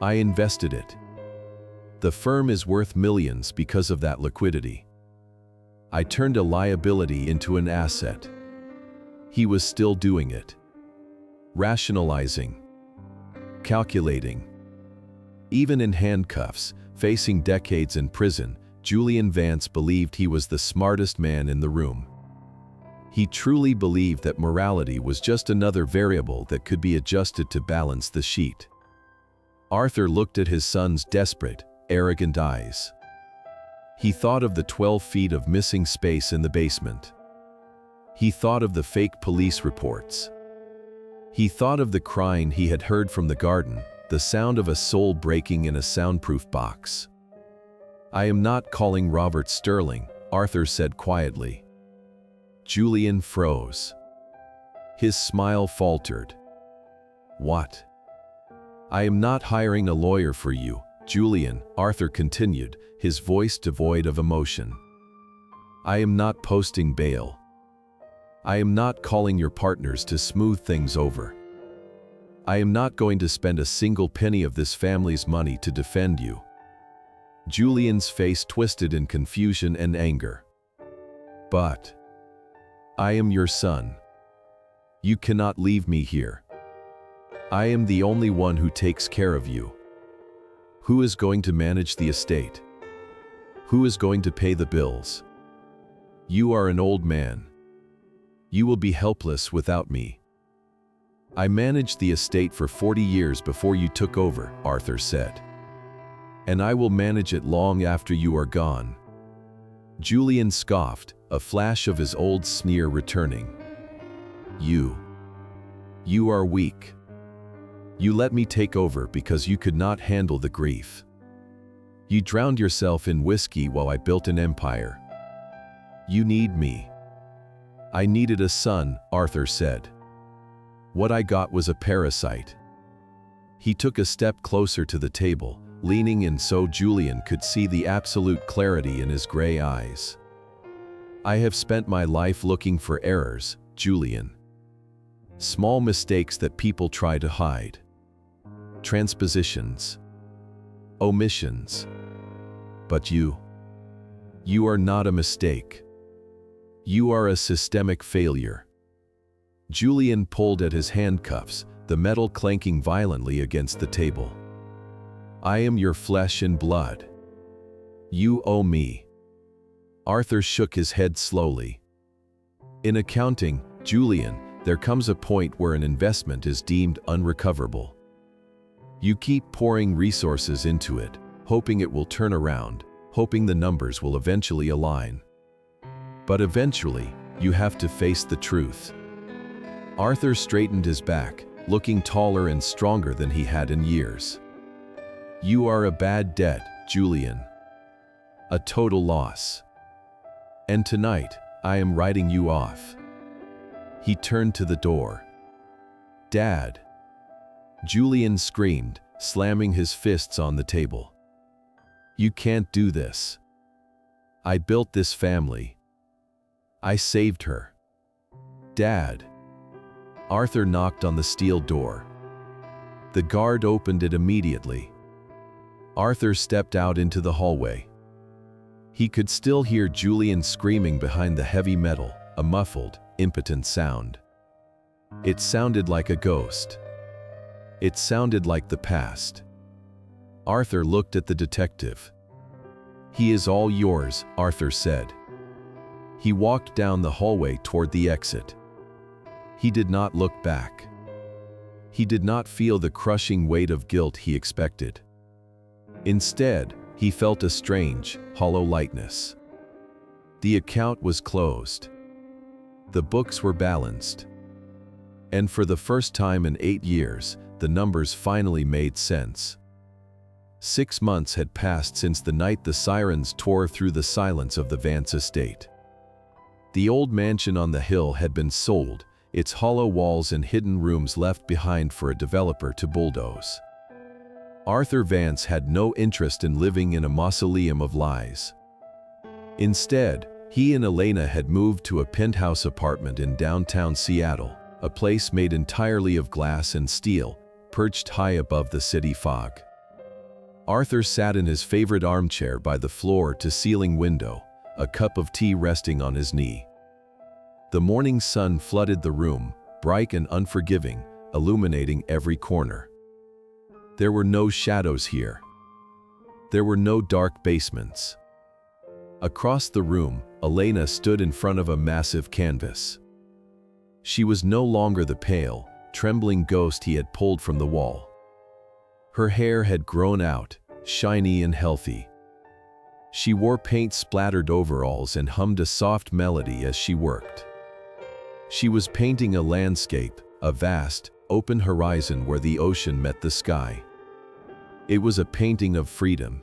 I invested it. The firm is worth millions because of that liquidity. I turned a liability into an asset. He was still doing it. Rationalizing. Calculating. Even in handcuffs, facing decades in prison, Julian Vance believed he was the smartest man in the room. He truly believed that morality was just another variable that could be adjusted to balance the sheet. Arthur looked at his son's desperate, arrogant eyes. He thought of the 12 feet of missing space in the basement. He thought of the fake police reports. He thought of the crying he had heard from the garden, the sound of a soul breaking in a soundproof box. "I am not calling Robert Sterling," Arthur said quietly. Julian froze. His smile faltered. "What?" "I am not hiring a lawyer for you, Julian," Arthur continued, his voice devoid of emotion. "I am not posting bail. I am not calling your partners to smooth things over. I am not going to spend a single penny of this family's money to defend you." Julian's face twisted in confusion and anger. "But I am your son. You cannot leave me here. I am the only one who takes care of you. Who is going to manage the estate? Who is going to pay the bills? You are an old man. You will be helpless without me." "I managed the estate for 40 years before you took over," Arthur said. And I will manage it long after you are gone." Julian scoffed, a flash of his old sneer returning. You are weak. You let me take over because you could not handle the grief. You drowned yourself in whiskey while I built an empire. You need me." "I needed a son," Arthur said. "What I got was a parasite." He took a step closer to the table, leaning in so Julian could see the absolute clarity in his gray eyes. "I have spent my life looking for errors, Julian. Small mistakes that people try to hide. Transpositions. Omissions. But you are not a mistake. You are a systemic failure." Julian pulled at his handcuffs, the metal clanking violently against the table. "I am your flesh and blood. You owe me." Arthur shook his head slowly. "In accounting, Julian, there comes a point where an investment is deemed unrecoverable. You keep pouring resources into it, hoping it will turn around, hoping the numbers will eventually align. But eventually, you have to face the truth." Arthur straightened his back, looking taller and stronger than he had in years. "You are a bad debt, Julian. A total loss. And tonight, I am writing you off." He turned to the door. "Dad!" Julian screamed, slamming his fists on the table. "You can't do this. I built this family. I saved her. Dad!" Arthur knocked on the steel door. The guard opened it immediately. Arthur stepped out into the hallway. He could still hear Julian screaming behind the heavy metal, a muffled, impotent sound. It sounded like a ghost. It sounded like the past. Arthur looked at the detective. "He is all yours," Arthur said. He walked down the hallway toward the exit. He did not look back. He did not feel the crushing weight of guilt he expected. Instead, he felt a strange, hollow lightness. The account was closed. The books were balanced. And for the first time in 8 years, the numbers finally made sense. 6 months had passed since the night the sirens tore through the silence of the Vance estate. The old mansion on the hill had been sold, its hollow walls and hidden rooms left behind for a developer to bulldoze. Arthur Vance had no interest in living in a mausoleum of lies. Instead, he and Elena had moved to a penthouse apartment in downtown Seattle, a place made entirely of glass and steel, perched high above the city fog. Arthur sat in his favorite armchair by the floor-to-ceiling window, a cup of tea resting on his knee. The morning sun flooded the room, bright and unforgiving, illuminating every corner. There were no shadows here. There were no dark basements. Across the room, Elena stood in front of a massive canvas. She was no longer the pale, trembling ghost he had pulled from the wall. Her hair had grown out, shiny and healthy. She wore paint-splattered overalls and hummed a soft melody as she worked. She was painting a landscape, a vast, open horizon where the ocean met the sky. It was a painting of freedom.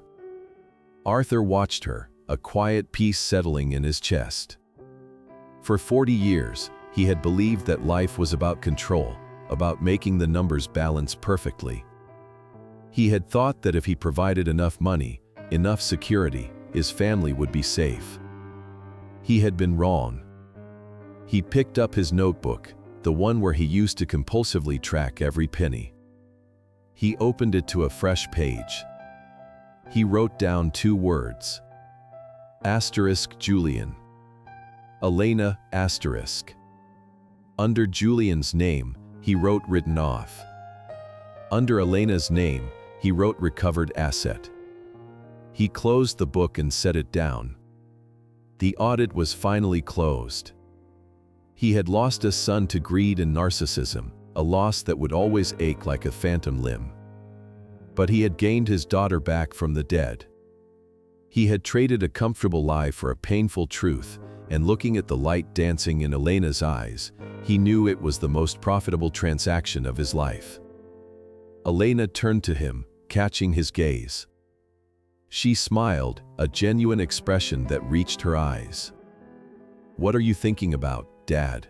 Arthur watched her, a quiet peace settling in his chest. For 40 years, he had believed that life was about control, about making the numbers balance perfectly. He had thought that if he provided enough money, enough security, his family would be safe. He had been wrong. He picked up his notebook, the one where he used to compulsively track every penny. He opened it to a fresh page. He wrote down 2 words. Asterisk Julian. Elena, asterisk. Under Julian's name, he wrote written off. Under Elena's name, he wrote recovered asset. He closed the book and set it down. The audit was finally closed. He had lost a son to greed and narcissism, a loss that would always ache like a phantom limb. but he had gained his daughter back from the dead. He had traded a comfortable lie for a painful truth, and looking at the light dancing in Elena's eyes, he knew it was the most profitable transaction of his life. Elena turned to him, catching his gaze. She smiled, a genuine expression that reached her eyes. "What are you thinking about, Dad?"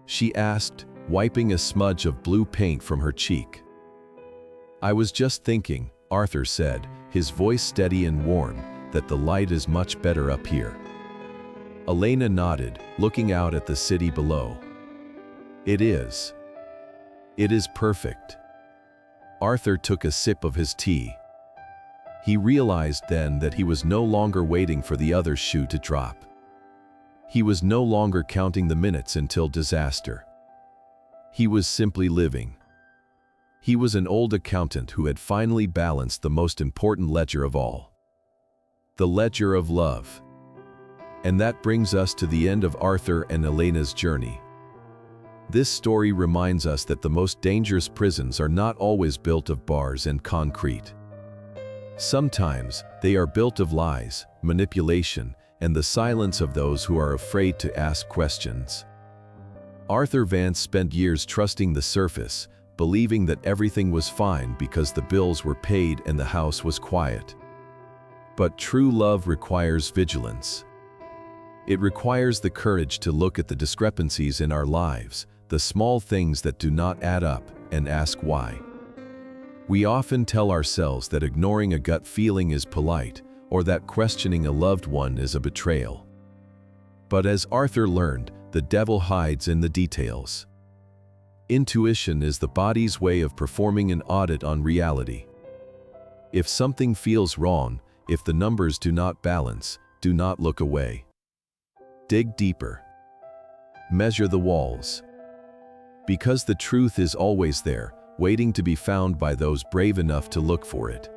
she asked, wiping a smudge of blue paint from her cheek. "I was just thinking," Arthur said, his voice steady and warm, "that the light is much better up here." Elena nodded, looking out at the city below. "It is. It is perfect." Arthur took a sip of his tea. He realized then that he was no longer waiting for the other shoe to drop. He was no longer counting the minutes until disaster. He was simply living. He was an old accountant who had finally balanced the most important ledger of all. The ledger of love. And that brings us to the end of Arthur and Elena's journey. This story reminds us that the most dangerous prisons are not always built of bars and concrete. Sometimes they are built of lies, manipulation, and the silence of those who are afraid to ask questions. Arthur Vance spent years trusting the surface, believing that everything was fine because the bills were paid and the house was quiet. But true love requires vigilance. It requires the courage to look at the discrepancies in our lives, the small things that do not add up, and ask why. We often tell ourselves that ignoring a gut feeling is polite, or that questioning a loved one is a betrayal. But as Arthur learned, the devil hides in the details. Intuition is the body's way of performing an audit on reality. If something feels wrong, if the numbers do not balance, do not look away. Dig deeper. Measure the walls. Because the truth is always there, waiting to be found by those brave enough to look for it.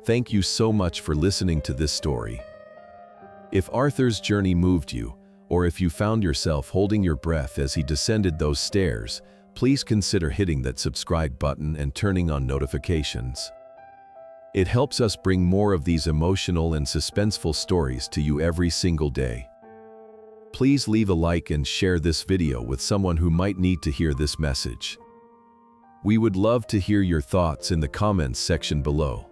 Thank you so much for listening to this story. If Arthur's journey moved you, or if you found yourself holding your breath as he descended those stairs, please consider hitting that subscribe button and turning on notifications. It helps us bring more of these emotional and suspenseful stories to you every single day. Please leave a like and share this video with someone who might need to hear this message. We would love to hear your thoughts in the comments section below.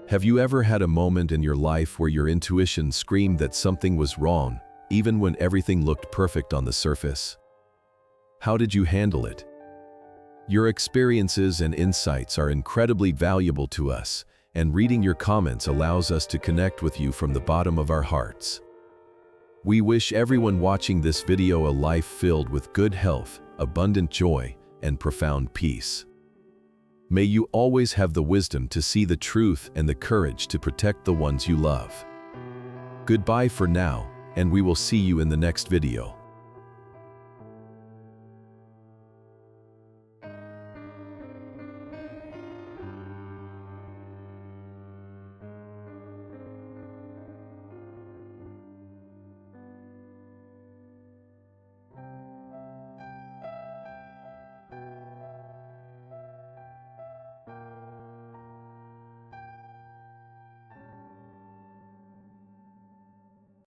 Have you ever had a moment in your life where your intuition screamed that something was wrong, even when everything looked perfect on the surface? How did you handle it? Your experiences and insights are incredibly valuable to us, and reading your comments allows us to connect with you from the bottom of our hearts. We wish everyone watching this video a life filled with good health, abundant joy, and profound peace. May you always have the wisdom to see the truth and the courage to protect the ones you love. Goodbye for now, and we will see you in the next video.